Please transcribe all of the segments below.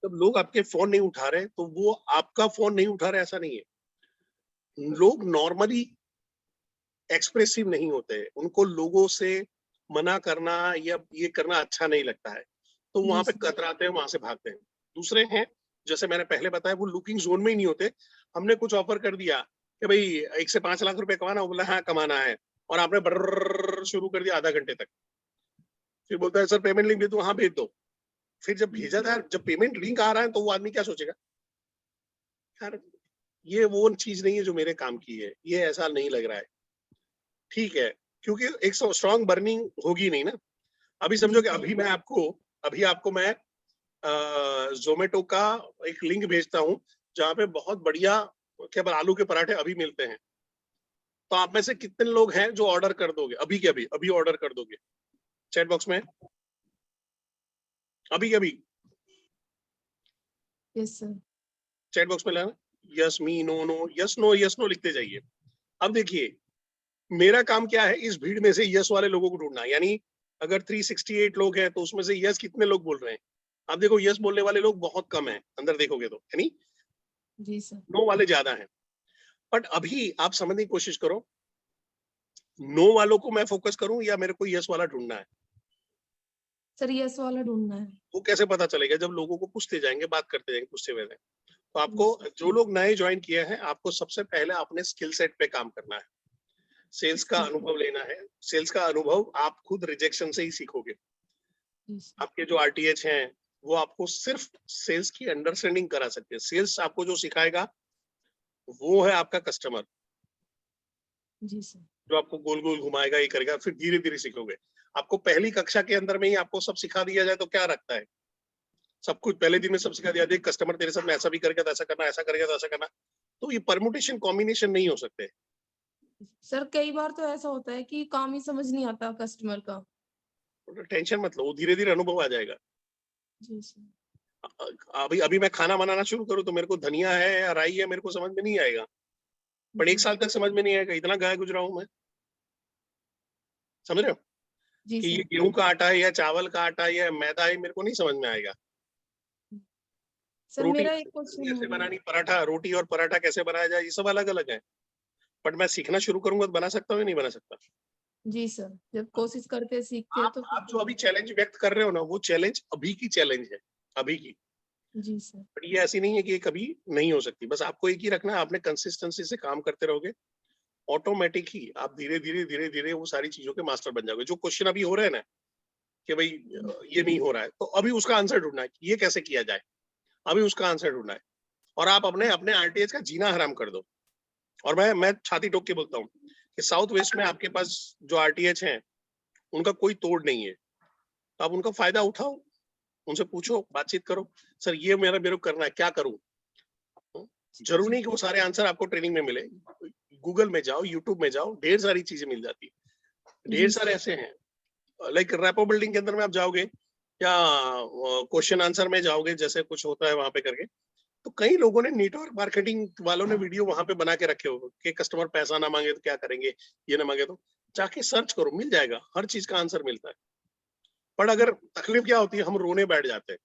जब लोग आपके फोन नहीं उठा रहे तो वो आपका फोन नहीं उठा रहे ऐसा नहीं है। लोग नॉर्मली एक्सप्रेसिव नहीं होते, उनको लोगों से मना करना या ये करना अच्छा नहीं लगता है, तो वहां जी पे सर। कतराते हैं, वहां से भागते हैं। दूसरे हैं, जैसे मैंने पहले बताया, वो लुकिंग जोन में ही नहीं होते। हमने कुछ ऑफर कर दिया कि भाई 1 से 5 लाख रुपए कमाना, वो बोला हाँ कमाना है, और आपने बर्र शुरू कर दिया आधा घंटे तक। फिर बोलता है सर पेमेंट लिंक भेज दो, हाँ भेज दो। फिर जब भेजा था, जब पेमेंट लिंक आ रहा है तो वो आदमी क्या सोचेगा, यार ये वो चीज नहीं है जो मेरे काम की है, ये ऐसा नहीं लग रहा है। ठीक है, क्योंकि एक स्ट्रॉन्ग बर्निंग होगी नहीं ना। अभी जी समझो कि सर। अभी आपको मैं जोमेटो का एक लिंक भेजता हूँ जहाँ पे बहुत बढ़िया केवल आलू के पराठे अभी मिलते हैं, तो आप में से कितने लोग हैं जो ऑर्डर कर दोगे अभी के अभी, अभी ऑर्डर कर दोगे चैट बॉक्स में, अभी के अभी यस सर। चैट बॉक्स में लाना, yes me no no, yes no लिखते जाइए। अब देखिए मेरा काम क्या है, इस भीड़ में से यस वाले लोगों को ढूंढना। यानी अगर 368 लोग हैं तो उसमें से यस कितने लोग बोल रहे हैं। आप देखो यस बोलने वाले लोग बहुत कम हैं अंदर देखोगे तो, यानी जी सर। नो वाले ज्यादा हैं। बट अभी आप समझने की कोशिश करो, नो वालों को मैं फोकस करूं या मेरे को यस वाला ढूंढना है। सर यस वाला ढूंढना है। वो कैसे पता चलेगा, जब लोगों को पूछते जाएंगे, बात करते जाएंगे, पूछते हुए तो जी आपको, सर। जो लोग नए ज्वाइन किए हैं, आपको सबसे पहले अपने स्किल सेट पे काम करना है, सेल्स का जी अनुभव लेना है। सेल्स का अनुभव आप खुद रिजेक्शन से ही सीखोगे। जी सर। आपके जो आरटीएच हैं वो आपको सिर्फ सेल्स की अंडरस्टैंडिंग करा सकते हैं। सेल्स आपको जो सिखाएगा वो है आपका कस्टमर, जी सर। जो आपको गोल गोल घुमाएगा, ये करेगा, फिर धीरे धीरे सीखोगे। आपको पहली कक्षा के अंदर में ही आपको सब सिखा दिया जाए तो क्या रखता है, सब कुछ पहले दिन में सब सिखा दिया, देख कस्टमर तेरे साथ में ऐसा भी करेगा तो ऐसा करना, ऐसा करेगा तो ऐसा करना, तो ये परमुटेशन कॉम्बिनेशन नहीं हो सकते। सर कई बार तो ऐसा होता है कि काम ही समझ नहीं आता कस्टमर का। टेंशन मत लो, वो धीरे धीरे अनुभव आ जाएगा। जी सर। अभी अभी मैं खाना बनाना शुरू करूँ तो मेरे को धनिया है या राई है मेरे को समझ में नहीं आएगा, पर जी 1 साल तक समझ में नहीं आएगा, इतना गाय गुजरा हूं मैं। समझ रहे हो जी कि ये सर। गेहूं का आटा है या चावल का आटा है या मैदा है, मेरे को नहीं समझ में आएगा। सर रोटी मेरा एक क्वेश्चन कैसे और है। बनानी, पराठा, रोटी और पराठा कैसे बनाया जाए, ये सब अलग अलग है। बट मैं सीखना शुरू करूंगा तो बना सकता हूँ या नहीं बना सकता। जी सर, जब कोशिश करते हैं सीखते हैं तो फिर आप जो तो। अभी चैलेंज व्यक्त कर रहे हो ना, वो चैलेंज अभी की चैलेंज है, अभी की। जी सर। बट ये ऐसी नहीं है कि ये कभी नहीं हो सकती। बस आपको एक ही रखना है, आपने कंसिस्टेंसी से काम करते रहोगे, ऑटोमेटिक ही आप धीरे धीरे धीरे धीरे वो सारी चीजों के मास्टर बन जाओगे। जो क्वेश्चन अभी हो रहे हैं ना कि भाई ये नहीं हो रहा है, तो अभी उसका आंसर ढूंढना है कि ये कैसे किया जाए, अभी उसका आंसर ढूंढना है। और आप अपने अपने आरटीएच का जीना हराम कर दो। और मैं छाती ठोक के बोलता हूँ कि साउथ वेस्ट में आपके पास जो आरटीएच हैं उनका कोई तोड़ नहीं है, तो आप उनका फायदा उठाओ, उनसे पूछो, बातचीत करो, सर ये मेरा मेरे को करना है, क्या करूं। जरूरी नहीं कि वो सारे आंसर आपको ट्रेनिंग में मिले। गूगल में जाओ, यूट्यूब में जाओ, ढेर सारी चीजें मिल जाती है। ढेर जी सारे सर। ऐसे हैं, लाइक रैपो बिल्डिंग के अंदर में आप जाओगे या क्वेश्चन आंसर में जाओगे, जैसे कुछ होता है वहां पे करके, तो कई लोगों ने, नेटवर्क मार्केटिंग वालों ने वीडियो वहां पे बना के रखे हो कि कस्टमर पैसा ना मांगे तो क्या करेंगे, ये ना मांगे तो, जाके सर्च करो, मिल जाएगा, हर चीज का आंसर मिलता है। पर अगर तकलीफ क्या होती है, हम रोने बैठ जाते हैं।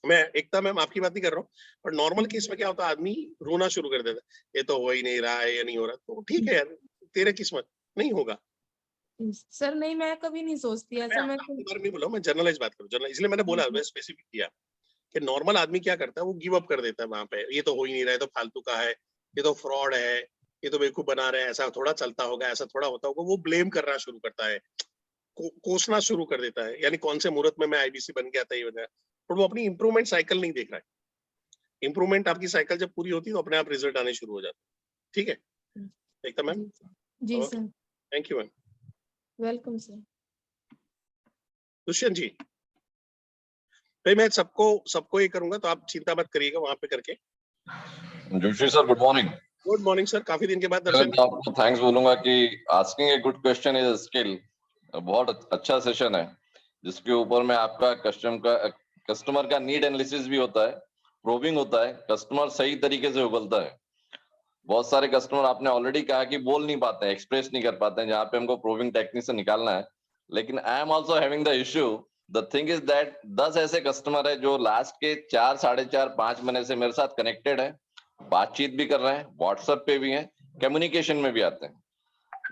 मैं एकता मैम आपकी बात नहीं कर रहा हूँ, पर नॉर्मल केस में क्या होता है, आदमी रोना शुरू कर देता है, ये तो हो ही नहीं रहा है, ये नहीं हो रहा, तो ठीक है यार, तेरे किस्मत नहीं होगा। सर नहीं, मैं कभी नहीं सोचती मैं ऐसा। मैं आपके बारे में बोला, मैं जनरलाइज बात करूँ, जनरल, इसलिए मैंने बोला, मैं स्पेसिफिक किया कि नॉर्मल आदमी क्या करता है, वो गिव अप कर देता है वहां पे, ये तो हो ही नहीं रहा है, तो फालतू का है, ये तो फ्रॉड है, ये तो बेवकूफ बना रहे हैं, ऐसा थोड़ा चलता होगा, ऐसा थोड़ा होता होगा, वो ब्लेम करना शुरू करता है, कोसना शुरू कर देता है, यानी कौन से मुहूर्त में मैं आईबीसी बन गया था, ये बना। पर वो अपनी इंप्रूवमेंट साइकिल नहीं देख रहा है। इंप्रूवमेंट आपकी साइकिल जब पूरी होती है तो अपने आप रिजल्ट आने शुरू हो जाते हैं। ठीक है, एकदम मैम। जी सर। जी okay, sir. Thank you ma'am. Welcome sir. Dushyant ji, भाई मैं सबको सबको ये करूंगा, तो आप चिंता मत करिएगा वहां पे करके। Joshi sir, good morning. Good morning sir, काफी दिन के बाद पहले दर्शन। तो आपको थैंक्स बोलूंगा कि asking a good question is a skill. बहुत अच्छा सेशन है जिसके ऊपर में आपका कस्टमर का नीड एनालिसिस भी होता है, प्रोबिंग होता है, कस्टमर सही तरीके से उगलता है। बहुत सारे कस्टमर आपने ऑलरेडी कहा कि बोल नहीं पाते हैं, एक्सप्रेस नहीं कर पाते हैं, जहाँ पे हमको प्रोबिंग टेक्निक से निकालना है। लेकिन I am also having the issue the thing is that 10 ऐसे कस्टमर है जो लास्ट के 4, 4.5, 5 महीने से मेरे साथ कनेक्टेड है, बातचीत भी कर रहे हैं, व्हाट्सएप पे भी हैं, कम्युनिकेशन में भी आते हैं,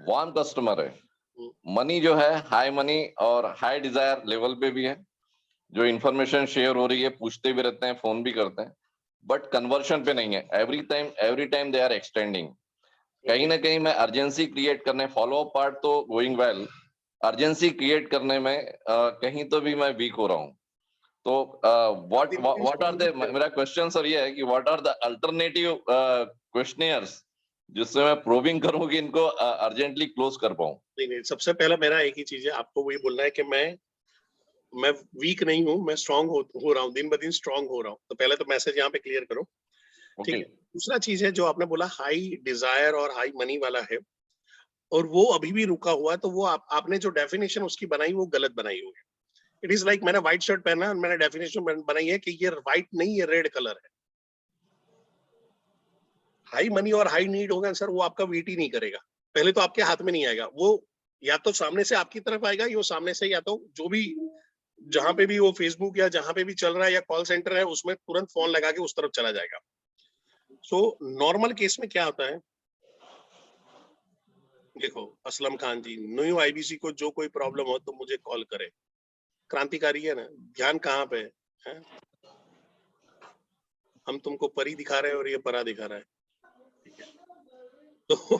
वार्म कस्टमर है। मनी जो है हाई मनी और हाई डिजायर लेवल पे भी है, जो इन्फॉर्मेशन शेयर हो रही है पूछते भी रहते हैं, फोन भी करते हैं, बट कन्वर्शन पे नहीं है। Every time they are extending. कहीं ना कहीं मैं अर्जेंसी क्रिएट करने, फॉलो अप पार्ट तो गोइंग वेल, अर्जेंसी क्रिएट करने में कहीं तो भी मैं वीक हो रहा हूँ। तो व्हाट आर द, मेरा क्वेश्चन सर ये है कि what are the alternative questionnaires जिससे मैं प्रोबिंग करूं कि इनको अर्जेंटली क्लोज कर पाऊं। नहीं, सबसे पहला मेरा एक ही चीज है, आपको वही बोलना है कि मैं वीक नहीं हूँ, मैं स्ट्रांग हो रहा हूँ, दिन ब दिन स्ट्रांग हो रहा हूँ। तो पहले तो मैसेज यहाँ पे क्लियर करो, ठीक है। दूसरा चीज है जो आपने बोला हाई डिजायर और हाई मनी वाला है, और वो अभी भी रुका हुआ है, तो वो आपने जो डेफिनेशन उसकी बनाई वो गलत बनाई हुई है। इट इज लाइक मैंने व्हाइट शर्ट पहना और मैंने डेफिनेशन बनाई है कि ये व्हाइट नहीं, ये रेड कलर है। हाई मनी और हाई नीड होगा सर, वो आपका वेट ही नहीं करेगा। पहले तो आपके हाथ में नहीं आएगा वो, या तो सामने से आपकी तरफ आएगा, या सामने से, या तो जो भी जहां पे भी वो फेसबुक या जहां पे भी चल रहा है या कॉल सेंटर है उसमें तुरंत फोन लगा के उस तरफ चला जाएगा। सो नॉर्मल केस में क्या होता है, देखो असलम खान जी, न्यू आईबीसी को जो कोई प्रॉब्लम हो तो मुझे कॉल करे। क्रांतिकारी है ना, ध्यान कहाँ पे है? हम तुमको परी दिखा रहे हैं और ये परा दिखा रहा है, ठीक है। तो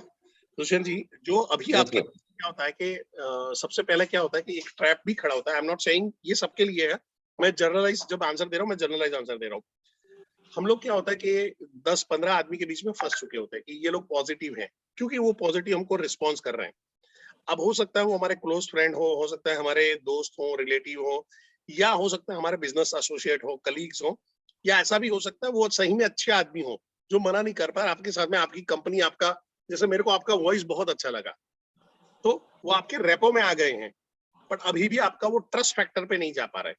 दुष्यंत जी, जो अभी आपके क्या होता है कि सबसे पहले क्या होता है कि एक ट्रैप भी खड़ा होता है। आई एम नॉट सेइंग ये सबके लिए है, मैं जनरलाइज जब आंसर दे रहा हूँ, मैं जनरलाइज आंसर दे रहा हूँ। हम लोग क्या होता है कि 10-15 आदमी के बीच में फंस चुके होते हैं कि ये लोग पॉजिटिव हैं, क्योंकि वो पॉजिटिव हमको रिस्पॉन्स कर रहे हैं। अब हो सकता है वो हमारे क्लोज फ्रेंड हो सकता है हमारे दोस्त हो, रिलेटिव हो, या हो सकता है हमारे बिजनेस एसोसिएट हो, कलीग्स हो, या ऐसा भी हो सकता है वो सही में अच्छे आदमी हो जो मना नहीं कर पा रहा आपके साथ में, आपकी कंपनी, आपका, जैसे मेरे को आपका वॉइस बहुत अच्छा लगा, तो वो आपके रेपो में आ गए हैं, बट अभी भी आपका वो ट्रस्ट फैक्टर पे नहीं जा पा रहे,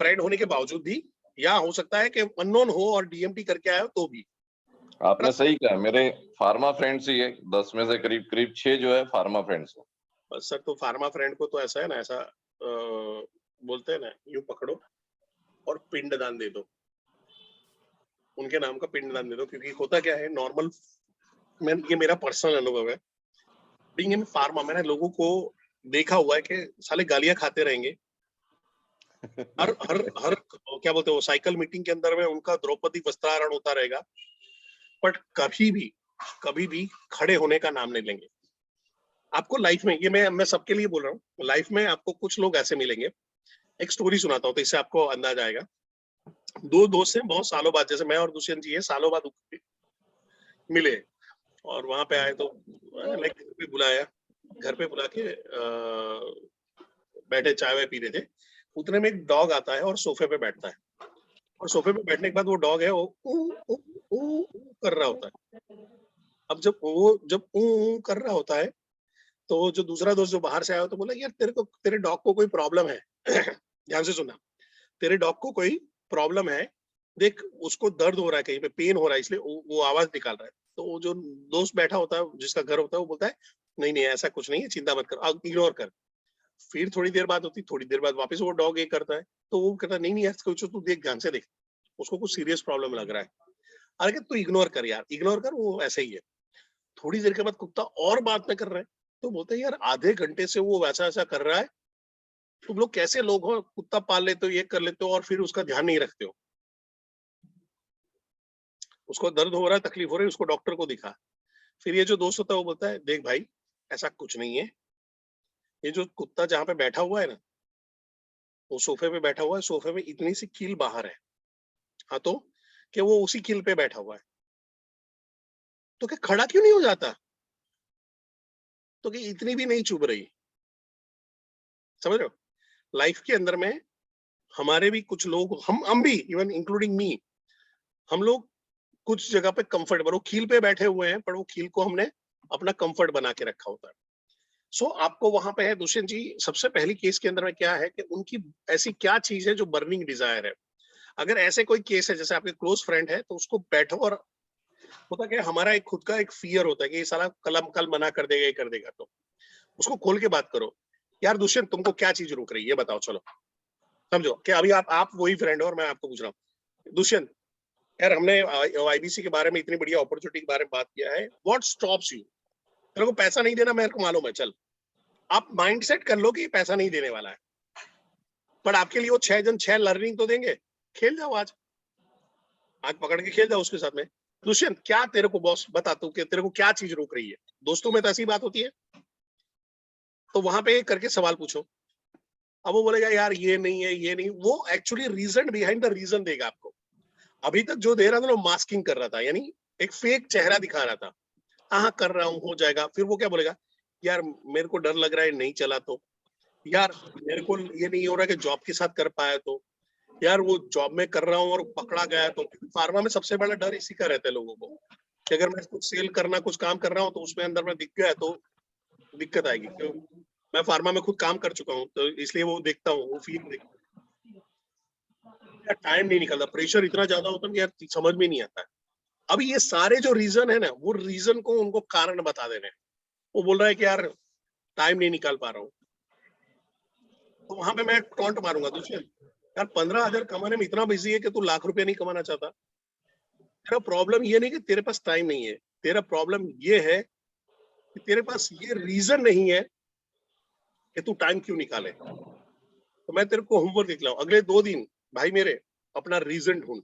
फ्रेंड होने के बावजूद भी, या हो सकता है कि अननोन हो और डीएमटी करके आए हो तो भी। आपने सही कहा, मेरे फार्मा फ्रेंड्स ही है, 10 में से करीब करीब 6 जो है फार्मा फ्रेंड्स है। बस सर, तो फार्मा फ्रेंड को तो ऐसा है ना, ऐसा बोलते हैं ना, यूं पकड़ो और पिंडदान दे दो, उनके नाम का पिंडदान दे दो। क्योंकि होता क्या है नॉर्मल, ये मेरा पर्सनल अनुभव है, बीइंग इन फार्मा, मैंने लोगों को देखा हुआ है कि साले गालियां खाते रहेंगे, हर हर हर क्या बोलते हैं वो साइकिल मीटिंग के अंदर में उनका द्रौपदी वस्त्राहरण होता रहेगा, बट कभी भी खड़े होने का नाम नहीं लेंगे। आपको लाइफ में, ये मैं सबके लिए बोल रहा हूँ, लाइफ में आपको कुछ लोग ऐसे मिलेंगे। एक स्टोरी सुनाता हूँ तो इससे आपको अंदाज आएगा। दो दोस्त हैं, बहुत सालों बाद, जैसे मैं और दुष्यंत जी है, सालों बाद मिले और वहां पे आए तो लाइक घर पे बुला के बैठे, चाय वाय पी रहे थे। उतने में एक डॉग आता है और सोफे पे बैठता है, और सोफे पे बैठने के बाद वो डॉग है वो ऊ कर रहा होता है। अब जब ऊ कर रहा होता है, तो जो दूसरा दोस्त जो बाहर से आया तो बोला, यार तेरे डॉग को कोई प्रॉब्लम है। ध्यान से सुनना, तेरे डॉग को कोई प्रॉब्लम है, देख उसको दर्द हो रहा है, कहीं पे पेन हो रहा है, इसलिए वो आवाज निकाल रहा है। तो वो जो दोस्त बैठा होता है, जिसका घर होता है, वो बोलता है नहीं नहीं ऐसा कुछ नहीं है, चिंता मत कर, इग्नोर कर। फिर थोड़ी देर बाद होती, थोड़ी देर बाद वापस वो डॉग ये करता है, तो वो कहता है नहीं नहीं यार कुछ, तू देख, ध्यान से देख, उसको कुछ सीरियस प्रॉब्लम लग रहा है। अरे तू इग्नोर कर यार, इग्नोर कर, वो ऐसे ही है। थोड़ी देर के बाद कुत्ता और बात में कर रहा है, तो बोलते हैं यार आधे घंटे से वो वैसा ऐसा कर रहा है, तुम लोग कैसे लोग हो, कुत्ता पाल लेते हो, ये कर लेते हो और फिर उसका ध्यान नहीं रखते हो। उसको दर्द हो रहा है, तकलीफ हो रही है, उसको डॉक्टर को दिखा। फिर ये जो दोस्त होता है वो बोलता है देख भाई ऐसा कुछ नहीं है, ये जो कुत्ता जहां पे बैठा हुआ है ना, वो सोफे पे बैठा हुआ है, सोफे में इतनी सी कील बाहर है, हाँ तो कि वो उसी कील पे बैठा हुआ है, तो क्या खड़ा क्यों नहीं हो जाता, तो कि इतनी भी नहीं चुभ रही। समझ रहे हो, लाइफ के अंदर में हमारे भी कुछ लोग, हम भी, इवन इंक्लूडिंग मी, हम लोग कुछ जगह पे कंफर्टेबल, वो कील पे बैठे हुए हैं, पर वो कील को हमने अपना कंफर्ट बना के रखा होता है। सो आपको वहां पे है दुष्यंत जी, सबसे पहली केस के अंदर में क्या है कि उनकी ऐसी क्या चीज है जो बर्निंग डिजायर है। अगर ऐसे कोई केस है, जैसे आपके क्लोज फ्रेंड है, तो उसको बैठो, और होता क्या, हमारा एक खुद का एक फियर होता है कि ये साला कल मना कर देगा, ये कर देगा, तो उसको खोल के बात करो। यार दुष्यंत तुमको क्या चीज रोक रही है, बताओ, चलो समझो कि अभी आप वही फ्रेंड हो और मैं आपको पूछ रहा हूँ, दुष्यंत यार हमने आईबीसी के बारे में इतनी बढ़िया अपॉर्चुनिटी के बारे में बात किया है, व्हाट स्टॉप्स यू? तेरे को पैसा नहीं देना, मेरे को मालूम है, चल आप माइंडसेट कर लो कि पैसा नहीं देने वाला है, पर आपके लिए वो 6 जन 6 लर्निंग तो देंगे, खेल जाओ आज, आग पकड़ के खेल जाओ उसके साथ में। दुष्यंत क्या तेरे को बॉस बता तू कि तेरे को क्या चीज रोक रही है? दोस्तों में तो ऐसी बात होती है, तो वहां पे करके सवाल पूछो। अब वो बोलेगा यार ये नहीं है, ये नहीं, वो actually reason behind the reason देगा आपको। अभी तक जो दे रहा था ना, मास्किंग कर रहा था, यानी एक फेक चेहरा दिखा रहा था, हाँ कर रहा हूँ, हो जाएगा। फिर वो क्या बोलेगा, यार मेरे को डर लग रहा है नहीं चला तो, यार मेरे को ये नहीं हो रहा कि जॉब के साथ कर पाया तो, यार वो जॉब में कर रहा हूँ और पकड़ा गया तो। फार्मा में सबसे बड़ा डर इसी का रहता है लोगों को कि अगर मैं कुछ सेल करना, कुछ काम कर रहा हूँ तो उसमें अंदर में दिख गया तो दिक्कत आएगी। क्यों? मैं फार्मा में खुद काम कर चुका हूँ, तो इसलिए वो देखता हूँ, वो फील देखता हूँ। टाइम नहीं निकलता, प्रेशर इतना ज्यादा होता है कि यार समझ में नहीं आता है। अभी ये सारे जो रीजन है ना, वो रीजन को उनको कारण बता देने हैं। वो बोल रहा है कि यार टाइम नहीं निकाल पा रहा हूँ, तो वहां पे मैं टॉन्ट मारूंगा, दूसरे यार 15,000 कमाने में इतना बिजी है कि तू लाख रुपया नहीं कमाना चाहता। तेरा प्रॉब्लम ये नहीं कि तेरे पास टाइम नहीं है, तेरा प्रॉब्लम ये है कि तेरे पास ये रीजन नहीं है कि तू टाइम क्यों निकाले। तो मैं तेरे को होमवर्क दिख रहा हूँ, अगले 2 दिन भाई मेरे अपना रीजन ढूंढ,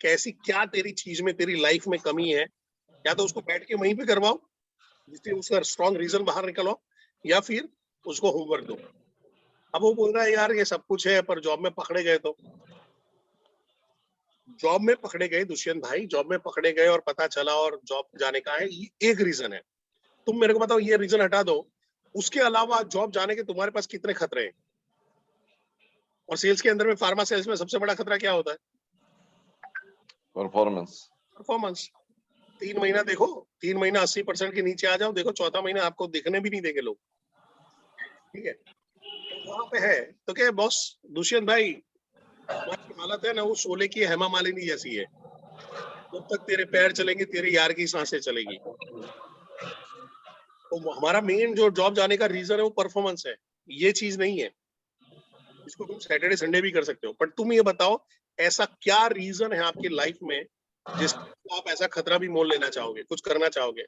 कैसी क्या तेरी चीज में, तेरी लाइफ में कमी है, या तो उसको बैठ के वहीं पे करवाओ जिससे उसका स्ट्रॉन्ग रीजन बाहर निकलो, या फिर उसको होमवर्क दो। अब वो बोल रहा है यार ये सब कुछ है पर जॉब में पकड़े गए तो, जॉब में पकड़े गए दुष्यंत भाई, जॉब में पकड़े गए और पता चला और जॉब जाने का है, ये एक रीजन है। तुम मेरे को बताओ, ये रीजन हटा दो, उसके अलावा जॉब जाने के तुम्हारे पास कितने खतरे हैं? और सेल्स के अंदर में, फार्मा सेल्स में सबसे बड़ा खतरा क्या होता है? परफॉर्मेंस। परफॉर्मेंस। 3 महीना देखो, 3 महीना 80% के नीचे आ जाओ, देखो चौथा महीना आपको दिखने भी नहीं देंगे लोग। ठीक है, तो वहां पे है तो क्या बॉस दुष्यंत भाई, तुम्हारी हालत है ना वो शोले की हेमा मालिनी जैसी है, जब तक तेरे पैर चलेंगे तेरे यार की सांसें चलेगी। तो हमारा मेन जो जॉब जाने का रीजन है वो परफॉर्मेंस है, ये चीज नहीं है। इसको तुम सैटरडे संडे भी कर सकते हो, बट तुम ये बताओ ऐसा क्या रीजन है आपकी लाइफ में जिसको आप ऐसा खतरा भी मोल लेना चाहोगे, कुछ करना चाहोगे?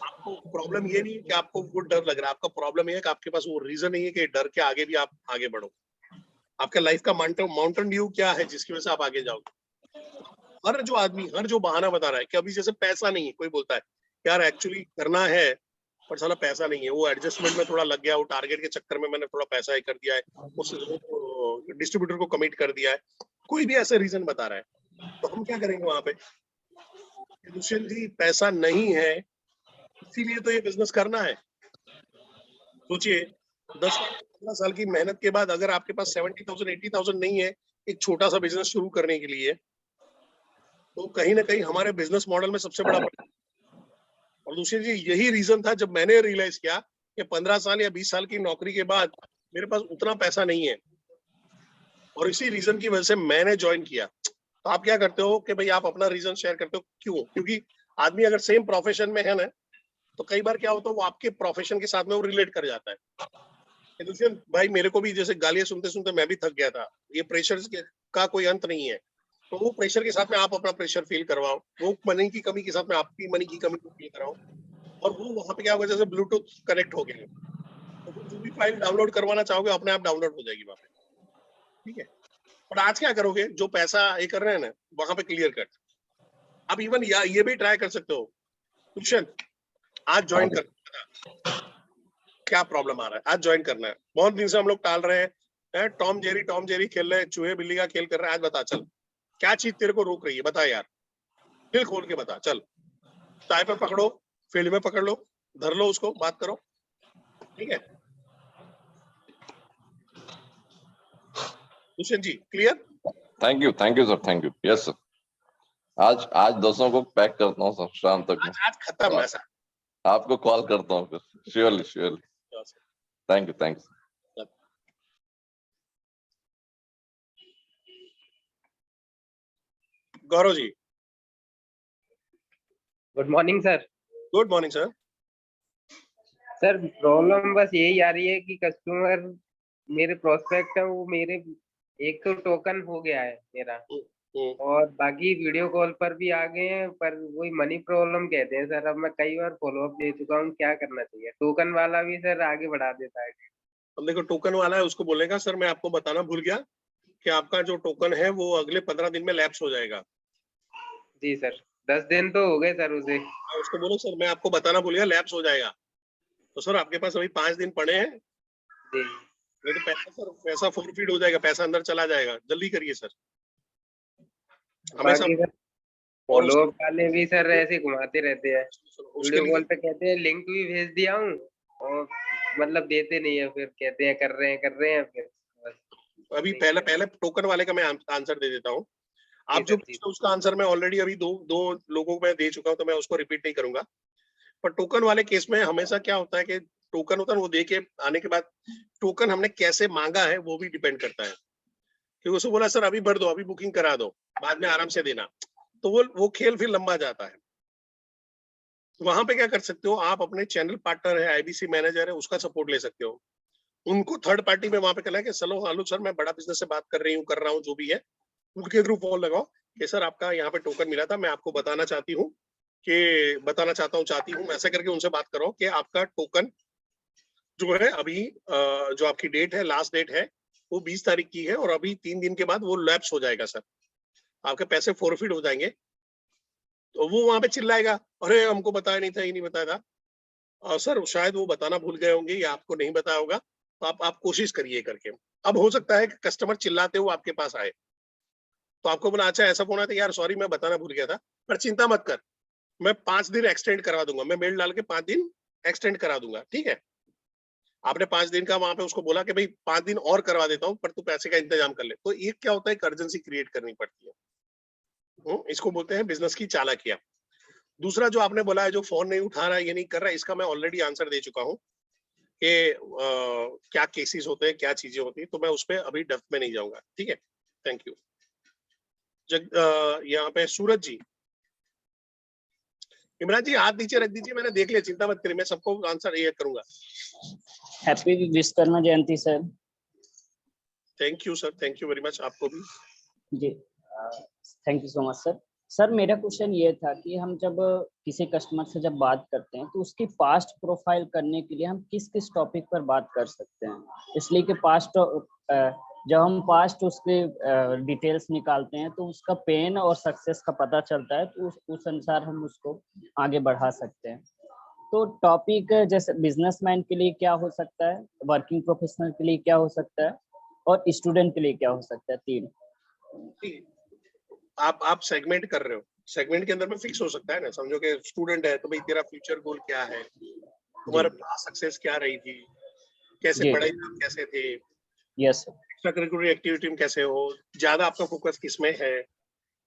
आपको प्रॉब्लम ये नहीं है कि आपको वो डर लग रहा है, आपका प्रॉब्लम ये है कि आपके पास वो रीजन नहीं है कि डर के आगे भी आप आगे बढ़ो। आपका लाइफ का माउंटेन ड्यू क्या है जिसकी वजह से आप आगे जाओगे? हर जो आदमी, हर जो बहाना बता रहा है कि अभी जैसे पैसा नहीं है, कोई बोलता है यार एक्चुअली करना है पर साला पैसा नहीं है, वो एडजस्टमेंट में थोड़ा लग गया, वो टारगेट के चक्कर में मैंने थोड़ा पैसा ही कर दिया है, उस डिस्ट्रीब्यूटर को कमिट कर दिया है, कोई भी ऐसे रीजन बता रहा है, तो हम क्या करेंगे वहां पे? दुष्यंत जी पैसा नहीं है इसीलिए तो ये बिजनेस करना है। सोचिए 10-15 साल की मेहनत के बाद अगर आपके पास 70,000 80,000 नहीं है एक छोटा सा बिजनेस शुरू करने के लिए, तो कहीं ना कहीं हमारे बिजनेस मॉडल में सबसे बड़ा और दूसरी चीज यही रीजन था जब मैंने रियलाइज किया कि 15 साल या 20 साल की नौकरी के बाद मेरे पास उतना पैसा नहीं है, और इसी रीजन की वजह से मैंने ज्वाइन किया। तो आप क्या करते हो कि भाई आप अपना रीजन शेयर करते हो, क्यों? क्योंकि आदमी अगर सेम प्रोफेशन में है ना, तो कई बार क्या होता है वो आपके प्रोफेशन के साथ में वो रिलेट कर जाता है। दुष्यंत भाई मेरे को भी जैसे गालियां सुनते सुनते मैं भी थक गया था, ये प्रेशर का कोई अंत नहीं है, तो वो प्रेशर के साथ में आप अपना प्रेशर फील करवाओ, वो मनी की कमी के साथ में आपकी मनी की कमी को फील कराओ, और वो वहां पे क्या होगा, जैसे ब्लूटूथ कनेक्ट हो गया, तो वो जो भी फाइल डाउनलोड करवाना चाहोगे अपने आप डाउनलोड हो जाएगी वहां पे। ठीक है, और आज क्या करोगे, जो पैसा ये कर रहे हैं ना वहां पे क्लियर कट, आप इवन ये भी ट्राई कर सकते हो, दुष्यंत आज ज्वाइन कर, क्या प्रॉब्लम आ रहा है, आज ज्वाइन करना है, बहुत दिन से हम लोग टाल रहे हैं, टॉम जेरी खेल रहे हैं, चूहे बिल्ली का खेल कर रहे हैं, आज बता चल क्या चीज तेरे को रोक रही है, बता यार, दिल खोल के बता चल, टाई पे पकड़ो, फील्ड में पकड़ लो, धर लो उसको, बात करो। ठीक है Dushyant ji, clear? Thank you sir, thank you, yes sir. आज आज दोस्तों को पैक करता हूँ सर शाम तक में, आज खत्म ऐसा। आपको कॉल करता हूँ फिर, surely. Thank you. Gaurav ji, good morning sir. Good morning sir. Sir problem बस यही आ रही है कि कस्टमर मेरे प्रोस्पेक्ट है, वो मेरे एक तो टोकन हो गया है मेरा, और बाकी वीडियो कॉल पर भी आ गए हैं, पर वही मनी प्रॉब्लम कहते हैं सर। अब मैं कई बार फॉलोअप दे चुका हूँ, क्या करना चाहिए? टोकन वाला भी सर आगे बढ़ा देता है। अब देखो टोकन वाला है, उसको बोलेगा सर मैं आपको बताना भूल गया कि आपका जो टोकन है वो अगले 15 दिन में लैप्स हो जाएगा। जी सर, 10 दिन तो हो गए सर उसे। उसको बोलो सर मैं आपको बताना भूल गया, लैप्स हो जाएगा। तो सर आपके पास अभी 5 दिन पड़े हैं, जी नहीं तो पैसा सर पैसा फोरफीड हो जाएगा, पैसा अंदर चला जाएगा, जल्दी करिए सर। हमेशा। बाकी सर और फॉलोअप वाले भी सर ऐसे घुमाते रहते हैं, उसके वीडियो लिए कॉल पे कहते हैं लिंक भी भेज दिया हूँ, और मतलब देते नहीं है, फिर कहते हैं कर रहे हैं फिर बस। अभी पहले पहले टोकन वाले का मैं आंसर दे देता हूँ। आप जो जी पूछते हो उसका आंसर मैं ऑलरेडी अभी दो लोगों को मैं दे चुका हूँ, तो मैं उसको रिपीट नहीं करूंगा। पर टोकन वाले केस में हमेशा क्या होता है कि टोकन होता है, वो दे के आने के बाद टोकन हमने कैसे मांगा है वो भी डिपेंड करता है। क्योंकि उसको बोला सर अभी भर दो, अभी बुकिंग करा दो, बाद में आराम से देना, तो वो खेल फिर लंबा जाता है। वहां पे क्या कर सकते हो आप, अपने चैनल पार्टनर है, आईबीसी मैनेजर है, उसका सपोर्ट ले सकते हो। उनको थर्ड पार्टी में वहां पे कहना है कि चलो आलू सर मैं बड़ा बिजनेस से बात कर रहा हूँ जो भी है, उनके थ्रू फोन लगाओ कि सर आपका यहाँ पे टोकन मिला था, मैं आपको बताना चाहती हूँ चाहती हूँ ऐसा करके उनसे बात करो कि आपका टोकन जो है अभी जो आपकी डेट है, लास्ट डेट है वो 20 तारीख की है, और अभी 3 दिन के बाद वो लैप्स हो जाएगा सर, आपके पैसे फोरफिट हो जाएंगे। तो वो वहां पे चिल्लाएगा अरे हमको बताया नहीं था, ये नहीं बताया था। और सर शायद वो बताना भूल गए होंगे या आपको नहीं बताया होगा, तो आप कोशिश करिए करके। अब हो सकता है कि कस्टमर चिल्लाते हुए आपके पास आए, तो आपको बोला अच्छा ऐसा फोन आया था यार, सॉरी मैं बताना भूल गया था, पर चिंता मत कर, मैं 5 दिन एक्सटेंड करवा दूंगा, मैं मेल डाल के 5 दिन एक्सटेंड करा दूंगा, ठीक है। आपने 5 दिन का वहां पे उसको बोला कि भाई 5 दिन और करवा देता हूँ, पर तू पैसे का इंतजाम कर ले। तो एक क्या होता है, अर्जेंसी क्रिएट करनी पड़ती है। इसको बोलते हैं बिजनेस की चालाकियां। दूसरा जो आपने बोला है, जो फोन नहीं उठा रहा है, ये नहीं कर रहा है, इसका मैं ऑलरेडी आंसर दे चुका हूँ कि क्या केसेस होते हैं, क्या चीजें होती है, तो मैं उस पर अभी डेप्थ में नहीं जाऊंगा, ठीक है। Thank you. यहाँ पे सूरज जी, इमरान जी हाथ नीचे रख दीजिए, मैंने देख लिया, चिंता मत करिए, मैं सबको आंसर ये करूंगा। Happy Vishwakarma Jayanti sir. Thank you sir, thank you very much, आपको भी जी thank you so much sir. Sir मेरा क्वेश्चन ये था कि हम जब किसी कस्टमर से जब बात करते हैं तो उसकी पास्ट प्रोफाइल करने के लिए हम किस किस टॉपिक पर बात कर सकते हैं, इसलिए कि पास्ट जब हम पास्ट उसके डिटेल्स निकालते हैं तो उसका पेन और सक्सेस का पता चलता है, तो उस अनुसार हम उसको आगे बढ़ा सकते हैं। तो टॉपिक जैसे बिजनेसमैन के लिए क्या हो सकता है, वर्किंग प्रोफेशनल के लिए क्या हो सकता है, और स्टूडेंट के लिए क्या हो सकता है, 3। आप सेगमेंट कर रहे हो, सेगमेंट के अंदर में फिक्स हो सकता है ना। समझो कि स्टूडेंट है तो भाई तेरा फ्यूचर गोल क्या है, तुम्हारा पास्ट सक्सेस क्या रही थी, कैसे पढ़ाई में कैसे थे, यस एक्स्ट्रा करिकुलर एक्टिविटी में कैसे हो, ज्यादा आपका फोकस किस में है,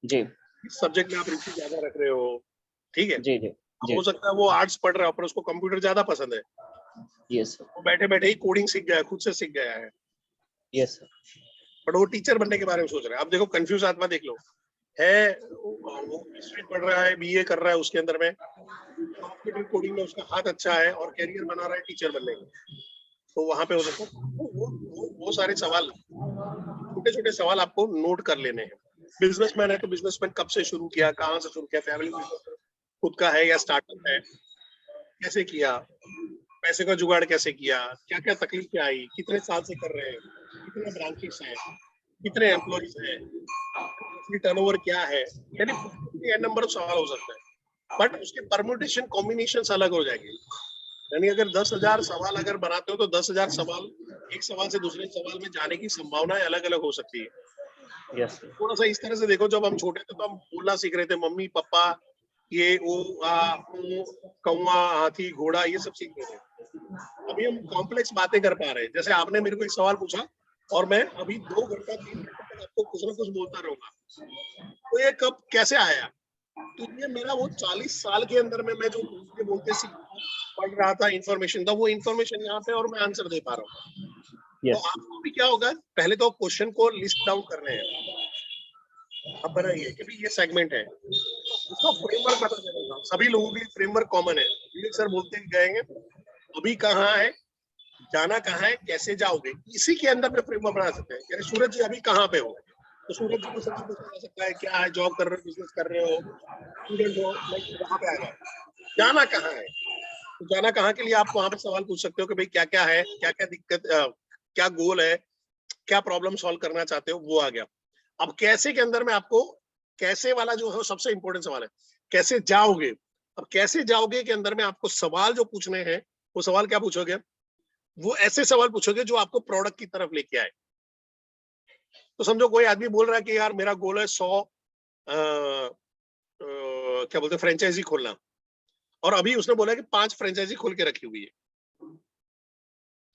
जी, किस सब्जेक्ट में आप रुचि ज्यादा रख रहे हो, ठीक है। जी जी जी, हो सकता है वो आर्ट्स पढ़ रहा है पर उसको कंप्यूटर ज्यादा पसंद है, यस वो बैठे बैठे ही कोडिंग सीख गया है, खुद से सीख गया है, यस बट वो टीचर बनने के बारे में सोच रहा है। अब देखो कंफ्यूज आत्मा देख लो, है वो हिस्ट्री पढ़ रहा है, बीए कर रहा है, उसके अंदर में कंप्यूटर कोडिंग में उसका हाथ अच्छा है और कैरियर बना रहा है टीचर बनने का, तो वहां पे हो सकता है वो सारे सवाल, छोटे छोटे सवाल आपको नोट कर लेने हैं। बिजनेसमैन है तो बिजनेसमैन कब से शुरू किया, कहाँ से शुरू किया, फैमिली बिजनेस खुद का है या स्टार्टअप है, कैसे किया, पैसे का जुगाड़ कैसे किया, क्या क्या तकलीफें आई, कितने साल से कर रहे हैं, कितने ब्रांचेस हैं, कितने एम्प्लॉइज हैं, टर्नओवर क्या है, यानी नंबर ऑफ सवाल हो सकता है, बट उसके परम्यूटेशन कॉम्बिनेशन अलग हो जाएंगे। यानी अगर 10,000 सवाल अगर बनाते हो तो 10,000 सवाल, एक सवाल से दूसरे सवाल में जाने की संभावनाएं अलग अलग हो सकती है। यस थोड़ा सा इस तरह से देखो, जब हम छोटे थे तो हम बोलना सीख रहे थे, मम्मी पापा ये ओ आ ऊ, कौवा हाथी घोड़ा ये सब सीख रहे थे। अभी हम कॉम्प्लेक्स बातें कर पा रहे हैं। जैसे आपने मेरे को एक सवाल पूछा और मैं अभी 2 घंटा 3 घंटे तक आपको कुछ ना कुछ बोलता रहूंगा, तो ये कब कैसे आया, तो ये मेरा वो 40 साल के अंदर में मैं जो बोलते बोलते पढ़ रहा था, इंफॉर्मेशन था, वो इंफॉर्मेशन यहाँ पे और मैं आंसर दे पा रहा हूँ। तो यस आपको भी क्या होगा, पहले तो क्वेश्चन को लिस्ट डाउन कर रहे हैं, अब बनाइए कि भाई ये सेगमेंट है, उसका फ्रेमवर्क बता देना था। सभी लोगों के लिए फ्रेमवर्क कॉमन है, विवेक सर बोलते गएंगे अभी कहाँ है, जाना कहाँ है, कैसे जाओगे, इसी के अंदर में फ्रेमवर्क बना सकते हैं। यानी सूरज जी अभी कहाँ पे हो, तो सूरज जी को सवाल पूछा जा सकता है क्या है, जॉब कर रहे हो, बिजनेस कर रहे हो, स्टूडेंट हो, लाइक वहां पे आ जाओ। जाना कहाँ है, तो जाना कहाँ के लिए आप वहां पे सवाल पूछ सकते हो कि भाई क्या क्या है, क्या क्या दिक्कत, क्या गोल है, क्या प्रॉब्लम सॉल्व करना चाहते हो, वो आ गया। अब कैसे के अंदर में आपको कैसे वाला जो है सबसे इंपॉर्टेंट सवाल है, कैसे जाओगे। अब कैसे जाओगे के अंदर में आपको सवाल जो पूछने हैं, वो सवाल क्या पूछोगे, वो ऐसे सवाल पूछोगे जो आपको प्रोडक्ट की तरफ लेके आए। तो समझो कोई आदमी बोल रहा है कि यार मेरा गोल है 100 क्या बोलते हैं फ्रेंचाइजी खोलना, और अभी उसने बोला कि 5 फ्रेंचाइजी खोल के रखी हुई है।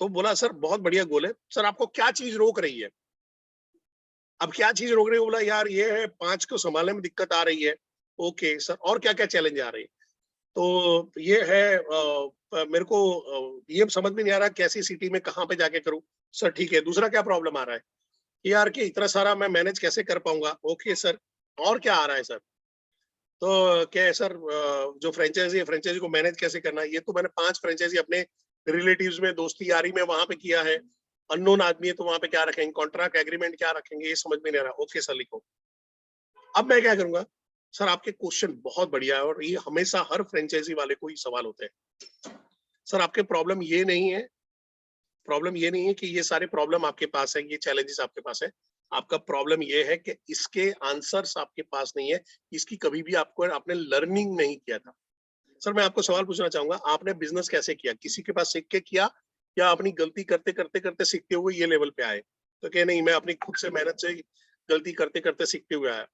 तो बोला सर बहुत बढ़िया गोल है, सर आपको क्या चीज रोक रही है। अब क्या चीज रोक रही है, बोला यार ये है 5 को संभालने में दिक्कत आ रही है। ओके सर, और क्या क्या चैलेंज आ रही है। तो ये है मेरे को ये समझ में नहीं आ रहा कैसी सिटी में कहाँ पे जाके करूं। सर ठीक है, दूसरा क्या प्रॉब्लम आ रहा है यार कि इतना सारा मैं मैनेज कैसे कर पाऊंगा। ओके सर, और क्या आ रहा है सर। तो क्या है सर, जो फ्रेंचाइजी है, फ्रेंचाइजी को मैनेज कैसे करना है। ये तो मैंने 5 फ्रेंचाइजी अपने रिलेटिव्स में, दोस्ती यारी में वहां पे किया है। अननोन आदमी है तो वहां पे क्या रखेंगे, कॉन्ट्रैक्ट एग्रीमेंट क्या रखेंगे, ये समझ में नहीं आ रहा। ओके सर लिखो। अब मैं क्या करूंगा, सर आपके क्वेश्चन बहुत बढ़िया है और ये हमेशा हर फ्रेंचाइजी वाले को ही सवाल होते हैं। सर आपके प्रॉब्लम ये नहीं है, प्रॉब्लम ये नहीं है कि ये सारे प्रॉब्लम आपके पास है, ये चैलेंजेस आपके पास है। आपका प्रॉब्लम ये है कि इसके आंसर्स आपके पास नहीं है, इसकी कभी भी आपको आपने लर्निंग नहीं किया था। सर मैं आपको सवाल पूछना चाहूंगा, आपने बिजनेस कैसे किया, किसी के पास सीख के किया या अपनी गलती करते करते करते सीखते हुए ये लेवल पे आए। तो क्या नहीं, मैं अपनी खुद से मेहनत से गलती करते करते सीखते हुए आया।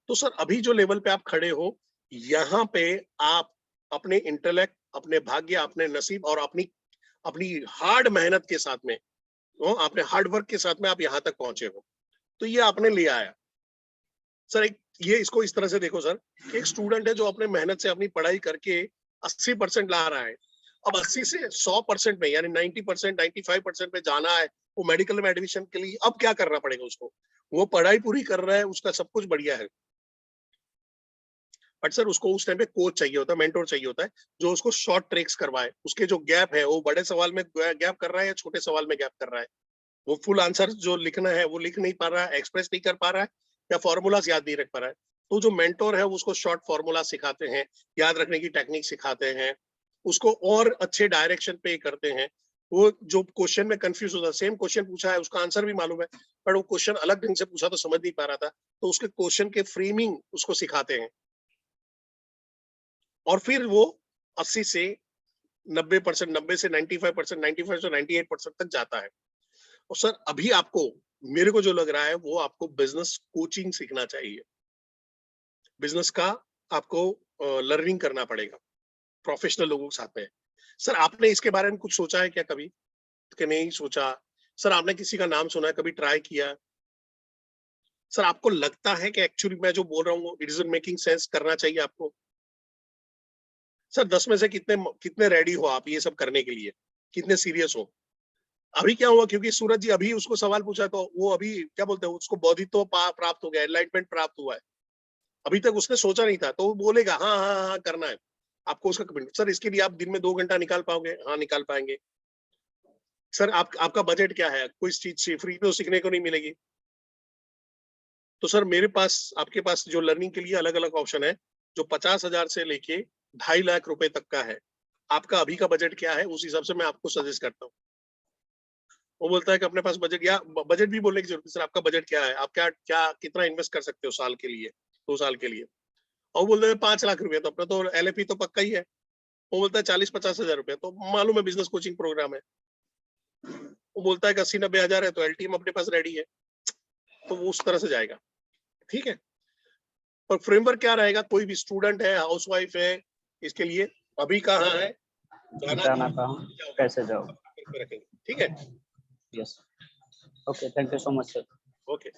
तो सर अभी जो लेवल पे आप खड़े हो, यहाँ पे आप अपने इंटेलेक्ट, अपने भाग्य, अपने नसीब और अपनी अपनी हार्ड मेहनत के साथ में, आपने हार्ड वर्क के साथ में आप यहाँ तक पहुंचे हो, तो ये आपने लिया आया। सर एक ये इसको इस तरह से देखो सर, एक स्टूडेंट है जो अपने मेहनत से अपनी पढ़ाई करके 80% ला रहा है। अब 80 से 100% में यानी 90%, 95% में जाना है वो मेडिकल में एडमिशन के लिए, अब क्या करना पड़ेगा उसको। वो पढ़ाई पूरी कर रहा है, उसका सब कुछ बढ़िया है, बट सर उसको उस टाइम पे कोच चाहिए होता है, मेंटोर चाहिए होता है, जो उसको शॉर्ट ट्रिक्स करवाए। उसके जो गैप है, वो बड़े सवाल में गैप कर रहा है या छोटे सवाल में गैप कर रहा है, वो फुल आंसर जो लिखना है वो लिख नहीं पा रहा है, एक्सप्रेस नहीं कर पा रहा है, या फॉर्मूलाज याद नहीं रख पा रहा है। तो जो मेंटोर है उसको शॉर्ट फॉर्मूला सिखाते हैं, याद रखने की टेक्निक सिखाते हैं, उसको और अच्छे डायरेक्शन पे करते हैं। वो जो क्वेश्चन में कंफ्यूज होता है, सेम क्वेश्चन पूछा है, उसका आंसर भी मालूम है, पर वो क्वेश्चन अलग ढंग से पूछा तो समझ नहीं पा रहा था, तो उसके क्वेश्चन के फ्रेमिंग उसको सिखाते हैं, और फिर वो 80 से 90%, 90 से 95%, 95 से 98% तक जाता है। और सर अभी आपको, मेरे को जो लग रहा है, वो आपको बिजनेस कोचिंग सीखना चाहिए। बिजनेस का आपको लर्निंग करना पड़ेगा प्रोफेशनल लोगों के साथ में। सर आपने इसके बारे में कुछ सोचा है क्या कभी, कि नहीं सोचा। सर आपने किसी का नाम सुना है, कभी ट्राई किया। सर आपको लगता है कि एक्चुअली मैं जो बोल रहा हूँ इट इज मेकिंग सेंस, करना चाहिए आपको। सर 10 में से कितने कितने रेडी हो आप ये सब करने के लिए, कितने सीरियस हो। अभी क्या हुआ, क्योंकि सूरज जी अभी उसको सवाल पूछा तो वो अभी क्या बोलते हैं, उसको बौद्धित्व प्राप्त हो गया, एनलाइटमेंट प्राप्त हुआ है। अभी तक उसने सोचा नहीं था, तो वो बोलेगा हाँ हाँ हाँ करना है आपको उसका कमिटमेंट। सर इसके लिए आप दिन में 2 घंटा निकाल पाओगे, हाँ निकाल पाएंगे। सर आपका बजट क्या है, कोई चीज से फ्री तो सीखने को नहीं मिलेगी। तो सर मेरे पास आपके पास जो लर्निंग के लिए अलग अलग ऑप्शन है, जो 50,000 से लेके 2.5 लाख रुपए तक का है। आपका अभी का बजट क्या है, उस हिसाब से मैं आपको सजेस्ट करता हूँ। वो बोलता है कि अपने पास बजट, या बजट भी बोलने की जरूरत है, सर आपका बजट क्या है, आप क्या क्या कितना इन्वेस्ट कर सकते हो साल के लिए, 2 साल के लिए। और बोलते हैं 5 लाख रुपए, तो अपना तो LFP तो पक्का ही है। वो बोलता है 40-50 हजार रुपए, तो मालूम है बिजनेस कोचिंग प्रोग्राम है। वो बोलता है कि 80-90 हजार है, तो LTM अपने पास रेडी है, तो वो उस तरह से जाएगा। ठीक है, पर फ्रेमवर्क क्या रहेगा, कोई भी स्टूडेंट है, हाउसवाइफ है, इसके लिए अभी कहाँ है, जाना कहाँ, कैसे जाओ। रखेंगे। ठीक है, yes, okay, thank you so much sir. Okay.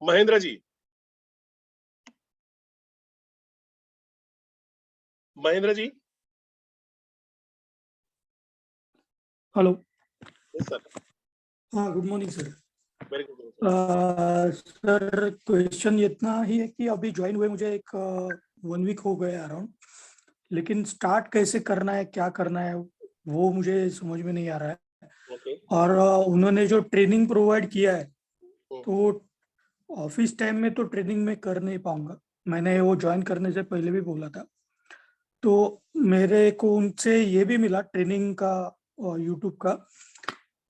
Mahendra ji, Mahendra ji. Hello. Yes sir. हाँ, good morning sir. Very good. Sir question इतना ही है कि अभी ज्वाइन हुए मुझे एक 1 वीक हो गया अराउंड, लेकिन स्टार्ट कैसे करना है, क्या करना है, वो मुझे समझ में नहीं आ रहा है। ओके। और उन्होंने जो ट्रेनिंग प्रोवाइड किया है, हम्म। तो ऑफिस टाइम में तो ट्रेनिंग में कर नहीं पाऊंगा, मैंने वो ज्वाइन करने से पहले भी बोला था। तो मेरे को उनसे ये भी मिला ट्रेनिंग का यूट्यूब का,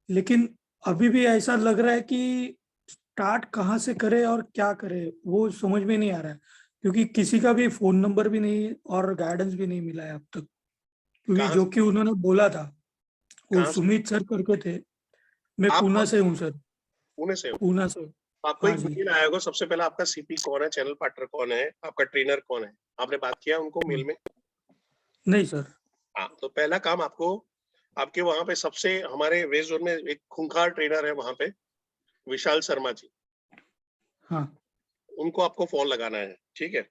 लेकिन अभी भी ऐसा लग रहा है कि स्टार्ट कहाँ से करे और क्या करे वो समझ में नहीं आ रहा है, क्योंकि किसी का भी फोन नंबर भी नहीं और गाइडेंस भी नहीं मिला है अब तक। क्योंकि कहाँ जो कि उन्होंने बोला था, वो कहाँ से सुमित सर करके थे, मैं आप पूना से हूँ सर, पुणे से हो? पूना से। आपको हाँ एक जी। मेल आया होगा, सबसे पहला आपका सीपी कौन है, चैनल पार्टनर कौन है, आपका ट्रेनर कौन है, आपने बात किया उनको मेल में? नहीं सर। हाँ, तो पहला काम आपको, आपके वहां पे सबसे, हमारे वेस्ट जोन में एक खूंखार ट्रेनर है वहां पे, विशाल शर्मा जी, हाँ उनको आपको फोन लगाना है, ठीक है?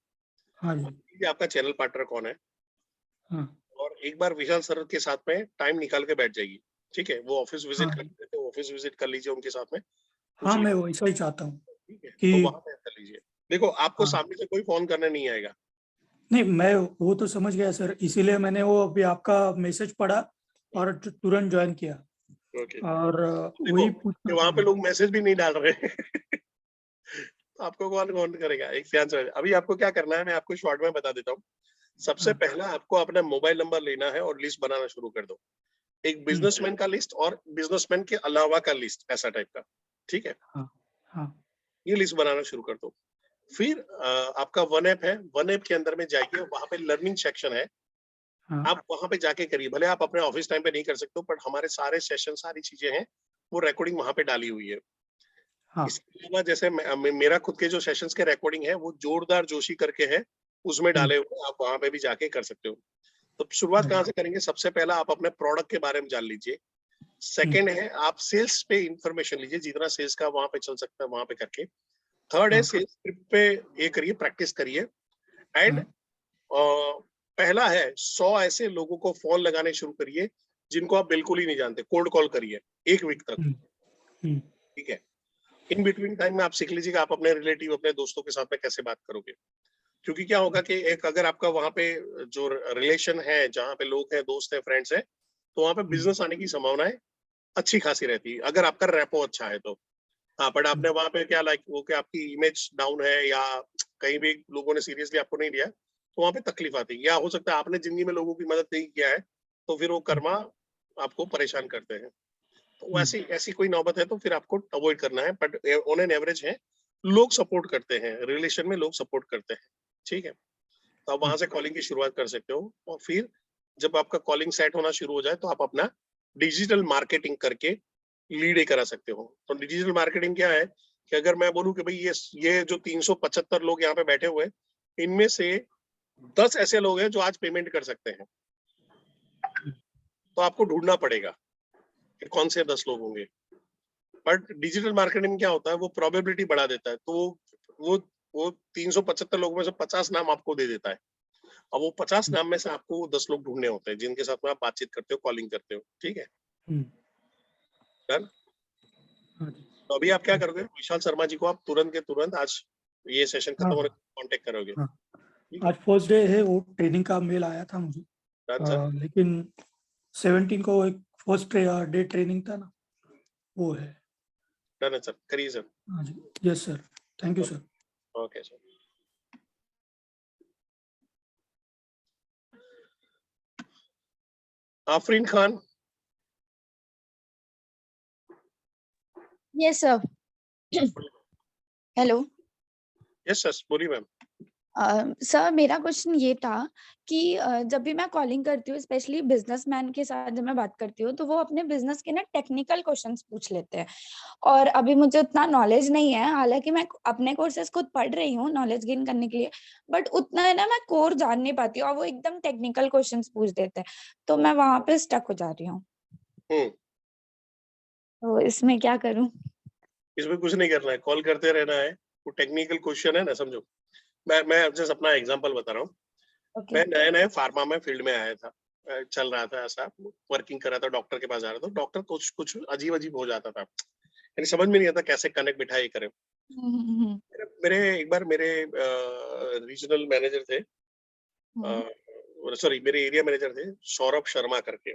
हाँ जी। ये आपका चैनल पार्टनर कौन है, हाँ और एक बार विशाल सर के साथ में टाइम निकाल के बैठ जाइए, ठीक है? वो ऑफिस विजिट हाँ कर जी। लेते हैं, ऑफिस विजिट कर लीजिए उनके साथ में, पूछ हाँ, मैं लीजिए, वैसा ही चाहता हूँ ठीक है? कि तो वहां पे कर लीजिए। देखो, आपको हाँ, सामने से कोई फोन करने नहीं आएगा। नहीं मैं वो तो समझ गया सर, इसीलिए मैंने वो अभी आपका मैसेज पढ़ा और तुरंत ज्वाइन किया। ओके। और देखो वही पूछना कि था वहां पे मैं। लोग मैसेज भी नहीं डाल रहे हैं। तो आपको कौन कौन करेगा, एक ध्यान से। अभी आपको क्या करना है, मैं आपको शॉर्ट में बता देता हूँ। सबसे हाँ, पहला आपको अपना मोबाइल नंबर लेना है और लिस्ट बनाना शुरू कर दो। एक बिजनेसमैन का लिस्ट और बिजनेसमैन के अलावा का लिस्ट, ऐसा टाइप का, ठीक है? हाँ, हाँ, ये लिस्ट बनाना शुरू कर दो। फिर आपका वन ऐप है, वन ऐप के अंदर में जाइए, वहां पे लर्निंग सेक्शन है, हाँ, आप वहां पे जाके करिए। भले आप अपने ऑफिस टाइम पे नहीं कर सकते हो, बट हमारे सारे सेशन, सारी चीजें हैं, वो रिकॉर्डिंग वहां पे डाली हुई है। हाँ। इसके अलावा जैसे मेरा खुद के जो सेशंस के रिकॉर्डिंग है, वो जोरदार जोशी करके है, उसमें डाले हुए, आप वहां पे भी जाके कर सकते हो। तो शुरुआत हाँ कहाँ जी। से करेंगे? सबसे पहला आप अपने प्रोडक्ट के बारे में जान लीजिए। हम्म, सेकंड है, आप सेल्स पे इंफॉर्मेशन लीजिए, जितना सेल्स का वहां पे चल सकता है वहां पे करके। थर्ड है, हाँ, सेल्स स्क्रिप्ट पे ये करिए, प्रैक्टिस करिए। एंड हाँ, पहला है, 100 ऐसे लोगों को फोन लगाने शुरू करिए जिनको आप बिल्कुल ही नहीं जानते, कोल्ड कॉल करिए 1 वीक तक, हम्म, हम्म, ठीक है? इन बिटवीन टाइम में आप सीख लीजिए कि आप अपने रिलेटिव, अपने दोस्तों के साथ में कैसे बात करोगे। क्योंकि क्या होगा कि एक, अगर आपका वहां पे जो रिलेशन है, जहाँ पे लोग हैं, दोस्त है, फ्रेंड्स है, तो वहां पे हम्म, बिजनेस आने की संभावनाएं अच्छी खासी रहती है, अगर आपका रेपो अच्छा है तो। हाँ, बट आपने वहां पे क्या, लाइक वो, कि आपकी इमेज डाउन है, या कहीं भी लोगों ने सीरियसली आपको नहीं लिया, तो वहां पे तकलीफ आती है। या हो सकता है आपने जिंदगी में लोगों की मदद नहीं किया है, तो फिर वो कर्मा आपको परेशान करते हैं। तो हम्म, ऐसी ऐसी कोई नौबत है तो फिर आपको अवॉइड करना है। बट ऑन एन एवरेज है, लोग सपोर्ट करते हैं, रिलेशन में लोग सपोर्ट करते हैं, ठीक है? तो आप वहां से कॉलिंग की शुरुआत कर सकते हो, और फिर जब आपका कॉलिंग सेट होना शुरू हो जाए, तो आप अपना डिजिटल मार्केटिंग करके लीड करा सकते हो। तो डिजिटल मार्केटिंग क्या है, कि अगर मैं बोलूं कि भाई ये जो 375 लोग यहाँ पे बैठे हुए हैं, इनमें से 10 ऐसे लोग हैं जो आज पेमेंट कर सकते हैं, तो आपको ढूंढना पड़ेगा कि कौन से 10 लोग होंगे। बट डिजिटल मार्केटिंग में क्या होता है, वो प्रोबेबिलिटी बढ़ा देता है, तो वो वो 375 लोगों में से 50 नाम आपको दे देता है। अब वो 50 नाम में से आपको 10 लोग ढूंढने होते हैं, जिनके साथ में आप बातचीत करते हो, कॉलिंग करते हो, ठीक है? हम्म, डन? हाँ जी। तो अभी आप क्या करोगे, विशाल शर्मा जी को आप तुरंत के तुरंत, आज ये सेशन हाँ खत्म होने कांटेक्ट करोगे, हाँ, ठीक है? आज फर्स्ट डे है, वो ट्रेनिंग का मेल आया था मुझे। Done sir? लेकिन 17 को एक फर्स्ट डे ट्रेनिंग था ना, वो है। डन है सर, करिए सर। हाँ जी। Yes sir, thank you sir. Okay sir. Afreen Khan. Yes sir. Hello yes sir, बोलिए मैम। सर, मेरा क्वेश्चन ये था कि जब भी मैं कॉलिंग करती हूँ, स्पेशली बिजनेसमैन के साथ जब मैं बात करती हूँ, तो वो अपने बिजनेस के ना टेक्निकल क्वेश्चंस पूछ लेते हैं, और अभी मुझे उतना नॉलेज नहीं है। हालांकि मैं अपने कोर्सेज खुद पढ़ रही हूँ नॉलेज गेन करने के लिए, बट उतना है ना, मैं कोर जान नहीं पाती हूँ, और वो एकदम टेक्निकल क्वेश्चंस पूछ देते हैं, तो मैं वहां पे स्टक हो जा रही हूँ। हम्म। तो इसमें क्या करूँ? इसमें कुछ नहीं करना है, कॉल करते रहना है। वो टेक्निकल क्वेश्चन है ना, समझो। मैं जस्ट अपना एग्जांपल बता रहा हूँ। ओके। मैं नया नया फार्मा में फील्ड में आया था, चल रहा था ऐसा, वर्किंग कर रहा था, डॉक्टर के पास जा रहा था, डॉक्टर कुछ कुछ अजीब अजीब हो जाता था, यानी समझ में नहीं आता कैसे कनेक्ट बिठाए करे। मेरे एक बार मेरे रीजनल मैनेजर थे, सॉरी मेरे एरिया मैनेजर थे सौरभ शर्मा करके,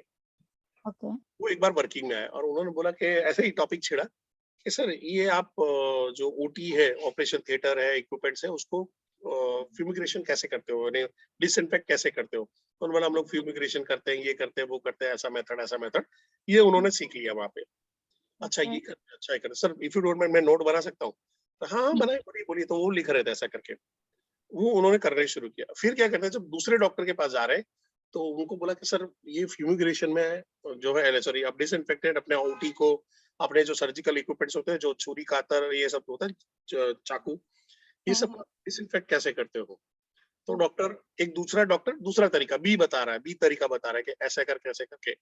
ओके। वो एक बार वर्किंग में आए और उन्होंने बोला कि ऐसे ही टॉपिक छिड़ा कि सर ये आप जो ओटी है, ऑपरेशन थिएटर है, इक्विपमेंट्स है, उसको फ्यूमिगेशन कैसे करते हो, यानी डिसइंफेक्ट कैसे करते हो? तो उन्होंने बोला हम लोग फ्यूमिगेशन करते हैं, ये करते हैं, वो करते हैं, ऐसा मेथड ये उन्होंने सीख लिया वहाँ पे। अच्छा ये करते हैं, अच्छा ये करते हैं। Sir if you don't mind मैं नोट बना सकता हूँ? तो हाँ, बनाइए, बोलिए, बोलिए। तो वो लिख रहे थे ऐसा करके। वो उन्होंने करना शुरू किया। फिर क्या करते हैं जब दूसरे डॉक्टर के पास जा रहे हैं, तो उनको बोला कि सर ये फ्यूमिगेशन में जो है सॉरी आप डिसइंफेक्टेंट अपने ओटी को, अपने जो सर्जिकल इक्विपमेंट्स होते हैं, जो छुरी कातर ये सब होता है, चाकू, ये सब डिसइंफेक्ट कैसे करते हो? तो डॉक्टर एक दूसरा डॉक्टर दूसरा तरीका बी बता रहा है, बी तरीका बता रहा है कि ऐसे करके ऐसे करके।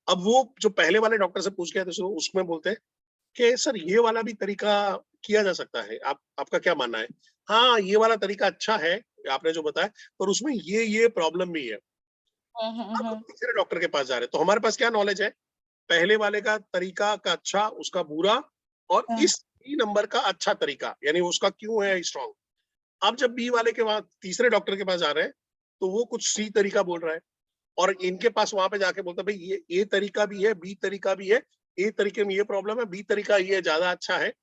अब वो जो पहले वाले डॉक्टर से पूछ के आए थे उसमें बोलते हैं कि सर ये वाला भी तरीका किया जा सकता है, आपका क्या मानना है? हाँ, ये वाला तरीका अच्छा है, आपने जो बताया, पर उसमें ये प्रॉब्लम भी है। अब हम तीसरे डॉक्टर के पास जा रहे हैं, तो हमारे पास क्या नॉलेज है? पहले वाले का तरीका का अच्छा, उसका बुरा, और इस बी नंबर का अच्छा तरीका, यानी उसका क्यों है स्ट्रॉन्ग। अब जब बी वाले के बाद तीसरे डॉक्टर के पास जा रहे हैं, तो वो कुछ सी तरीका बोल रहा है, और इनके पास वहां पे जाके बोलता है भाई ये ए तरीका भी है, बी तरीका भी है, ए तरीके में ये प्रॉब्लम है, बी तरीका ये ज्यादा अच्छा है,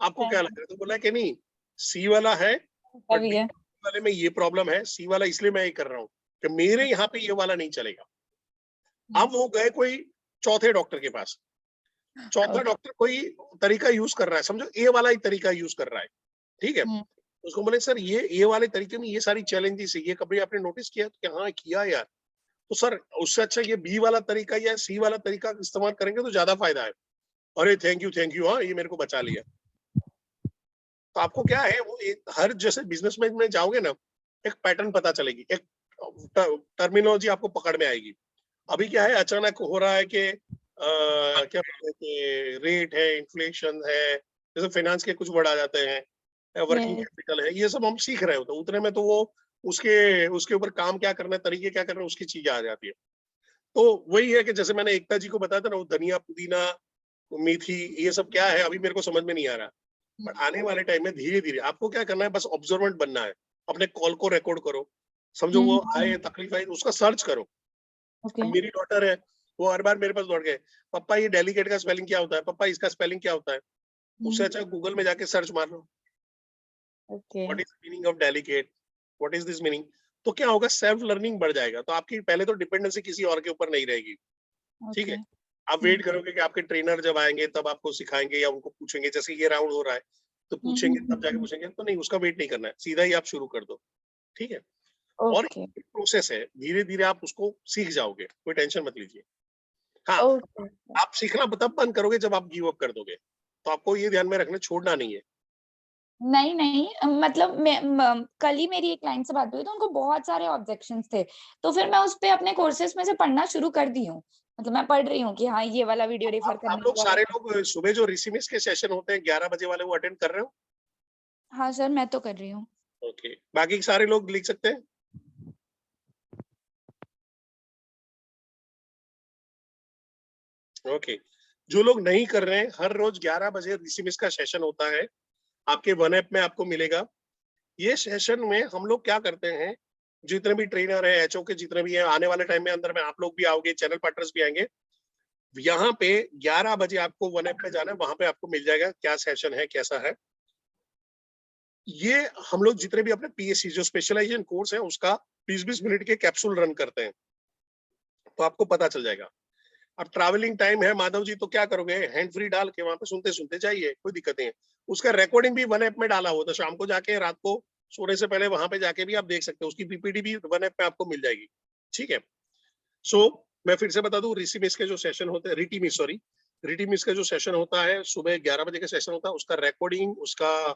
आपको क्या लग रहा है? तो बोला कि नहीं, सी वाला है और डी वाले में ये प्रॉब्लम है, सी वाला इसलिए मैं ये कर रहा हूँ कि मेरे यहाँ पे ये वाला नहीं चलेगा। अब वो गए कोई चौथे डॉक्टर के पास, चौथा डॉक्टर कोई तरीका यूज कर रहा है, समझो ए वाला ही तरीका यूज कर रहा है, ठीक है। उसको बोले सर ये ए वाले तरीके में ये सारी चैलेंजेस है, ये कभी आपने नोटिस किया? तो क्या हाँ किया यार। तो सर उससे अच्छा ये बी वाला तरीका या सी वाला तरीका इस्तेमाल करेंगे तो ज्यादा फायदा है। अरे थैंक यू, हाँ ये मेरे को बचा लिया। तो आपको क्या है, वो हर जैसे बिजनेस में जाओगे ना, एक पैटर्न पता चलेगी, एक टर्मिनोलॉजी आपको पकड़ में आएगी। अभी क्या है, अचानक हो रहा है कि क्या बोलते हैं कि रेट है, इन्फ्लेशन है, जैसे फाइनेंस के कुछ वर्ड आ जाते हैं, वर्किंग कैपिटल है, ये सब हम सीख रहे होते हैं, उतने में तो वो उसके ऊपर काम क्या करना है, तरीके क्या करना है, उसकी चीजें आ जाती है। तो वही है कि जैसे मैंने एकता जी को बताया था ना, वो धनिया, पुदीना, मेथी, ये सब क्या है अभी मेरे को समझ में नहीं आ रहा, बट आने वाले टाइम में धीरे धीरे आपको क्या करना है, बस ऑब्जर्वेंट बनना है, अपने कॉल को रिकॉर्ड करो, समझो वो आए तकलीफ आई, उसका सर्च करो। मेरी डॉटर है, वो हर बार मेरे पास दौड़ गए, पापा ये डेलीकेट का स्पेलिंग क्या होता है, पापा इसका स्पेलिंग क्या होता है। उससे अच्छा गूगल में जाके सर्च मार लो, what is meaning of delicate, what is this meaning. तो क्या होगा, सेल्फ लर्निंग बढ़ जाएगा, तो आपकी पहले तो डिपेंडेंसी किसी और के ऊपर नहीं रहेगी, ठीक है। आप वेट करोगे कि आपके ट्रेनर जब आएंगे तब आपको सिखाएंगे या उनको पूछेंगे, जैसे ये राउंड हो रहा है तो पूछेंगे तब जाके पूछेंगे, तो नहीं, उसका वेट नहीं करना है, सीधा ही आप शुरू कर दो, ठीक है। और प्रोसेस है, धीरे धीरे आप उसको सीख जाओगे, कोई टेंशन मत लीजिए। हाँ, आप सीखना तब बंद करोगे जब आप गिव अप कर दोगे, तो आपको ये ध्यान में रखना, छोड़ना नहीं है। नहीं, मतलब कल ही मेरी एक क्लाइंट से बात हुई तो उनको बहुत सारे ऑब्जेक्शंस थे, तो फिर मैं उस पे अपने कोर्सेज में से पढ़ना शुरू कर दी हूँ। मतलब मैं पढ़ रही हूँ कि हाँ ये वाला वीडियो रेफर करने आप लोग सारे लोग सुबह जो ऋषिमिस के सेशन होते हैं 11 बजे वाले, वो अटेंड कर रहे हो? हाँ सर, मैं तो कर रही हूँ। ओके, बाकी सारे लोग लिख सकते हैं? ओके, जो लोग नहीं कर रहे हैं, हर रोज 11 बजे ऋषिमिस का सेशन होता है, आपके वन ऐप में आपको मिलेगा। ये सेशन में हम लोग क्या करते हैं, जितने भी ट्रेनर है, एचओ के जितने भी हैं, आने वाले टाइम में अंदर में आप लोग भी आओगे, चैनल पार्टनर्स भी आएंगे। यहाँ पे 11 बजे आपको वन ऐप पे जाना है, वहां पे आपको मिल जाएगा क्या सेशन है, कैसा है। ये हम लोग जितने भी अपने पीएससी जो स्पेशलाइजेशन कोर्स है उसका 20-20 मिनट के कैप्सूल रन करते हैं, तो आपको पता चल जाएगा। अब ट्रैवलिंग टाइम है माधव जी, तो क्या करोगे, हैंड फ्री डाल के वहां पे सुनते सुनते जाइए, कोई दिक्कत नहीं है। उसका रिकॉर्डिंग भी वन ऐप में डाला हुआ था, शाम को जाके, रात को सोने से पहले वहां पे जाके भी आप देख सकते हो, उसकी पीपीटी भी वन ऐप पे आपको मिल जाएगी, ठीक है। सो मैं फिर से बता दूं, ऋषिमिस के जो सेशन होते हैं, रिटीमिस का जो सेशन होता है सुबह 11 बजे का सेशन होता है, उसका रिकॉर्डिंग, उसका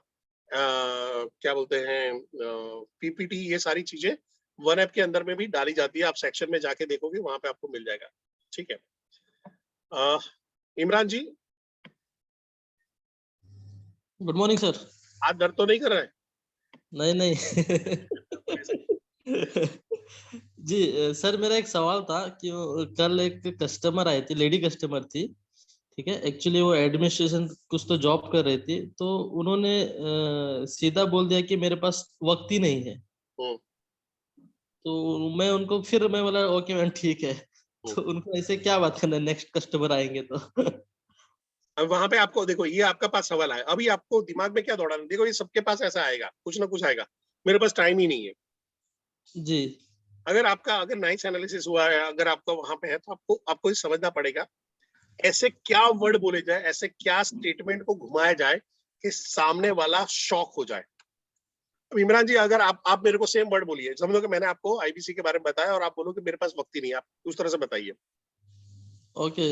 क्या बोलते हैं पीपीटी, ये सारी चीजें वन ऐप के अंदर में भी डाली जाती है, आप सेक्शन में जाके देखोगे, वहां पे आपको मिल जाएगा, ठीक है। इमरान जी, गुड मॉर्निंग सर। हाथ दर्द तो नहीं कर रहा है? नहीं जी सर, मेरा एक सवाल था कि कल एक कस्टमर आई थी, लेडी कस्टमर थी, ठीक है। एक्चुअली वो एडमिनिस्ट्रेशन कुछ तो जॉब कर रही थी, तो उन्होंने सीधा बोल दिया कि मेरे पास वक्त ही नहीं है। तो मैं उनको फिर मैं बोला ओके मैम ठीक है, तो उनको ऐसे क्या बात करना नेक्स्ट कस्टमर आएंगे तो। अब वहां पे आपको देखो, ये आपका पास सवाल है, अभी आपको दिमाग में क्या दौड़ाना, देखो ये सबके पास ऐसा आएगा, कुछ ना कुछ आएगा, मेरे पास टाइम ही नहीं है। जी अगर नाइस एनालिसिस हुआ है, अगर आपका वहां पे है, तो आपको ये समझना पड़ेगा ऐसे क्या वर्ड बोले जाए, ऐसे क्या स्टेटमेंट को घुमाया जाए कि सामने वाला शॉक हो जाए। अब इमरान जी, अगर आप मेरे को सेम वर्ड बोलिए, समझो कि मैंने आपको आईबीसी के बारे में बताया और आप बोलो कि मेरे पास वक्त ही नहीं है, आप उस तरह से बताइए। ओके,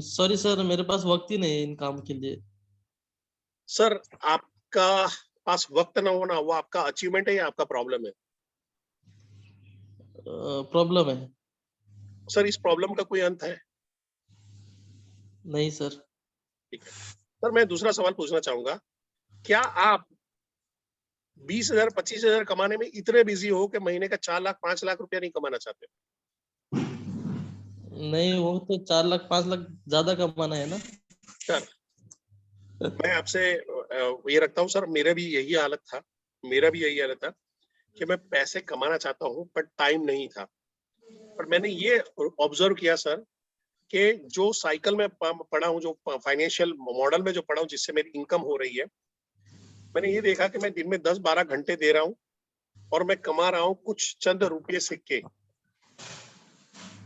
सॉरी सर मेरे पास वक्त ही नहीं है इन काम के लिए। सर, आपका पास वक्त ना होना वो आपका अचीवमेंट है या आपका प्रॉब्लम है? प्रॉब्लम है। सर, इस प्रॉब्लम का कोई अंत है? नहीं सर। ठीक है सर, मैं दूसरा सवाल पूछना चाहूंगा, क्या आप 20,000 25,000 कमाने में इतने बिजी हो कि महीने का 4 लाख 5 लाख रुपया नहीं कमाना चाहते? नहीं वो तो 4 लाख 5 लाख ज्यादा कमाना है ना सर, मैं आपसे ये रखता हूँ सर, मेरा भी यही हालत था कि मैं पैसे कमाना चाहता हूँ पर टाइम नहीं था। पर मैंने ये ऑब्जर्व किया सर कि जो साइकिल में पढ़ा हूँ, जो फाइनेंशियल मॉडल में जो पढ़ा हूँ, जिससे मेरी इनकम हो रही है, मैंने ये देखा कि मैं दिन में 10-12 घंटे दे रहा हूँ और मैं कमा रहा हूँ कुछ चंद रुपये सिक्के,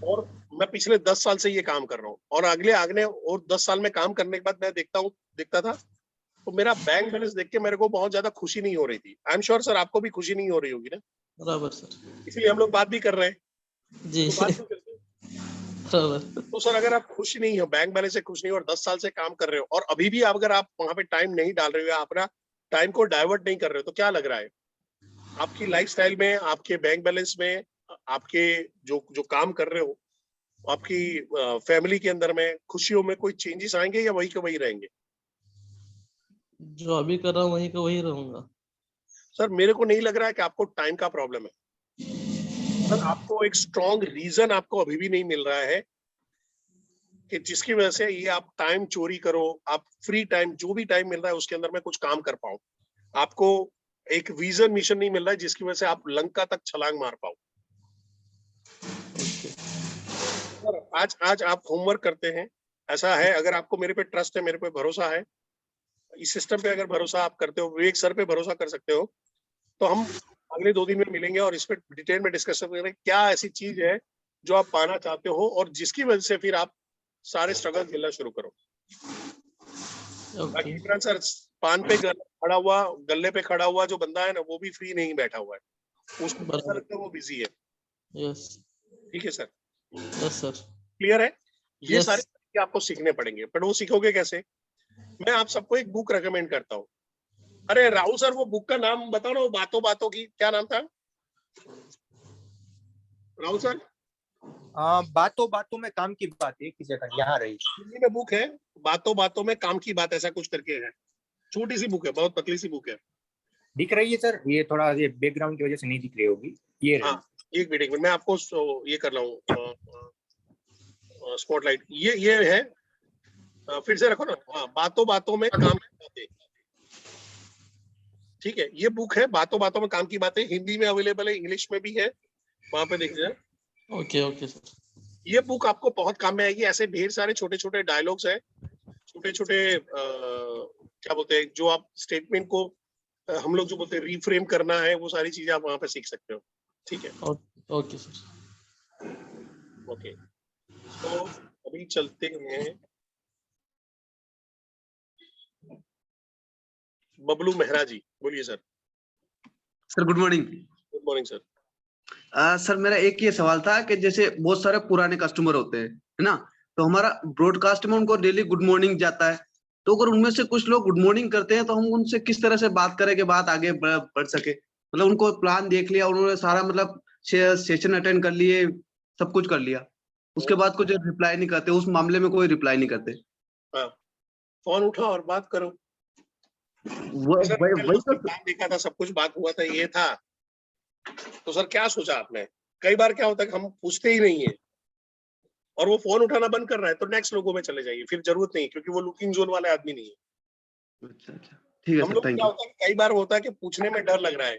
और मैं पिछले 10 साल से ये काम कर रहा हूँ, और अगले और 10 साल में काम करने के बाद मैं देखता था तो मेरा बैंक बैलेंस देख के मेरे को बहुत ज्यादा खुशी नहीं हो रही थी। आई एम श्योर सर आपको भी खुशी नहीं हो रही होगी ना, बराबर सर। इसलिए हम लोग बात भी कर रहे हैं। जी तो बात भी करते हैं। बराबर। तो सर, अगर आप खुश नहीं हो, बैंक बैलेंस से खुश नहीं हो और 10 साल से काम कर रहे हो और अभी भी अगर आप वहां पे टाइम नहीं डाल रहे हो, अपना टाइम को डाइवर्ट नहीं कर रहे हो, तो क्या लग रहा है आपकी लाइफस्टाइल में, आपके बैंक बैलेंस में, आपके जो काम कर रहे हो, आपकी फैमिली के अंदर में, खुशियों में कोई चेंजेस आएंगे या वही के वही रहेंगे? जो अभी कर रहा हूँ वहीं का वही रहूंगा। सर, मेरे को नहीं लग रहा है कि आपको टाइम का प्रॉब्लम है। सर, आपको एक स्ट्रॉन्ग रीजन आपको अभी भी नहीं मिल रहा है कि जिसकी वजह से ये आप टाइम चोरी करो, आप फ्री टाइम, जो भी टाइम मिल रहा है उसके अंदर में कुछ काम कर पाओ। आपको एक विजन मिशन नहीं मिल रहा है जिसकी वजह से आप लंका तक छलांग मार पाओ। सर, आज आप होमवर्क करते हैं, ऐसा है, अगर आपको मेरे पे ट्रस्ट है, मेरे पे भरोसा है, इस सिस्टम पे अगर भरोसा आप करते हो, विवेक सर पे भरोसा कर सकते हो, तो हम अगले 2 दिन में मिलेंगे और इस पे डिटेल में डिस्कशन करेंगे क्या ऐसी चीज है जो आप पाना चाहते हो और जिसकी वजह से फिर आप सारे स्ट्रगल झेलना शुरू करो। बाकी इमरान सर, पान पे खड़ा हुआ, गल्ले पे खड़ा हुआ जो बंदा है ना, वो भी फ्री नहीं बैठा हुआ है, उसको ऐसा लगता है वो बिजी है। यस ठीक है सर? Yes sir. क्लियर है? ये Yes. सारे तरीके आपको सीखने पड़ेंगे, पर वो सीखोगे कैसे? मैं आप सबको एक बुक रेकमेंड करता हूँ। अरे राहुल सर, वो बुक का नाम बताओ ना, वो बातों बातों की, क्या नाम था राहुल सर? बातों बातों में काम की बात है, किसी जगह यहाँ रही। हिंदी में बुक है, बातों बातों में काम की बात, ऐसा कुछ करके है, छोटी सी बुक है, बहुत पतली सी बुक है। दिख रही है सर? ये थोड़ा ये बैकग्राउंड की वजह से नहीं दिख रही होगी। ये रही। हाँ, एक मिनट, मैं आपको ये कर रहा हूँ स्पॉटलाइट, ये है, फिर से रखो ना। हाँ, बातों बातों में काम की बातें, ठीक है, ये बुक है, बातों बातों में काम की बातें, हिंदी में अवेलेबल है, इंग्लिश में भी है, वहां पे देख जाए। Okay okay sir. ये बुक आपको बहुत काम में आएगी। ऐसे ढेर सारे छोटे छोटे डायलॉग्स हैं, छोटे छोटे क्या बोलते हैं, जो आप स्टेटमेंट को हम लोग जो बोलते हैं रीफ्रेम करना है, वो सारी चीजें आप वहां पे सीख सकते हो। ठीक है? Okay sir. ओके, तो अभी चलते हैं बबलू मेहरा जी, बोलिए sir. Sir good morning. Good morning sir. Sir मेरा एक ये सवाल था कि जैसे बहुत सारे पुराने कस्टमर होते हैं, है ना, तो हमारा ब्रॉडकास्ट में उनको डेली गुड मॉर्निंग जाता है, तो अगर उनमें से कुछ लोग गुड मॉर्निंग करते हैं तो हम उनसे किस तरह से बात करें कि बात आगे बढ़ सके? मतलब उनको प्लान देख लिया, उन्होंने सारा मतलब सेशन अटेंड कर लिए, सब कुछ कर लिया, उसके बाद कुछ रिप्लाई नहीं करते, उस मामले में कोई रिप्लाई नहीं करते। हाँ, फोन उठाओ और बात करो। वही तो प्लान देखा था, सब कुछ बात हुआ था, ये था, तो सर क्या सोचा आपने? कई बार क्या होता है कि हम पूछते ही नहीं है और वो फोन उठाना बंद कर रहा है, तो नेक्स्ट लोगों में चले जाइए, फिर जरूरत नहीं, क्योंकि वो लुकिंग जोन वाले आदमी नहीं है। अच्छा, ठीक है हम सर, लोग थैंक क्या यू। होता है, कई बार होता है कि पूछने में डर लग रहा है,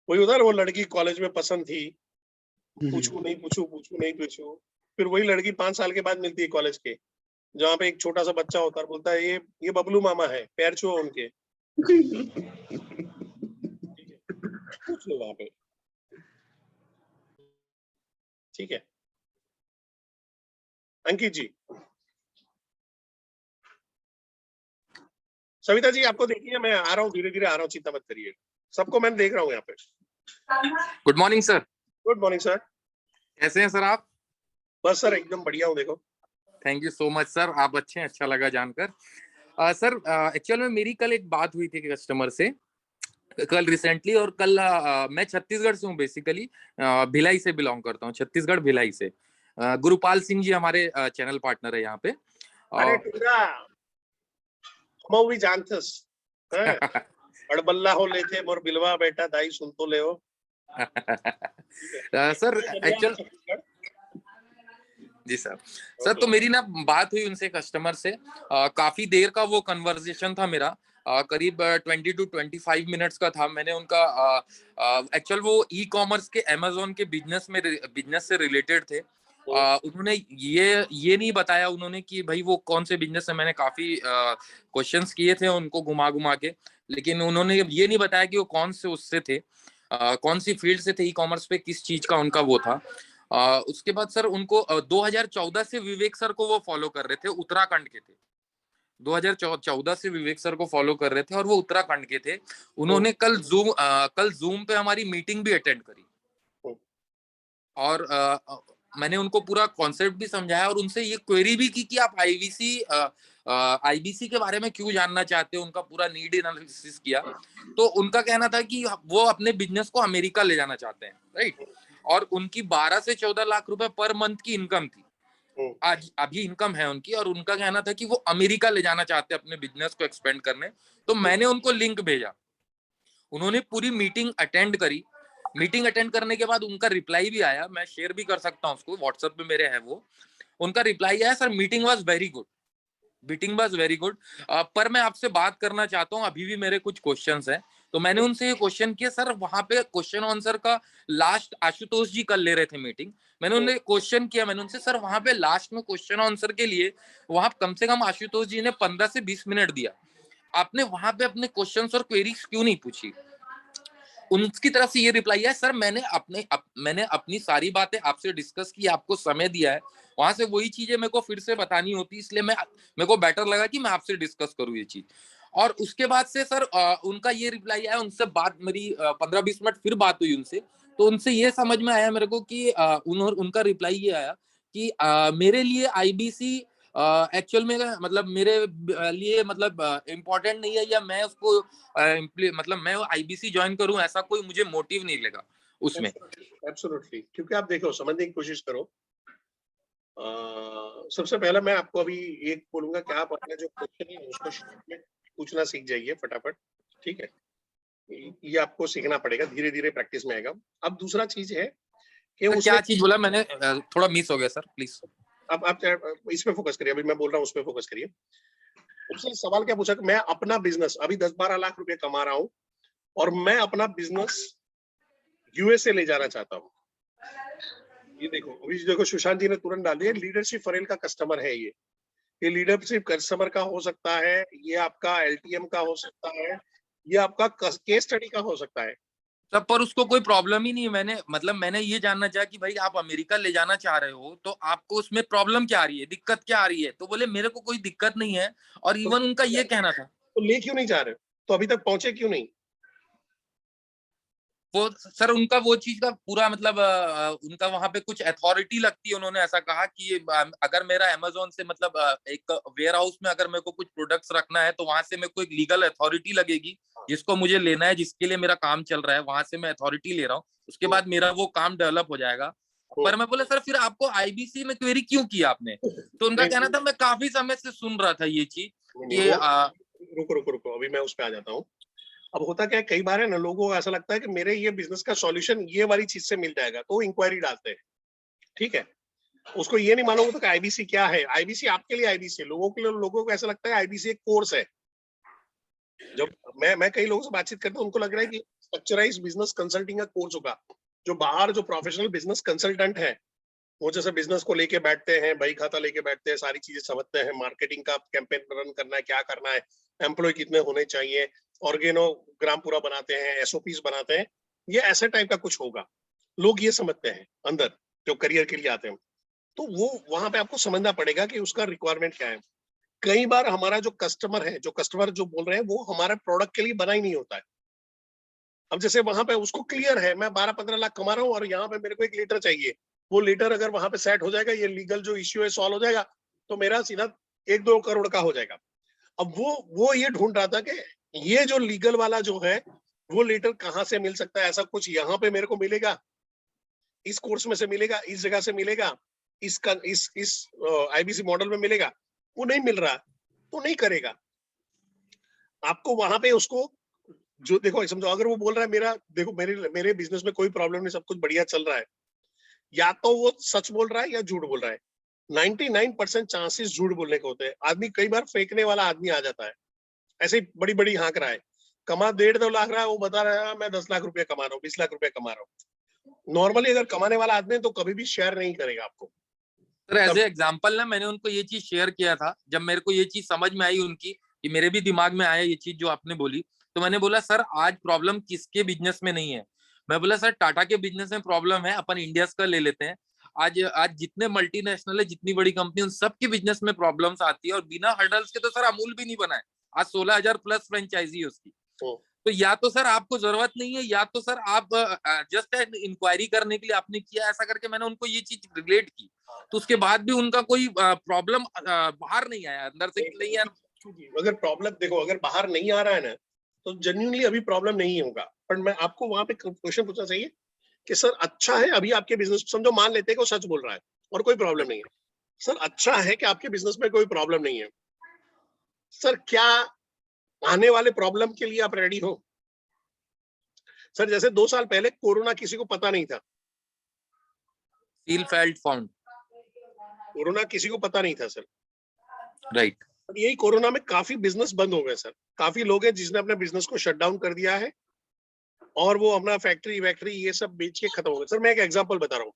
वही होता है ना, वो लड़की कॉलेज में पसंद थी, पूछू नहीं पूछू, फिर वही लड़की 5 साल के बाद मिलती है कॉलेज के, जहाँ पे एक छोटा सा बच्चा होता है, बोलता है ये बबलू मामा है, पैर छुओ उनके। पूछ लो वहां पे, ठीक है। अंकित जी, सविता जी आपको देखिए, मैं आ रहा हूँ, धीरे धीरे आ रहा हूँ, चिंता मत करिए, सबको मैं देख रहा हूँ यहाँ पे। Good morning sir. Good morning sir. कैसे हैं सर आप? बस सर एकदम बढ़िया हूँ, देखो। Thank you so much sir, आप अच्छे हैं, अच्छा लगा जानकर। सर एक्चुअल में मेरी कल एक बात हुई थी कस्टमर से, कल रिसेंटली, और कल मैं छत्तीसगढ़ से हूँ, बेसिकली भिलाई से बिलोंग करता हूँ, छत्तीसगढ़ भिलाई से। गुरुपाल सिंह जी हमारे चैनल पार्टनर है यहाँ पे। अरे टुंडा, हम भी जानतस हैं, अड़बल्ला हो लेते मोर बिलवा बेटा दाई सुन तो ले हो। सर एक्चुअल जी सर तो मेरी ना बात हुई उनसे, कस्टमर से, काफी देर का वो कन्वर्सेशन था मेरा, करीब 20 to 25 मिनट्स का था। मैंने उनका एक्चुअल वो ई कॉमर्स के अमेज़न के बिजनेस से रिलेटेड थे। उन्होंने ये नहीं बताया उन्होंने कि भाई वो कौन से बिजनेस से, मैंने काफी क्वेश्चंस किए थे उनको घुमा के, लेकिन उन्होंने ये नहीं बताया कि वो कौन से उससे थे, कौन सी फील्ड से थे, ई कॉमर्स पे किस चीज का उनका वो था। उसके बाद सर उनको 2014 से विवेक सर को वो फॉलो कर रहे थे, उत्तराखंड के थे। 2014 से विवेक सर को फॉलो कर रहे थे और वो उत्तराखंड के थे। उन्होंने कल जूम पे हमारी मीटिंग भी अटेंड करी, और मैंने उनको पूरा कॉन्सेप्ट भी समझाया और उनसे ये क्वेरी भी की कि आप आईबीसी के बारे में क्यों जानना चाहते हो, उनका पूरा नीड एनालिसिस किया। तो उनका कहना था कि वो अपने बिजनेस को अमेरिका ले जाना चाहते हैं, राइट, और उनकी 12 से 14 लाख रुपए पर मंथ की इनकम थी, आज अभी इनकम है उनकी, और उनका कहना था कि वो अमेरिका ले जाना चाहते हैं अपने बिजनेस को एक्सपेंड करने। तो मैंने उनको लिंक भेजा, उन्होंने पूरी मीटिंग अटेंड करी। मीटिंग अटेंड करने के बाद उनका रिप्लाई भी आया, मैं शेयर भी कर सकता हूँ उसको, व्हाट्सएप पे मेरे है वो। उनका रिप्लाई आया, sir meeting was very good, पर मैं आपसे बात करना चाहता हूँ, अभी भी मेरे कुछ क्वेश्चंस हैं। तो मैंने उनसे ये क्वेश्चन किया, सर वहां पे क्वेश्चन आंसर का लास्ट आशुतोष जी कल ले रहे थे मीटिंग, मैंने उन्हें क्वेश्चन किया, मैंने उनसे, सर वहां पे लास्ट में क्वेश्चन आंसर के लिए वहां कम से कम आशुतोष जी ने 15 से 20 मिनट दिया, आपने वहां पे अपने क्वेश्चंस और क्वेरीज क्यों नहीं पूछी? उनकी तरफ से ये रिप्लाई है, सर मैंने अपनी सारी बातें आपसे डिस्कस की, आपको समय दिया है, वहां से वही चीजें मेरे को फिर से बतानी होती, इसलिए मेरे को बेटर लगा कि मैं आपसे डिस्कस करूं ये चीज। और उसके बाद से सर उनका ये रिप्लाई आया, उनसे बात मेरी 15-20 मिनट फिर बात हुई उनसे, तो उनसे ये समझ में आया मेरे को कि उनका रिप्लाई ये आया कि मेरे लिए आईबीसी एक्चुअल में मतलब मेरे लिए मतलब इम्पोर्टेंट नहीं है, या मैं उसको मतलब मैं आईबीसी ज्वाइन करूं, ऐसा कोई मुझे मोटिव नहीं लगा उसमें। एब्सोल्युटली, क्योंकि आप देखो, समझने की कोशिश करो। सबसे पहला मैं आपको अभी एक बोलूंगा कि आप अपने जो क्वेश्चन है उसको पूछना सीख जाइए फटाफट, ठीक है, ये आपको सीखना पड़ेगा, धीरे धीरे प्रैक्टिस में आएगा। अब दूसरा चीज है कि क्या चीज बोला मैंने, थोड़ा मिस हो गया सर, प्लीज। अब आप इस पे फोकस करिए, अभी मैं बोल रहा हूँ उस पे फोकस करिए। उसने सवाल क्या पूछा कि मैं अपना बिजनेस अभी 10-12 लाख रुपए कमा रहा हूँ और मैं अपना बिजनेस यूएसए ले जाना चाहता हूँ। ये देखो, अभी देखो सुशांत जी ने तुरंत डाल दिया, लीडरशिप फरेल का कस्टमर है ये लीडरशिप कस्टमर का हो सकता है, ये आपका एलटीएम का हो सकता है, ये आपका केस स्टडी का हो सकता है। तब पर उसको कोई प्रॉब्लम ही नहीं है। मैंने ये जानना चाहा कि भाई आप अमेरिका ले जाना चाह रहे हो, तो आपको उसमें प्रॉब्लम क्या आ रही है, दिक्कत क्या आ रही है? तो बोले मेरे को कोई दिक्कत नहीं है, और इवन उनका ये कहना था। तो ले क्यों नहीं जा रहे, तो अभी तक पहुंचे क्यों नहीं? वो सर उनका वो चीज का पूरा मतलब उनका वहां पे कुछ अथॉरिटी लगती है, उन्होंने ऐसा कहा कि अगर मेरा अमेज़न से मतलब एक वेयर हाउस में अगर मेरे को कुछ प्रोडक्ट्स रखना है, तो वहां से मेरे को एक लीगल अथॉरिटी लगेगी जिसको मुझे लेना है, जिसके लिए मेरा काम चल रहा है, वहां से मैं अथॉरिटी ले रहा हूँ, उसके बाद मेरा वो काम डेवलप हो जाएगा। पर मैं बोला सर फिर आपको आईबीसी में क्वेरी क्यों किया आपने? तो उनका कहना था मैं काफी समय से सुन रहा था ये चीज। रुको अभी मैं उस पे आ जाता हूँ। अब होता क्या है, कई बार है ना, लोगों को ऐसा लगता है कि मेरे ये बिजनेस का सॉल्यूशन ये वाली चीज से मिल जाएगा, तो इंक्वायरी डालते हैं, ठीक है, उसको ये नहीं मालूम होता कि आईबीसी क्या है। आईबीसी आपके लिए आईबीसी, लोगों के लिए, लोगों को ऐसा लगता है आईबीसी एक कोर्स है। जब मैं कई लोगों से बातचीत करता हूँ, उनको लग रहा है कि स्ट्रक्चराइज बिजनेस कंसल्टिंग का कोर्स होगा, जो बाहर जो प्रोफेशनल बिजनेस कंसल्टेंट है वो जैसे बिजनेस को लेके बैठते हैं, बही खाता लेके बैठते हैं, सारी चीजें समझते हैं, मार्केटिंग का कैंपेन रन करना है, क्या करना है, एम्प्लॉय कितने होने चाहिए, ऑर्गेनोग्राम पूरा बनाते हैं, एसओपीज बनाते हैं, ये ऐसे टाइप का कुछ होगा। लोग ये समझते हैं अंदर जो करियर के लिए आते हैं, तो वो वहां पे आपको समझना पड़ेगा कि उसका रिक्वायरमेंट क्या है। कई बार हमारा जो कस्टमर है, जो कस्टमर जो बोल रहे हैं वो हमारे प्रोडक्ट के लिए बना ही नहीं होता है। अब जैसे वहां पे उसको क्लियर है मैं 12-15 लाख कमा रहा हूँ और यहाँ पे मेरे को एक लेटर चाहिए, वो लेटर अगर वहां पे सेट हो जाएगा, ये लीगल जो इश्यू है सॉल्व हो जाएगा, तो मेरा सीधा 1-2 करोड़ का हो जाएगा। अब वो ये ढूंढ रहा था कि ये जो लीगल वाला जो है वो लेटर कहाँ से मिल सकता है, ऐसा कुछ यहाँ पे मेरे को मिलेगा, इस कोर्स में से मिलेगा, इस जगह से मिलेगा, इस आईबीसी मॉडल में मिलेगा, वो नहीं मिल रहा तो नहीं करेगा। आपको वहां पे उसको जो देखो समझो, अगर वो बोल रहा है मेरा देखो मेरे बिजनेस में कोई प्रॉब्लम नहीं, सब कुछ बढ़िया चल रहा है, या तो वो सच बोल रहा है या झूठ बोल रहा है। 99% चांसेस झूठ बोलने के होते हैं। आदमी कई बार फेंकने वाला आदमी आ जाता है, ऐसे ही बड़ी बड़ी हाँक रहा है, कमा 1.5-2 लाख रहा है, वो बता रहा है मैं 10 लाख रुपया कमा रहा हूँ, 20 लाख रुपया कमा रहा हूँ। नॉर्मली अगर कमाने वाला आदमी है तो कभी भी शेयर नहीं करेगा आपको। सर एज ए एग्जाम्पल ना, मैंने उनको ये चीज शेयर किया था जब मेरे को ये चीज समझ में आई उनकी, कि मेरे भी दिमाग में आया ये चीज जो आपने बोली, तो मैंने बोला सर आज प्रॉब्लम किसके बिजनेस में नहीं है। मैं बोला सर टाटा के बिजनेस में प्रॉब्लम है, अपन इंडिया का ले लेते हैं। आज जितने मल्टीनेशनल है, जितनी बड़ी कंपनी, उन सबके बिजनेस में प्रॉब्लम्स आती है, और बिना हर्डल्स के तो सर अमूल भी नहीं बना है। आज 16,000 प्लस फ्रेंचाइजी है उसकी। तो या तो सर आपको जरूरत नहीं है, या तो सर आप जस्ट इंक्वायरी करने के लिए आपने किया, ऐसा करके मैंने उनको ये चीज रिलेट की। तो उसके बाद भी उनका कोई प्रॉब्लम बाहर नहीं आया, अंदर से नहीं आया। अगर प्रॉब्लम देखो अगर बाहर नहीं आ रहा है ना, तो जेन्युइनली अभी प्रॉब्लम नहीं होगा। पर मैं आपको वहां पे क्वेश्चन पूछना चाहिए कि सर अच्छा है अभी आपके बिजनेस, समझो मान लेते हैं कि वो सच बोल रहा है और कोई प्रॉब्लम नहीं है। सर अच्छा है कि आपके बिजनेस में कोई प्रॉब्लम नहीं है, सर क्या आने वाले प्रॉब्लम के लिए आप रेडी हो? सर जैसे 2 साल पहले कोरोना किसी को पता नहीं था, फील फेल्ट फाउंड, कोरोना किसी को पता नहीं था सर, राइट। यही कोरोना में काफी बिजनेस बंद हो गए सर। काफी लोग हैं जिसने अपने बिजनेस को शट डाउन कर दिया है और वो अपना फैक्ट्री ये सब बेच के खत्म हो गए। सर मैं एक एग्जांपल बता रहा हूँ,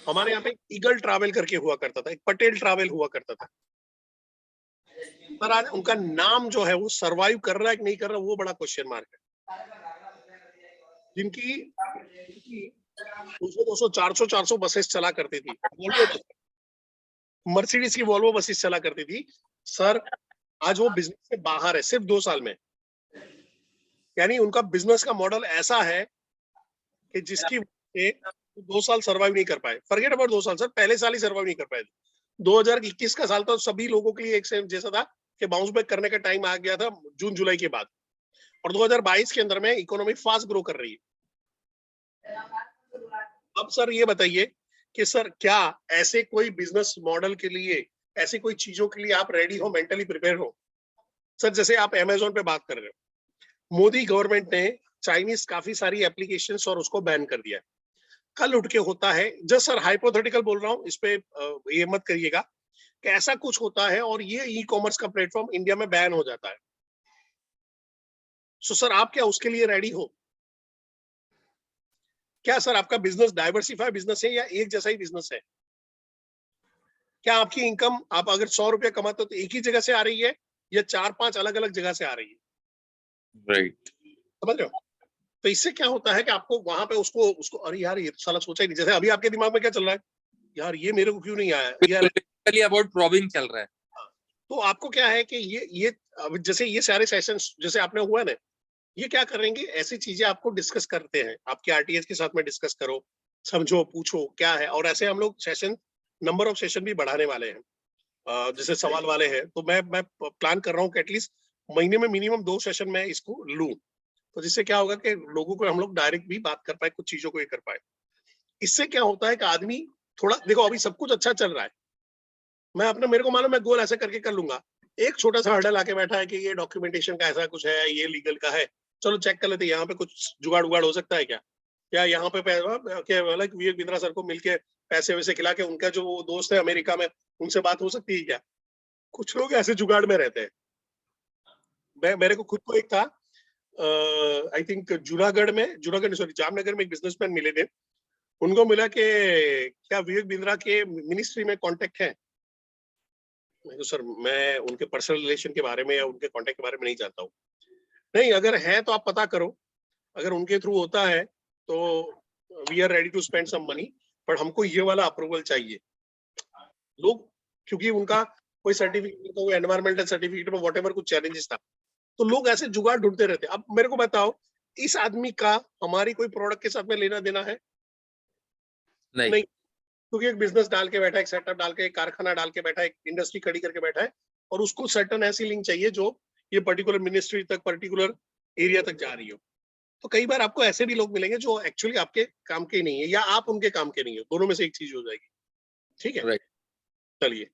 हमारे यहाँ पे ईगल ट्रैवल करके हुआ करता था, एक पटेल ट्रैवल हुआ करता था। पर आज उनका नाम जो है वो सर्वाइव कर रहा है कि नहीं कर रहा, वो बड़ा क्वेश्चन मार्क है। जिनकी 200, 400 बसेस चला करती थी, मर्सिडीज की वॉल्वो बसेस चला करती थी सर, आज वो बिजनेस से बाहर है सिर्फ 2 साल में। यानी उनका बिजनेस का मॉडल ऐसा है कि जिसकी 2 साल सर्वाइव नहीं कर पाए। फॉरगेट अबाउट 2 साल सर, पहले साल ही सर्वाइव नहीं कर पाए। 2021 का साल तो सभी लोगों के लिए एक सेम जैसा था कि बाउंस बैक करने का टाइम आ गया था जून जुलाई के बाद, और 2022 के अंदर में इकोनॉमी फास्ट ग्रो कर रही है। अब सर ये बताइए कि सर क्या ऐसे कोई बिजनेस मॉडल के लिए, ऐसी कोई चीजों के लिए आप रेडी हो, मेंटली प्रिपेयर हो? सर जैसे आप अमेज़न पे बात कर रहे हो, मोदी गवर्नमेंट ने चाइनीज काफी सारी एप्लीकेशंस और उसको बैन कर दिया है। कल उठ के होता है, जस्ट सर हाइपोथेटिकल बोल रहा हूँ, इस पे ये मत करिएगा कि ऐसा कुछ होता है और ये ई कॉमर्स का प्लेटफॉर्म इंडिया में बैन हो जाता है। सो सर आप क्या उसके लिए रेडी हो? क्या सर आपका बिजनेस डाइवर्सिफाई बिजनेस है या एक जैसा ही बिजनेस है? क्या आपकी इनकम, आप अगर 100 रुपया कमाते हो तो एक ही जगह से आ रही है या 4-5 अलग अलग जगह से आ रही है? राइट, समझ रहे हो? तो इससे क्या होता है कि आपको वहां पे उसको अरे यार ये साला सोचा ही नहीं। जैसे अभी आपके दिमाग में क्या चल रहा है, यार ये मेरे को क्यों नहीं आया यार, अबाउट प्रॉबिंग चल रहा है। तो आपको क्या है कि ये जैसे ये सारे सेशंस जैसे आपने हुआ ना, ये क्या करेंगे, ऐसी चीजें आपको डिस्कस करते हैं, आपके आरटीएस के साथ में डिस्कस करो, समझो, पूछो क्या है। और ऐसे हम लोग सेशन, नंबर ऑफ सेशन भी बढ़ाने वाले हैं, जैसे सवाल वाले हैं, तो मैं प्लान कर रहा हूँ कि एटलीस्ट महीने में मिनिमम 2 सेशन मैं इसको लूं, तो जिससे क्या होगा कि लोगों को हम लोग डायरेक्ट भी बात कर पाए, कुछ चीजों को ये कर पाए। इससे क्या होता है कि आदमी थोड़ा, देखो अभी सब कुछ अच्छा चल रहा है, मैं अपना, मेरे को मालूम मैं गोल ऐसे करके कर लूंगा, एक छोटा सा हर्डल आके बैठा है कि ये डॉक्यूमेंटेशन का ऐसा कुछ है, ये लीगल का है, चलो चेक कर लेते हैं, यहाँ पे कुछ जुगाड़ उगाड़ हो सकता है क्या, या यहाँ पे लाइक विवेक बिंद्रा सर को मिलके पैसे वैसे खिला के, उनका जो दोस्त है अमेरिका में, उनसे बात हो सकती है क्या? कुछ लोग ऐसे जुगाड़ में रहते हैं। मेरे को खुद को एक था, I think Junagadh sorry Jamnagar में एक बिजनेसमैन मिले थे। उनको मिला कि क्या विवेक बिंद्रा के मिनिस्ट्री में कांटेक्ट है। मैं तो सर मैं उनके पर्सनल रिलेशन के बारे में या उनके कांटेक्ट के बारे में नहीं जानता हूँ। नहीं, अगर है तो आप पता करो, अगर उनके थ्रू होता है तो we are ready to spend some money, पर हमको ये वाला अप्रूवल चाहिए। लोग क्योंकि उनका कोई सर्टिफिकेट, कोई एनवायरमेंटल सर्टिफिकेट में व्हाटएवर कुछ चैलेंजेस था, तो लोग ऐसे जुगाड़ ढूंढते रहते। अब मेरे को बताओ, इस आदमी का हमारी कोई प्रोडक्ट के साथ में लेना देना है? नहीं। क्योंकि एक बिजनेस डाल के बैठा है, एक सेटअप डाल के, एक कारखाना डाल के बैठा है, एक इंडस्ट्री खड़ी करके बैठा है, और उसको सर्टन ऐसी लिंक चाहिए जो ये पर्टिकुलर मिनिस्ट्री तक, पर्टिकुलर एरिया तक जा रही हो। तो कई बार आपको ऐसे भी लोग मिलेंगे जो एक्चुअली आपके काम के नहीं है, या आप उनके काम के नहीं हो, दोनों में से एक चीज हो जाएगी। ठीक है, राइट। चलिए,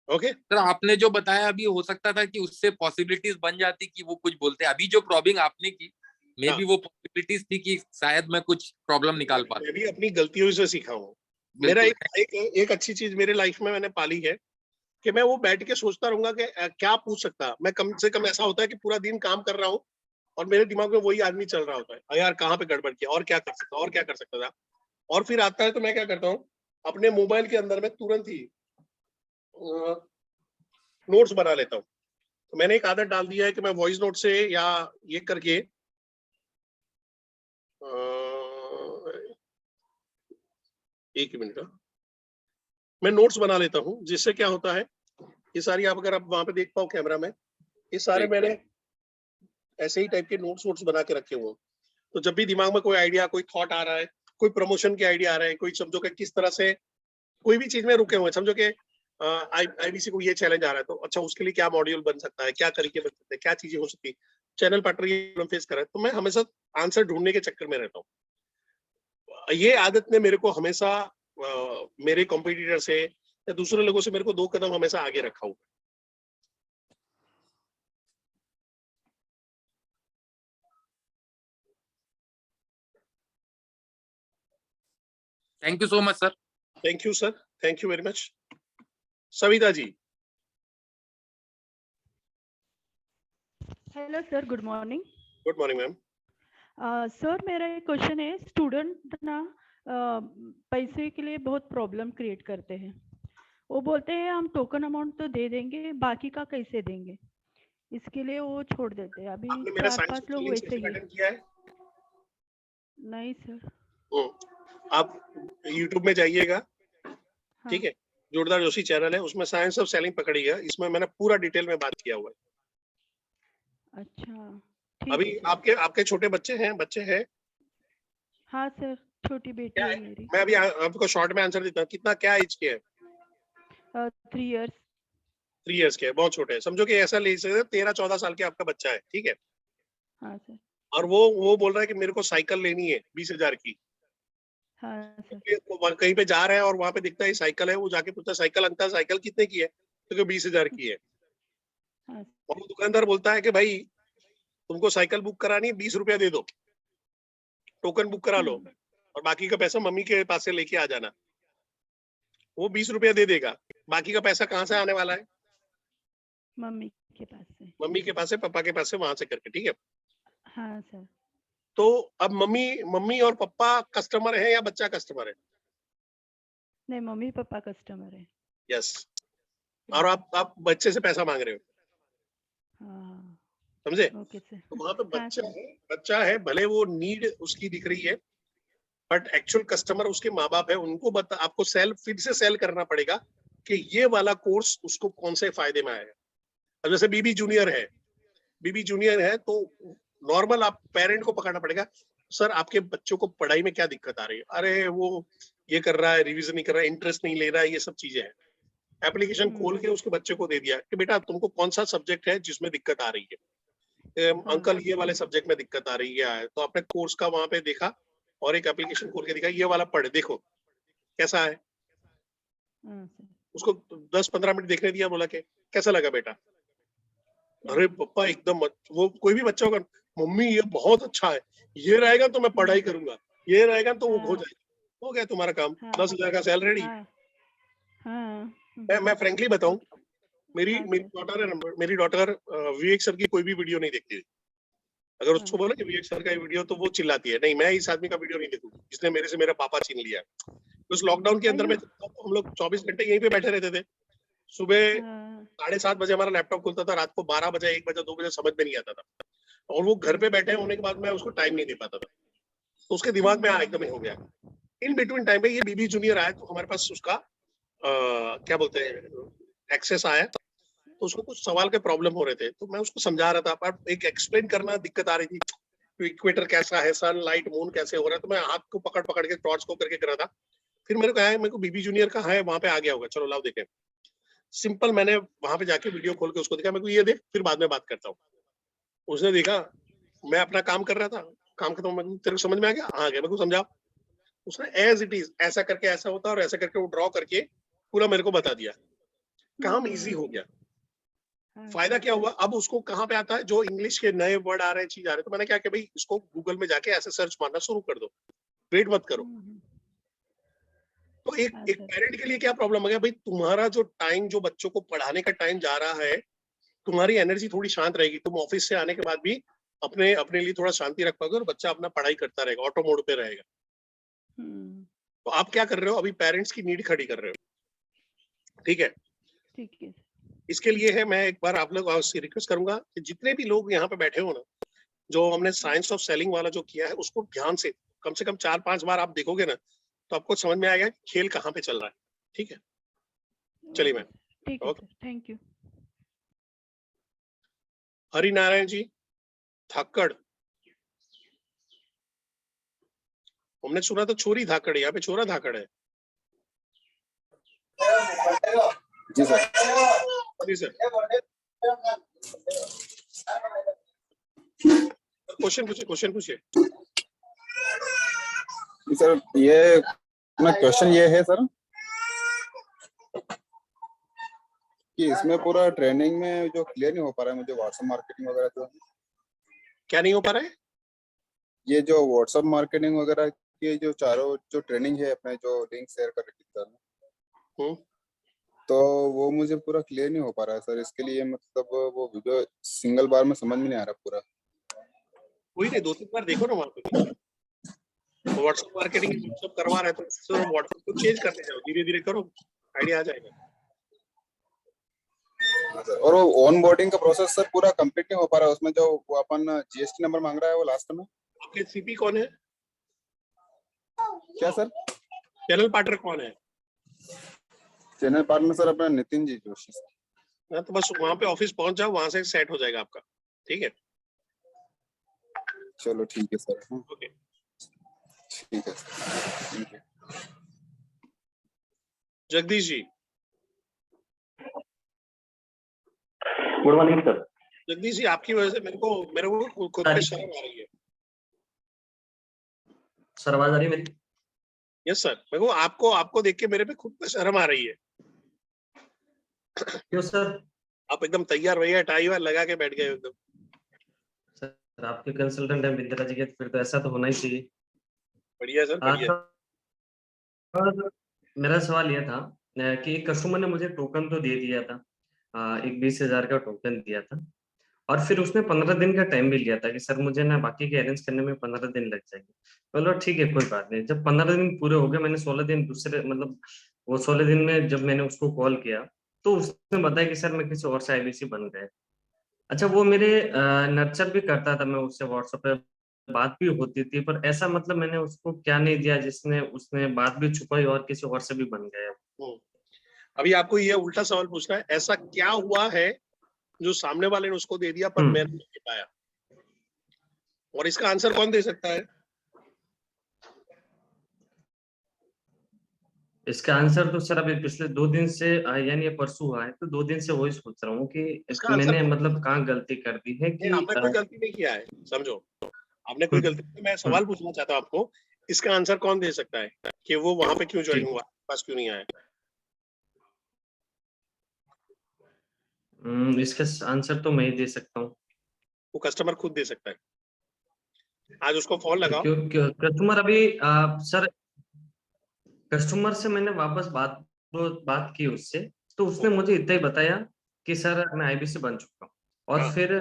ओके। सर आपने जो बताया अभी, हो सकता था कि उससे पॉसिबिलिटीज बन जाती कि वो कुछ बोलते। अभी जो प्रॉबिंग आपने की, मे बी वो पॉसिबिलिटीज थी कि शायद मैं कुछ प्रॉब्लम निकाल पाता। मैं भी अपनी गलतियों से सीखा हूँ। मेरा एक अच्छी चीज मेरे लाइफ में मैंने पाली है कि मैं वो बैठ के सोचता रहूंगा कि क्या पूछ सकता। मैं कम से कम ऐसा होता है कि पूरा दिन काम कर रहा हूँ और मेरे दिमाग में वही आदमी चल रहा होता है, यार कहाँ पे गड़बड़ किया, और क्या कर सकता, और क्या कर सकता था। और फिर आता है तो मैं क्या करता हूँ, अपने मोबाइल के अंदर में तुरंत ही नोट्स बना लेता हूँ। तो मैंने एक आदत डाल दिया है कि मैं वॉइस नोट से या ये करके एक मिनट, मैं नोट्स बना लेता हूँ, जिससे क्या होता है, ये सारी आप अगर आप वहां पे देख पाओ कैमरा में, ये सारे मैंने ऐसे ही टाइप के नोट्स बना के रखे हुए। तो जब भी दिमाग में कोई आइडिया, कोई थॉट आ रहा है, कोई प्रमोशन के आइडिया आ रहा है, कोई समझो कि किस तरह से कोई भी चीज में रुके हुए, समझो कि आईबीसी को ये चैलेंज आ रहा है, तो अच्छा उसके लिए क्या मॉड्यूल बन सकता है, क्या तरीके बन सकते हैं, क्या चीजें हो सकती है, चैनल पार्टनर ये प्रॉब्लम फेस कर रहा है, तो मैं हमेशा आंसर ढूंढने के चक्कर में रहता हूँ। ये आदत ने मेरे को हमेशा मेरे कॉम्पिटिटर से या दूसरे लोगों से मेरे को 2 कदम हमेशा आगे रखा हुआ। Thank you so much sir. Thank you sir, thank you very much. Savita ji. Hello sir, good morning. Good morning ma'am. Sir मेरा एक क्वेश्चन है, स्टूडेंट ना पैसे के लिए बहुत प्रॉब्लम क्रिएट करते हैं। वो बोलते हैं हम टोकन अमाउंट तो दे देंगे, बाकी का कैसे देंगे, इसके लिए वो छोड़ देते हैं। अभी 4-5 लोग वैसे ही। किया है? नहीं सर। आप YouTube में जाइएगा, ठीक है, जोरदार जोशी चैनल है, उसमें साइंस ऑफ सेलिंग पकड़िएगा, इसमें मैंने पूरा डिटेल में बात किया हुआ है। अच्छा, अभी आपके छोटे बच्चे हैं? हाँ सर, छोटी बेटी है मेरी। मैं अभी आपको शॉर्ट में आंसर देता हूँ, कितना क्या एज के है? 3 इयर्स। 3 इयर्स के है, बहुत छोटे हैं। समझो कि ऐसा ले सकते 13-14 साल के आपका बच्चा है, ठीक है। हाँ सर। और वो बोल रहा है कि मेरे को साइकिल लेनी है 20,000 की। हाँ सर। कहीं पे जा रहा है और वहां पे दिखता है साइकिल है, वो जाके पूछता है साइकिल अंकल साइकिल कितने की है, तो 20,000 की है। और वो दुकानदार बोलता है कि भाई तुमको साइकिल बुक करानी है, 20 रुपया दे दो, टोकन बुक करा लो, और बाकी का पैसा मम्मी के पास से लेके आ जाना। वो 20 रुपया दे देगा, बाकी का पैसा कहाँ से आने वाला है? मम्मी के पास से। मम्मी के पास से, पापा के पास से, वहां से करके, ठीक है। हाँ सर। तो अब मम्मी और पापा कस्टमर है या बच्चा कस्टमर है? नहीं, मम्मी पापा कस्टमर है। यस। और आप बच्चे से पैसा मांग रहे हो, समझे? Okay sir. तो वहां पे बच्चा है, भले वो नीड उसकी दिख रही है, बट एक्चुअल कस्टमर उसके माँ बाप है। उनको आपको फिर से सेल करना पड़ेगा कि ये वाला कोर्स उसको कौन से फायदे में आएगा। अब जैसे बीबी जूनियर है तो नॉर्मल आप पेरेंट को पकड़ना पड़ेगा, सर आपके बच्चों को पढ़ाई में क्या दिक्कत आ रही है? अरे वो ये कर रहा है, रिवीजन नहीं कर रहा है, इंटरेस्ट नहीं ले रहा है, ये सब चीजें हैं। एप्लीकेशन खोल के उसके बच्चे को दे दिया कि बेटा तुमको कौन सा सब्जेक्ट है जिसमें दिक्कत आ रही है? अंकल ये वाले सब्जेक्ट में दिक्कत आ रही है, तो आपने कोर्स का वहां पे देखा और एक एप्लीकेशन खोल के दिखा, ये वाला पढ़ देखो कैसा है। उसको 10-15 मिनट देखने दिया, बोला कि कैसा लगा बेटा? अरे पापा एकदम, वो कोई भी बच्चा होगा, मम्मी ये बहुत अच्छा है, ये रहेगा तो मैं पढ़ाई करूंगा, ये रहेगा तो वो हो जाएगा। हो गया तुम्हारा काम, 10,000 का सैलरी। मैं फ्रेंकली बताऊं, मेरी डॉटर विवेक सर की कोई भी वीडियो नहीं देखती। अगर उसको बोले कि विवेक सर का वीडियो, तो वो चिल्लाती है, नहीं मैं इस आदमी का वीडियो नहीं देखूंगी, इसने मेरे से मेरा पापा छीन लिया। उस लॉकडाउन के अंदर में हम लोग 24 घंटे यहीं पे बैठे रहते थे। सुबह 7:30 बजे हमारा लैपटॉप खुलता था, रात को 12 बजे, 1 बजे, 2 बजे समझ में नहीं आता था, और वो घर पे बैठे होने के बाद मैं उसको टाइम नहीं दे पाता था। तो उसके दिमाग में एकदम ही हो गया। इन बिटवीन टाइम पे ये बीबी जूनियर आया, तो हमारे पास उसका क्या बोलते हैं एक्सेस आया, तो उसको कुछ सवाल के प्रॉब्लम हो रहे थे, तो मैं उसको समझा रहा था, पर एक एक्सप्लेन करना दिक्कत आ रही थी। इक्वेटर कैसा है, सन लाइट मून कैसे हो रहा है, तो मैं हाथ को पकड़ पकड़ के टॉर्च को करके कर रहा था। फिर मेरे को कहा, मेरे को बीबी जूनियर का है, वहां पे आ गया होगा, चलो लाओ देखें। सिंपल मैंने वहां पे जाके वीडियो खोल के उसको दिखा, मेरे को ये देख, फिर बाद में बात करता हूँ। उसने देखा, मैं अपना काम कर रहा था, काम खत्म, तेरे को समझ में आ गया? हाँ गया, मेरे को समझाओ। उसने एज इट इज ऐसा करके ऐसा होता है और ऐसा करके वो ड्रॉ करके पूरा मेरे को बता दिया। काम इजी हो गया। फायदा क्या हुआ, अब उसको कहाँ पे आता है, जो इंग्लिश के नए वर्ड आ रहे हैं, चीज आ रहे हैं, तो मैंने क्या किया, भाई इसको गूगल में जाके ऐसे सर्च मारना शुरू कर दो, वेट मत करो। तो एक पेरेंट के लिए क्या प्रॉब्लम हो गया, भाई तुम्हारा जो टाइम, जो बच्चों को पढ़ाने का टाइम जा रहा है, तुम्हारी एनर्जी थोड़ी शांत रहेगी, तुम ऑफिस से आने के बाद भी अपने लिए थोड़ा शांति रख पाओगे और बच्चा अपना पढ़ाई करता रहेगा, ऑटो मोड पे रहेगा। तो आप क्या कर रहे हो, अभी पेरेंट्स की नीड खड़ी कर रहे हो। ठीक है, ठीक है। इसके लिए है, मैं एक बार आप लोग से रिक्वेस्ट करूंगा कि जितने भी लोग यहाँ पे बैठे हो ना, जो हमने साइंस ऑफ सेलिंग वाला जो किया है, उसको ध्यान से कम 4-5 बार आप देखोगे ना, तो आपको समझ में आएगा खेल कहाँ पे चल रहा है। ठीक है, चलिए मैम। ठीक है सर, थैंक यू। हरिनारायण जी धाकड़, हमने सुना तो छोरी धाकड़, यहाँ पे छोरा धाकड़ है। जी सर। जी सर, क्वेश्चन पूछिए। सर ये अपना क्वेश्चन ये है सर कि इसमें पूरा ट्रेनिंग में जो क्लियर नहीं हो पा रहा है मुझे, व्हाट्सएप मार्केटिंग वगैरह। तो क्या नहीं हो पा रहा है? ये जो व्हाट्सएप मार्केटिंग वगैरह की जो चारों जो ट्रेनिंग है, अपने जो लिंक शेयर कर रखी सर, तो वो मुझे पूरा क्लियर नहीं हो पा रहा है सर। इसके लिए मतलब वो वीडियो सिंगल बार में समझ में नहीं आ रहा पूरा। कोई नहीं, 2-3 बार देखो ना वहाँ पे। व्हाट्सएप मार्केटिंग व्हाट्सएप करवा रहे हैं, तो व्हाट्सएप को चेंज करते जाओ, धीरे धीरे करो, आइडिया आ जाएगा। और वो ऑन बोर्डिंग का प्रोसेस सर पूरा कंप्लीट नहीं हो पा रहा है। उसमें जो वो अपन जीएसटी नंबर मांग रहा है वो लास्ट में। आपके सीपी कौन है? क्या सर? चैनल पार्टनर कौन है? चैनल पार्टनर सर अपना नितिन जी जोशी सर। तो बस वहां पे ऑफिस पहुंच जाओ, वहां से सेट हो जाएगा आपका। ठीक है, चलो ठीक है सर। ओके, ठीक है। Jagdish ji. Good morning sir. Jagdish ji, आपकी वजह से मेरे को खुद पे शर्म आ रही है। सर आवाज आ रही है मेरी? यस सर, मेरे को आपको देख के मेरे पे खुद पे शर्म आ रही है। क्यों सर? आप एकदम तैयार भैया, टाई वाई लगा के बैठ गए एकदम। सर आपके कंसल्टेंट है विद्या जी के, फिर तो ऐसा तो होना ही चाहिए। बढ़िया सर, बढ़िया। मेरा सवाल यह था कि कस्टमर ने मुझे टोकन तो दे दिया था, एक 20,000 का टोकन दिया था, और फिर उसने 15 दिन का टाइम भी लिया था कि सर मुझे ना बाकी के अरेंज करने में 15 दिन लग जाएंगे। बोलो ठीक है कोई बात नहीं। जब 15 दिन पूरे हो गए, मैंने 16 दिन दूसरे मतलब वो 16 दिन में जब मैंने उसको कॉल किया तो उसने बताया कि सर मैं किसी और से आईबीसी बन गए। अच्छा, वो मेरे नर्चर भी करता था, मैं उससे व्हाट्सएप पे बात भी होती थी, पर ऐसा मतलब मैंने उसको क्या नहीं दिया जिसने उसने बात भी छुपाई और किसी और से भी बन गया। अभी आपको ये उल्टा सवाल पूछना है, ऐसा क्या हुआ है जो सामने वाले ने उसको दे दिया पर मैं नहीं दे पाया, और इसका आंसर कौन दे सकता है? इसका आंसर तो सर अभी पिछले 2 दिन से यानी परसों हुआ है, तो 2 दिन से वही सोच रहा हूँ कि मैंने मतलब कहाँ गलती कर दी है कि आपने कोई गलती नहीं किया है, समझो आपने कोई गलती नहीं। मैं सवाल पूछना चाहता हूँ आपको, इसका आंसर कौन दे सकता है कि वो वहां पे क्यों ज्वाइन हुआ, पास क्यों नहीं आया? इसका आंसर तो मैं ही दे सकता हूँ। वो कस्टमर खुद दे सकता है। आज उसको फोन लगाओ। क्यों कस्टमर अभी सर कस्टमर से मैंने वापस बात की उससे, तो उसने मुझे इतना ही बताया कि सर मैं आईबीसी बन चुका हूँ, और फिर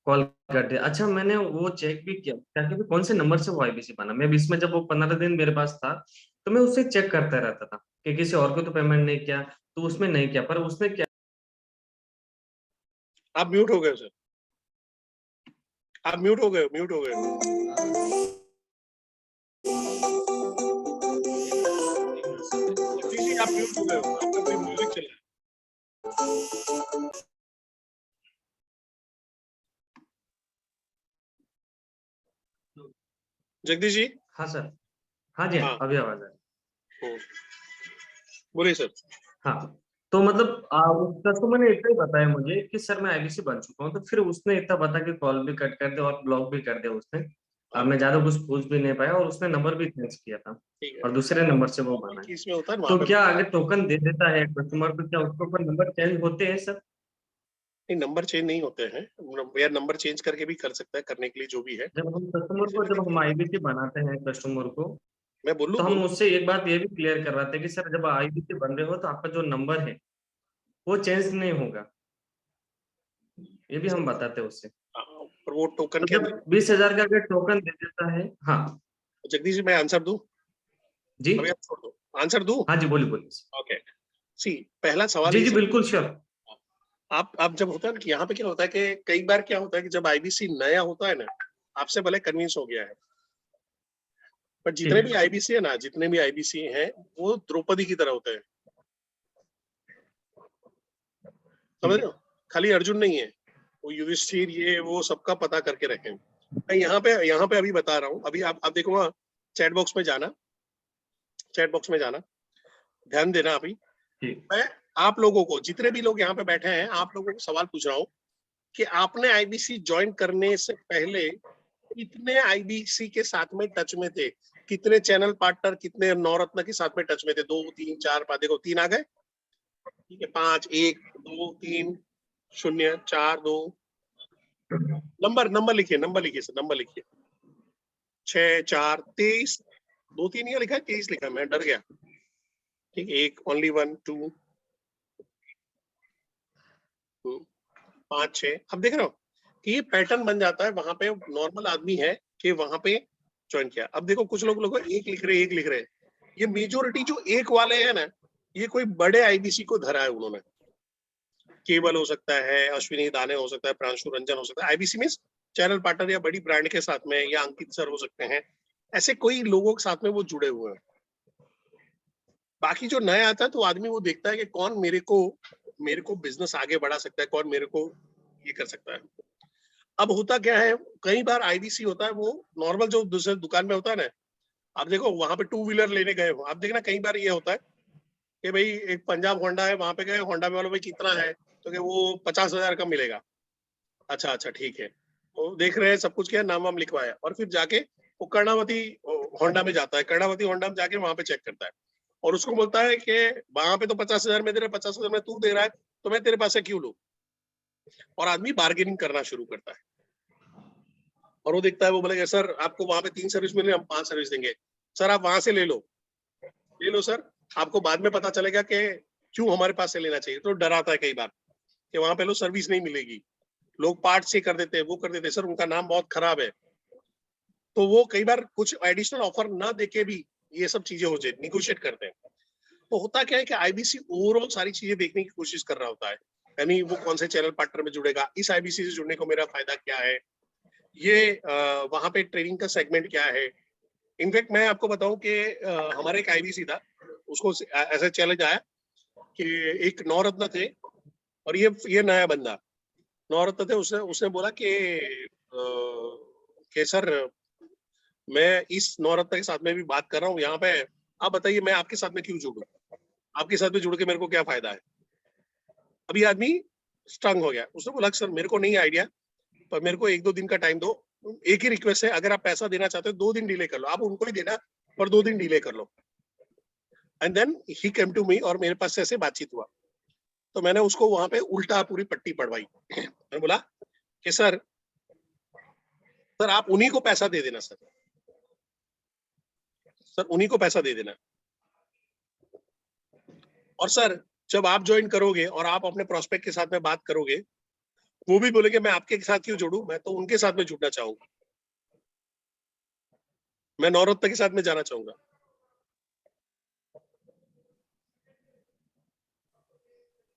कॉल कर दिया। अच्छा, मैंने वो चेक भी किया क्या कि कौन से नंबर से वो आईबीसी बना। मैं बीच में जब वो 15 दिन मेरे पास था तो मैं उससे चेक करता रहता था कि किसी और को तो पेमेंट नहीं किया, तो उसमें नहीं किया, पर उसने क्या। आप म्यूट हो गए सर, आप म्यूट हो गए, म्यूट हो गए। जी आप म्यूट हो गए हो, आपका कोई म्यूजिक चल रहा है। जगदीश जी। हाँ सर, हाँ जी, हाँ। अभी आवाज आ रही। बोलिए सर। हाँ, तो मतलब कस्टमर ने इतना ही बताया मुझे कि सर मैं आईबीसी बन चुका हूँ, तो फिर उसने इतना बता के कॉल भी कट कर दिया और ब्लॉक भी कर दिया उसने। मैं ज्यादा कुछ पूछ भी नहीं पाया और उसने नंबर भी चेंज किया था और दूसरे नंबर से वो बना है। इसमें होता है तो क्या अगर टोकन दे देता है कस्टमर तो क्या उसके ऊपर नंबर चेंज होते हैं सर? नहीं, नंबर चेंज नहीं होते हैं या नंबर चेंज करके भी कर सकता है, करने के लिए जो भी है। जब हम आईबीसी बनाते हैं कस्टमर को, मैं बोलूं तो हम उससे एक बात ये भी क्लियर करवाते हैं कि सर जब आईबीसी बन रहे हो तो आपका जो नंबर है वो चेंज नहीं होगा, ये भी हम बताते हैं उससे। पर वो टोकन तो जब 20,000 का अगर टोकन दे देता है। हाँ जगदीश जी, मैं आंसर दूं? जी, अभी आप छोड़ दो, आंसर दूं? हाँ जी, बोलिए बोलिए। ओके, सी पहला सवाल जी जी बिल्कुल श्योर। आप जब होता है ना कि यहाँ पे क्या होता है कि कई बार क्या होता है कि जब आईबीसी नया होता है ना, आपसे भले कन्विंस हो गया है, पर जितने भी आईबीसी है ना, जितने भी आईबीसी हैं वो द्रौपदी की तरह होते हैं, समझ रहे हो? खाली अर्जुन नहीं है, वो युधिष्ठिर ये वो सबका पता करके रखें। मैं यहाँ पे अभी बता रहा हूँ। अभी आप देखो वहाँ चैट बॉक्स में जाना, चैट बॉक्स में जाना, ध्यान देना। अभी मैं आप लोगों को, जितने भी लोग यहाँ पे बैठे हैं, आप लोगों को सवाल पूछ रहा हूँ कि आपने आईबीसी ज्वाइन करने से पहले कितने आईबीसी के साथ में टच में थे, कितने चैनल पार्टनर, कितने नवरत्न के साथ में टच में थे? 2 3 4 5, देखो 3 आ गए, ठीक है। 5 1 2 3 0 4 2, नंबर लिखिए, नंबर लिखिए सर, नंबर लिखिए। 6 4 23, 2 3 ये लिखा है, 23 लिखा है, मैं डर गया। ठीक है, 1 ओनली 1 2 5 6। अब देख रहे हो कि ये पैटर्न बन जाता है। वहां पे नॉर्मल आदमी है कि वहां पे ज्वाइन किया। अब देखो कुछ लोग एक लिख रहे, एक लिख रहे। ये मेजोरिटी जो एक वाले हैं ना, ये कोई बड़े आईबीसी को धरा है उन्होंने। केबल हो सकता है, अश्विनी दाने हो सकता है, प्रांशु रंजन हो सकता है। आईबीसी मींस चैनल पार्टनर या बड़ी ब्रांड के साथ में, या अंकित सर हो सकते हैं। ऐसे कोई लोगों के साथ में वो जुड़े हुए हैं। बाकी जो नया आता है तो आदमी वो देखता है कि कौन मेरे को बिजनेस आगे बढ़ा सकता है, कौन मेरे को ये कर सकता है। अब होता क्या है, कई बार आईबीसी होता है वो नॉर्मल जो दूसरे दुकान में होता है ना। आप देखो वहां पे 2 व्हीलर लेने गए हो, आप देखना कई बार ये होता है कि भाई एक पंजाब होंडा है, वहां पे गए, होंडा में वालों भाई कितना है, तो कि वो 50,000 का मिलेगा। अच्छा ठीक है, तो देख रहे हैं सब कुछ, क्या नाम वाम लिखवाया, और फिर जाके वो कर्णावती होंडा में जाता है, कर्णावती होंडा में जाके वहां पे चेक करता है और उसको बोलता है कि वहां पे तो 50,000 में दे रहा है, 50,000 में तू दे रहा है, तो मैं तेरे पास से क्यों लूं? और आदमी बार्गेनिंग करना शुरू करता है। और वो देखता है, वो बोलेगा सर आपको वहां पे 3 सर्विस मिल रही है, हम 5 सर्विस देंगे। सर आप वहां से ले लो सर, आपको बाद में पता चलेगा कि क्यों हमारे पास से लेना चाहिए। तो डराता है कई बार कि वहां पे लो सर्विस नहीं मिलेगी, लोग पार्ट से कर देते हैं, वो कर देते हैं, सर उनका नाम बहुत खराब है। तो वो कई बार कुछ एडिशनल ऑफर ना देके भी ये सब चीजें हो जाए, निगोशिएट करते हैं। तो होता क्या है कि आईबीसी ओवरऑल सारी चीजें देखने की कोशिश कर रहा होता है, यानी वो कौन से चैनल पार्टनर में जुड़ेगा, इस आईबीसी से जुड़ने को मेरा फायदा क्या है, ये वहां पे ट्रेनिंग का सेगमेंट क्या है। इनफैक्ट मैं आपको बताऊं कि हमारे एक आईबीसी था, उसको ऐसा चैलेंज आया कि एक नवरत्न थे और ये नया बंदा नवरत्न थे। उसने बोला कि सर मैं इस नवरत्न के साथ में भी बात कर रहा हूँ यहाँ पे, आप बताइए मैं आपके साथ में क्यों जुड़ूं, आपके साथ में जुड़ के मेरे को क्या फायदा है। अभी आदमी स्ट्रंग हो गया, उसने बोला सर मेरे को नहीं आइडिया, पर मेरे को 1-2 दिन का टाइम दो। एक ही रिक्वेस्ट है, अगर आप पैसा देना चाहते हो 2 दिन डिले कर लो, आप उनको ही देना पर 2 दिन डिले कर लो। And then he came to me, और मेरे पास से ऐसे बातचीत हुआ। तो मैंने उसको वहां पे उल्टा पूरी पट्टी पढ़वाई। मैंने बोला कि सर आप उन्हीं को पैसा दे देना, सर उन्हीं को पैसा दे देना। और सर जब आप ज्वाइन करोगे और आप अपने प्रोस्पेक्ट के साथ में बात करोगे, वो भी बोलेंगे मैं आपके साथ क्यों जुड़ूं, मैं तो उनके साथ में जुड़ना चाहूंगा, मैं नवरत्न के साथ में जाना चाहूंगा।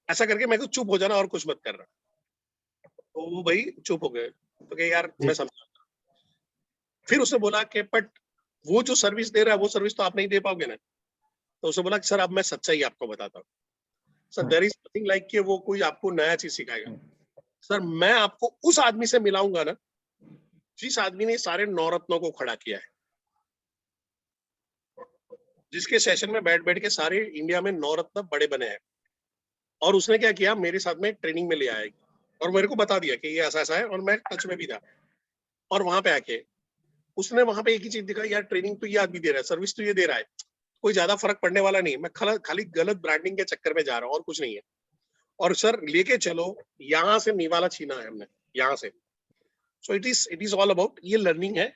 ऐसा करके मैं को चुप हो जाना और कुछ मत करना। तो वो भाई चुप हो गए, तो कहे यार मैं समझा। फिर उसने बोला कि बट वो जो सर्विस दे रहा है वो सर्विस तो आप नहीं दे पाओगे ना। तो उसने बोला कि सर अब मैं सच्चाई आपको बताता हूँ sir, there is nothing like कि वो कोई आपको नया चीज सिखाएगा। सर मैं आपको उस आदमी से मिलाऊंगा ना जिस आदमी ने सारे नवरत्नों को खड़ा किया है, जिसके सेशन में बैठ बैठ के सारे इंडिया में नवरत्न बड़े बने हैं। और उसने क्या किया, मेरे साथ में ट्रेनिंग में ले आया और मेरे को बता दिया कि ये ऐसा ऐसा है, और मैं टच में भी था। और वहां पे आके उसने वहां पे एक ही चीज दिखा, यार ट्रेनिंग तो ये आदमी दे रहा है, सर्विस तो ये दे रहा है, कोई ज्यादा फर्क पड़ने वाला नहीं है, मैं खाली गलत ब्रांडिंग के चक्कर में जा रहा हूँ और कुछ नहीं है। और सर लेके चलो, यहाँ से निवाला छीना है हमने, यहाँ से। So it is all about, ये लर्निंग है,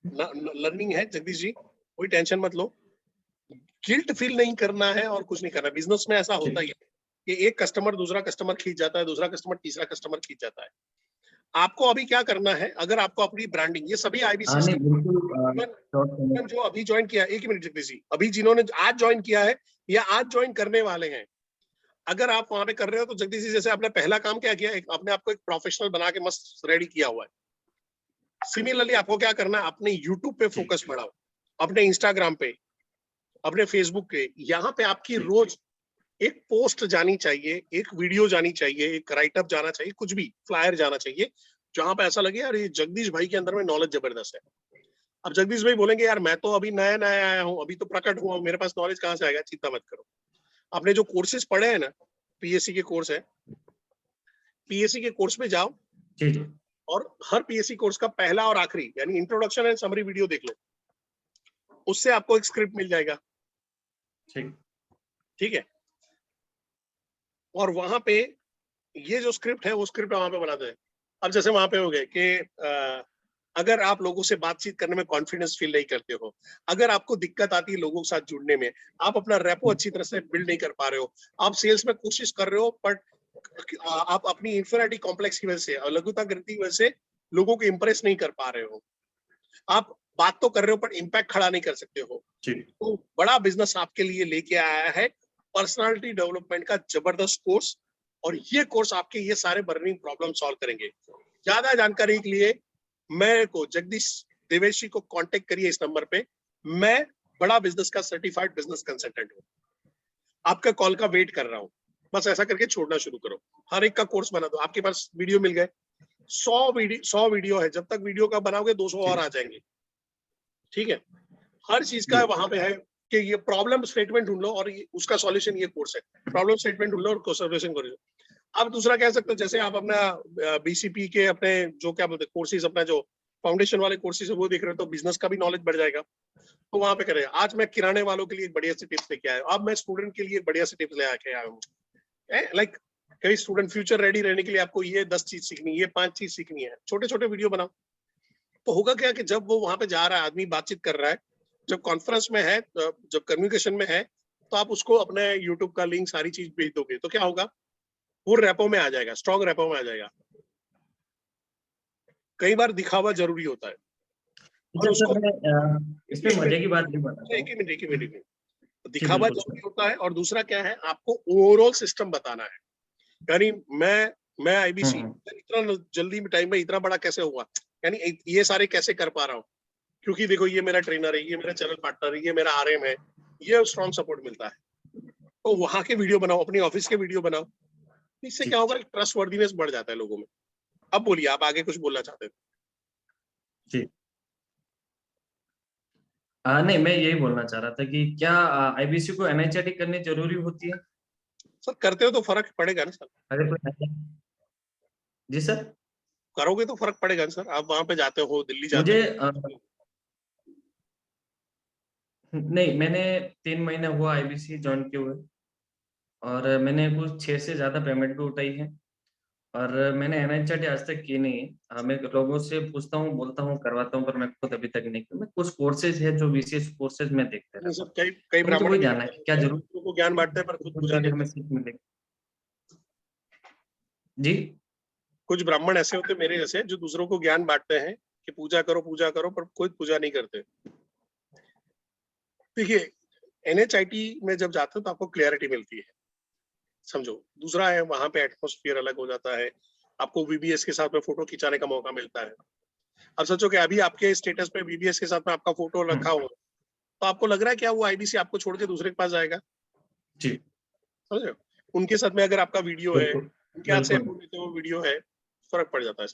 लर्निंग है जगदीश जी, कोई टेंशन मत लो, गिल्ट फील नहीं करना है और कुछ नहीं करना। बिजनेस में ऐसा होता ही है कि एक कस्टमर दूसरा कस्टमर खींच जाता है, दूसरा कस्टमर तीसरा कस्टमर खींच जाता है। आपको अभी क्या करना है, अगर आपको अपनी ब्रांडिंग, ये सभी आईबीसी जो अभी ज्वाइन किया, एक मिनट जगदीश जी, अभी जिन्होंने आज ज्वाइन किया है या आज ज्वाइन करने वाले हैं, अगर आप वहां पे कर रहे हो तो जगदीश जी जैसे आपने पहला काम क्या किया, अपने आपको एक प्रोफेशनल बना के मस्त रेडी किया हुआ है। सिमिलरली आपको क्या करना है, अपने यूट्यूब पे फोकस बढ़ाओ, अपने इंस्टाग्राम पे, अपने फेसबुक पे, यहाँ पे आपकी रोज एक पोस्ट जानी चाहिए, एक वीडियो जानी चाहिए, एक राइटअप जाना चाहिए, कुछ भी फ्लायर जाना चाहिए, जहां पे ऐसा लगे यार ये जगदीश भाई के अंदर में नॉलेज जबरदस्त है। अब जगदीश भाई बोलेंगे यार मैं तो अभी नया नया आया हूँ, अभी तो प्रकट हुआ हूँ, मेरे पास नॉलेज कहाँ से आएगा, चिंता मत करो। आपने जो कोर्सेज पढ़े हैं ना, पीएससी के कोर्स है, पीएससी के कोर्स में जाओ और हर पीएससी कोर्स का पहला और आखिरी यानी इंट्रोडक्शन एंड समरी वीडियो देख लो, उससे आपको एक स्क्रिप्ट मिल जाएगा। ठीक है, और वहां पे ये जो स्क्रिप्ट है वो स्क्रिप्ट वहां पे बनाते हैं। अब जैसे वहां पे हो गए कि अगर आप लोगों से बातचीत करने में कॉन्फिडेंस फील नहीं करते हो, अगर आपको दिक्कत आती है लोगों के साथ जुड़ने में, आप अपना रेपो अच्छी तरह से बिल्ड नहीं कर पा रहे हो, आप सेल्स में कोशिश कर रहे हो बट आप अपनी इंफीरियरिटी कॉम्प्लेक्स की वजह से, लघुता गिरती की वजह से लोगों को इंप्रेस नहीं कर पा रहे हो, आप बात तो कर रहे हो पर इम्पैक्ट खड़ा नहीं कर सकते हो, तो बड़ा बिजनेस आपके लिए लेके आया है पर्सनालिटी डेवलपमेंट का जबरदस्त कोर्स। और ये कोर्स आपके ये सारे बर्निंग प्रॉब्लम सॉल्व करेंगे। ज्यादा जानकारी के लिए मेरे को जगदीश देवेशी को कांटेक्ट करिए इस नंबर पे। मैं बड़ा बिजनेस का सर्टिफाइड बिजनेस कंसल्टेंट हूँ, आपका कॉल का वेट कर रहा हूँ। बस ऐसा करके छोड़ना शुरू करो, हर एक का कोर्स बना दो। आपके पास वीडियो मिल गए, 100 वीडियो है, जब तक वीडियो का बनाओगे 200 और आ जाएंगे। ठीक है, हर चीज का वहां पे है कि ये प्रॉब्लम स्टेटमेंट ढूंढ लो और उसका सॉल्यूशन ये कोर्स है, प्रॉब्लम स्टेटमेंट ढूंढ लो और सॉल्यूशन करो। आप दूसरा कह सकते हो, जैसे आप अपना बीसीपी के अपने जो क्या बोलते हैं कोर्सेज, अपना जो फाउंडेशन वाले कोर्सेज है वो देख रहे हो तो बिजनेस का भी नॉलेज बढ़ जाएगा, तो वहां पे करें। आज मैं किराने वालों के लिए एक बढ़िया सी टिप्स लेके आया हूँ, अब मैं स्टूडेंट के लिए एक बढ़िया सी टिप्स ले आके आया हूँ। लाइक कई स्टूडेंट फ्यूचर रेडी रहने के लिए आपको ये 10 चीज सीखनी, ये 5 चीज सीखनी है, छोटे छोटे वीडियो बनाओ। तो होगा क्या कि जब वो वहां पे जा रहा है, आदमी बातचीत कर रहा है, जब कॉन्फ्रेंस में है, जब कम्युनिकेशन में है, तो आप उसको अपने यूट्यूब का लिंक सारी चीज भेज दोगे तो क्या होगा, वो रेपो में आ जाएगा, स्ट्रॉन्ग रेपो में आ जाएगा। कई बार दिखावा जरूरी होता है और उसको इसमें मजे की बात नहीं बताता। एक ही मिनट दिखावा जरूरी होता है। और दूसरा क्या है, आपको ओवरऑल सिस्टम बताना है। यानी मैं आईबीसी इतना जल्दी टाइम में इतना बड़ा कैसे हुआ, यानी ये सारे कैसे कर पा रहा हूँ, क्योंकि देखो ये मेरा ट्रेनर है, ये मेरा चैनल पार्टनर है, ये मेरा आरएम है, ये स्ट्रॉन्ग सपोर्ट मिलता है। तो वहां के वीडियो बनाओ, अपनी ऑफिस के वीडियो बनाओ, इससे क्या होगा, ट्रस्ट वर्दीनेस बढ़ जाता है लोगों में। अब बोलिए, आप आगे कुछ बोलना चाहते थे? जी नहीं, मैं यही बोलना चाह रहा था कि क्या आईबीसी को एनएचआरटी करनी जरूरी होती है? सर करते हो तो फर्क पड़ेगा ना सर। अगर जी सर करोगे तो फर्क पड़ेगा ना सर। आप वहां पे जाते हो, दिल्ली जाते हो। नहीं, मैंने 3 महीने हुआ आईबीसी ज्वाइन किए हुए और मैंने कुछ 6 से ज्यादा पेमेंट भी उठाई है और मैंने एनएचआरटी आज तक की नहीं है। मैं लोगों से पूछता हूँ, बोलता हूँ, करवाता हूँ, पर मैं खुद अभी तक नहीं किया। मैं कुछ कोर्सेज है जो बीसीएस कोर्सेज में देखते रहता हूँ। कई मुझे वही जानना है क्या जरूर को ज्ञान बांटते हैं पर खुद बुझा देते हैं। जी कुछ ब्राह्मण ऐसे होते मेरे जैसे जो दूसरों को ज्ञान बांटते हैं कि पूजा करो पर कोई पूजा नहीं करते। देखिए NHIT में जब जाते हो तो आपको क्लैरिटी मिलती है, समझो। दूसरा है वहां पे एटमॉस्फेयर अलग हो जाता है, आपको VBS के साथ में फोटो खिंचाने का मौका मिलता है। अब सोचो कि अभी आपके स्टेटस पे VBS के साथ में आपका फोटो रखा हो तो आपको लग रहा है क्या वो IBC आपको छोड़ के दूसरे के पास जाएगा? जी समझ रहे हो? उनके साथ में अगर आपका वीडियो है, बिल्कुल उनके हाथ से बिल्कुल लेते हुए वीडियो है, फर्क पड़ जाता है।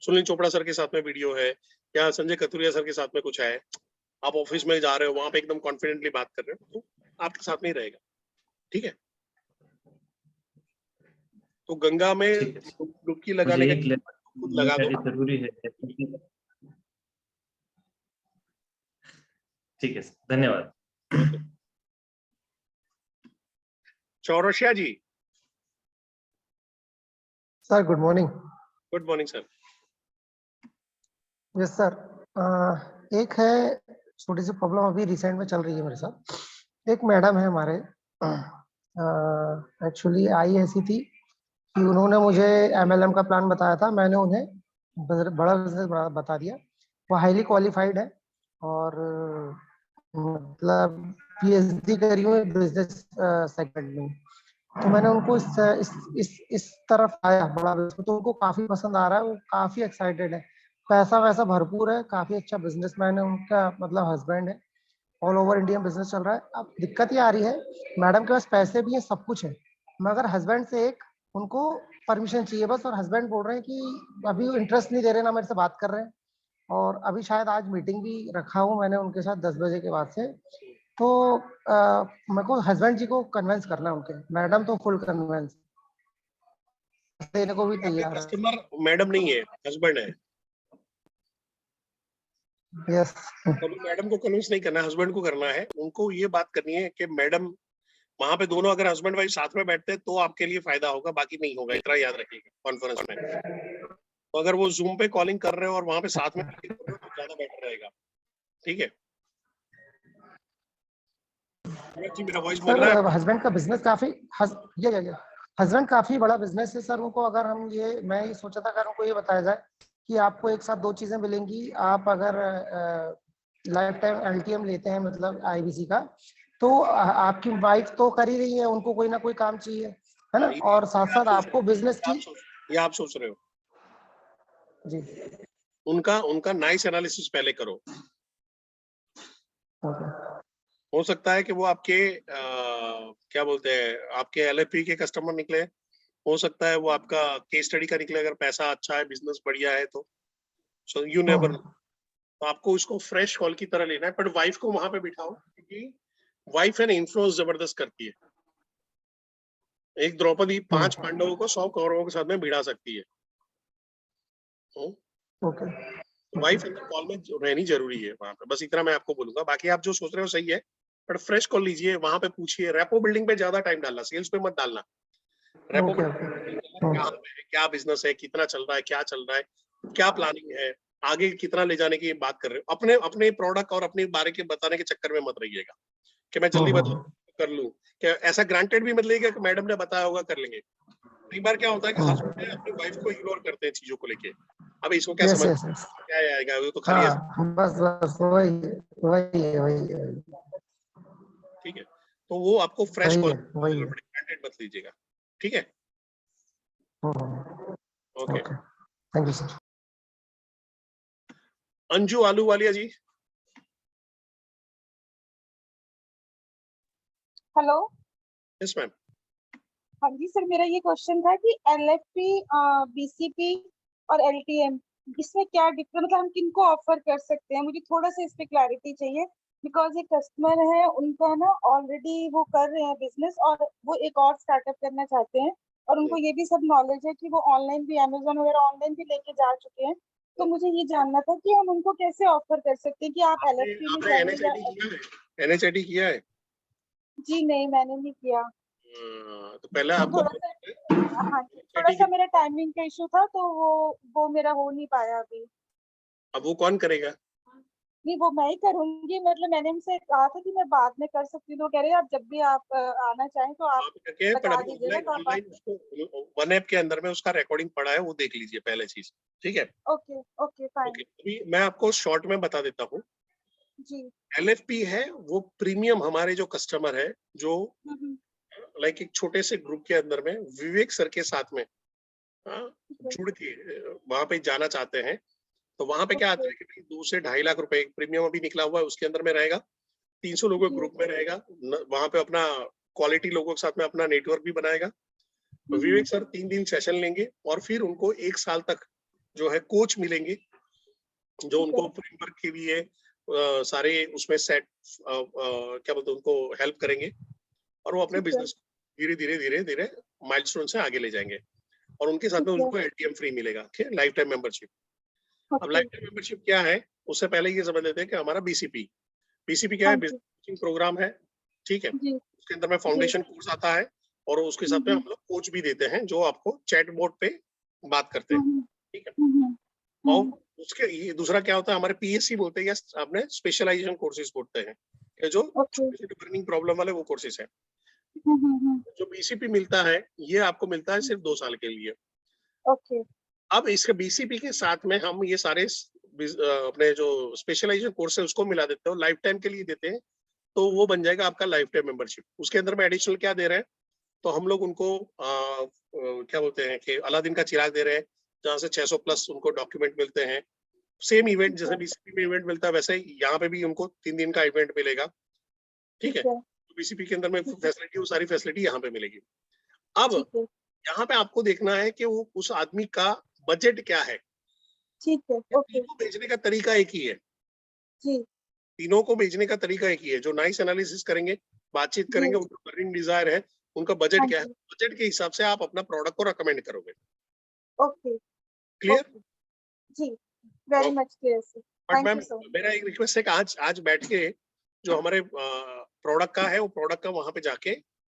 सुनील चोपड़ा सर के साथ में वीडियो है या संजय कथुरिया सर के साथ में कुछ है, आप ऑफिस में जा रहे हो, वहां पे एकदम कॉन्फिडेंटली बात कर रहे हो, तो आपके साथ में ही रहेगा। ठीक है, तो गंगा में ठीक है डुबकी मुझे लगाने ये का खुद लगा दो। जरूरी है। ठीक है सर, धन्यवाद। Chaurasia ji. Sir good morning. Good morning sir. Yes sir, एक है छोटी सी प्रॉब्लम अभी रिसेंट में चल रही है मेरे साथ। एक मैडम है हमारे, एक्चुअली आई ऐसी थी कि उन्होंने मुझे MLM का प्लान बताया था, मैंने उन्हें बड़ा बिजनेस बता दिया। वो हाईली क्वालिफाइड है और मतलब PhD करी हुई बिजनेस सेगमेंट में। तो मैंने उनको इस तरफ आया बड़ा बिजनेस, तो उनको काफी पसंद आ रहा है, वो काफी एक्साइटेड है, पैसा वैसा भरपूर है, काफी अच्छा बिजनेसमैन है, उनका मतलब हस्बैंड है, ऑल ओवर इंडिया बिजनेस चल रहा है। अब दिक्कत ये आ रही है, मैडम के पास पैसे भी है, सब कुछ है, मगर हस्बैंड से एक उनको परमिशन चाहिए बस, और हस्बैंड बोल रहे हैं कि अभी इंटरेस्ट नहीं दे रहे, ना मेरे से बात कर रहे हैं, और अभी शायद आज मीटिंग भी रखा हूँ मैंने उनके साथ 10 बजे के बाद से। तो मेरे को हस्बैंड जी को कन्विंस करना है उनके, मैडम तो फुल कन्विंस देने को भी तैयार है। कस्टमर मैडम नहीं है, हस्बैंड है। यस कभी मैडम को कन्विंस नहीं करना, हस्बैंड को करना है। उनको ये बात करनी है कि मैडम वहां पे दोनों अगर हस्बैंड वाइफ साथ में बैठते हैं तो आपके लिए फायदा होगा, बाकी नहीं होगा, इतना याद रखिएगा कॉन्फ्रेंस में। तो अगर वो जूम पे कॉलिंग कर रहे हो और वहां पे साथ में तो ज्यादा बेटर रहेगा। ठीक है जी, मेरा वॉइस मिल रहा है? सर हस्बैंड का बिजनेस काफी हस्बैंड काफी बड़ा बिजनेस है सर। उनको अगर हम मैं ये सोचा था अगर उनको ये बताया जाए कि आपको एक साथ 2 चीजें मिलेंगी, आप अगर लाइफ टाइम LTM लेते हैं मतलब IBC का, तो आपकी वाइफ तो कर ही रही है, उनको कोई ना कोई काम चाहिए, है ना, और साथ साथ आपको बिजनेस की ये आप सोच रहे हो जी। उनका नाइस एनालिसिस पहले करो। हो सकता है कि वो आपके क्या बोलते हैं, आपके LFP के कस्टमर निकले, हो सकता है वो आपका केस स्टडी का निकले, अगर पैसा अच्छा है, बिजनेस बढ़िया है तो। So you never know. तो आपको उसको फ्रेश कॉल की तरह लेना है, बट वाइफ को वहां पे बिठाओ, क्योंकि वाइफ है ना इन्फ्लुएंस जबरदस्त करती है। एक द्रौपदी 5 पांडवों को 100 कौरवों के साथ में भिड़ा सकती है। ओके, वाइफ अंदर कॉल में रहनी जरूरी है वहां पे, बस इतना मैं आपको बोलूंगा। बाकी आप जो सोच रहे हो सही है, बट फ्रेश कॉल लीजिए, वहां पे पूछिए। रेपो बिल्डिंग पे ज्यादा टाइम डालना, सेल्स पे मत डालना। रेपो क्या बिजनेस है, कितना चल रहा है, क्या चल रहा है, क्या प्लानिंग है, आगे कितना ले जाने की बात कर रहे हो। अपने अपने प्रोडक्ट और अपने बारे के बताने के चक्कर में मत रहिएगा कि मैं जल्दी कर लूं। क्या ऐसा ग्रांटेड भी मत लीजिएगा कि मैडम ने बताया होगा कर लेंगे। कई बार क्या होता है कि हस्बैंड अपनी वाइफ को इग्नोर करते हैं चीजों को लेके। अब इसको क्या समझ क्या आएगा, वो तो खाली बस वही ठीक है। तो वो आपको फ्रेश कॉल, वही ग्रांटेड मत लीजिएगा। ठीक है, okay, thank you sir. Anju आलू वालिया जी। हेलो। Yes ma'am. हाँ जी सर, मेरा ये क्वेश्चन था कि LFP, BCP और LTM इसमें क्या डिफरेंस, मतलब हम किनको ऑफर कर सकते हैं? मुझे थोड़ा सा इस पे क्लैरिटी चाहिए, बिकॉज ये कस्टमर है, उनका ना ऑलरेडी वो कर रहे हैं बिजनेस और वो एक और स्टार्टअप करना चाहते हैं, और उनको ये भी सब नॉलेज है कि वो ऑनलाइन भी Amazon वगैरह ऑनलाइन भी लेके जा चुके हैं। तो मुझे ये जानना था कि हम उनको कैसे ऑफर कर सकते हैं कि आप LFP में जाइए या NHIT किया है? जी नहीं, मैंने नहीं किया। तो पहले आपको हाँ जी, थोड़ा सा मेरा टाइमिंग का इशू था, तो वो मेरा हो नहीं पाया अभी। अब वो कौन करेगा? नहीं वो मैं ही करूंगी, मतलब मैंने उनसे कहा था कि मैं बाद में कर सकती हूँ, तो कह रहे हैं आप जब भी आप आना चाहें तो आप करके पर बता अभी दीजिएगा तो आप ऑनलाइन उसको वन ऐप के अंदर में उसका रिकॉर्डिंग पड़ा है, वो देख लीजिए पहले चीज, ठीक है। ओके ओके फाइन ओके, अभी मैं आपको शॉर्ट में बता देता हूँ। जी। LFP है वो प्रीमियम हमारे जो कस्टमर है, जो लाइक एक छोटे से ग्रुप के अंदर में विवेक सर के साथ में जुड़ के वहां पे जाना चाहते हैं, तो वहां पे क्या आता है कि 2 से 2.5 लाख रुपए प्रीमियम अभी निकला हुआ है, उसके अंदर में रहेगा 300 लोगों के ग्रुप में रहेगा, वहां पे अपना क्वालिटी लोगों के साथ में अपना नेटवर्क भी बनाएगा। विवेक सर 3 दिन सेशन लेंगे और फिर उनको 1 साल तक जो है कोच मिलेंगे, जो उनको फ्रेमवर्क के लिए सारे उसमें सेट क्या बोलते हैं उनको हेल्प करेंगे, और वो अपने बिजनेस धीरे धीरे धीरे धीरे माइलस्टोन से आगे ले जाएंगे, और उनके साथ में उनको LTM फ्री मिलेगा, ठीक है, लाइफ टाइम मेंबरशिप। अब लाइफ टाइम मेंबरशिप क्या है, उससे पहले ये समझ लेते हैं कि हमारा BCP क्या है, बिजनेस कोचिंग प्रोग्राम है, ठीक है। उसके अंदर में फाउंडेशन कोर्स आता है, और उसके साथ में हम लोग कोच भी देते हैं जो आपको चैट बोर्ड पे बात करते हैं, ठीक है। और उसके ये दूसरा क्या होता है, हमारे PSC बोलते हैं या आपने स्पेशलाइजेशन कोर्सेज बोलते हैं, ये जो लर्निंग प्रॉब्लम वाले वो कोर्सेज है। जो BCP मिलता है ये आपको मिलता है सिर्फ 2 साल के लिए। ओके। अब इसके BCP के साथ में हम ये सारे अपने जो स्पेशलाइजेशन कोर्स है उसको मिला देते हैं, लाइफ टाइम के लिए देते हैं, तो वो बन जाएगा आपका लाइफ टाइम मेंबरशिप। उसके अंदर में एडिशनल क्या दे रहे हैं, तो हम लोग उनको क्या बोलते हैं कि अलादीन का चिराग दे रहे हैं, जहाँ से 600 प्लस उनको डॉक्यूमेंट मिलते हैं। सेम इवेंट जैसे BCP में इवेंट मिलता है वैसे ही यहाँ पे भी उनको 3 दिन का इवेंट मिलेगा, ठीक है। तो BCP के अंदर में फैसिलिटी, वो सारी फैसिलिटी यहाँ पे मिलेगी। अब यहाँ पे आपको देखना है कि वो उस आदमी का बजट क्या है, ठीक है। ओके। तीनों भेजने का तरीका एक ही है, जी। तीनों को भेजने का तरीका एक ही है। जो नाइस एनालिसिस करेंगे, बातचीत करेंगे, उनका बर्निंग डिजायर है, उनका बजट क्या है, बजट के हिसाब से आप अपना प्रोडक्ट को रेकमेंड करोगे। Okay clear? जी, very much clear sir, but thank ma'am you so much. मेरा एक रिक्वेस्ट है कि आज बैठ के जो हमारे प्रोडक्ट का है वो प्रोडक्ट का वहां पे जाके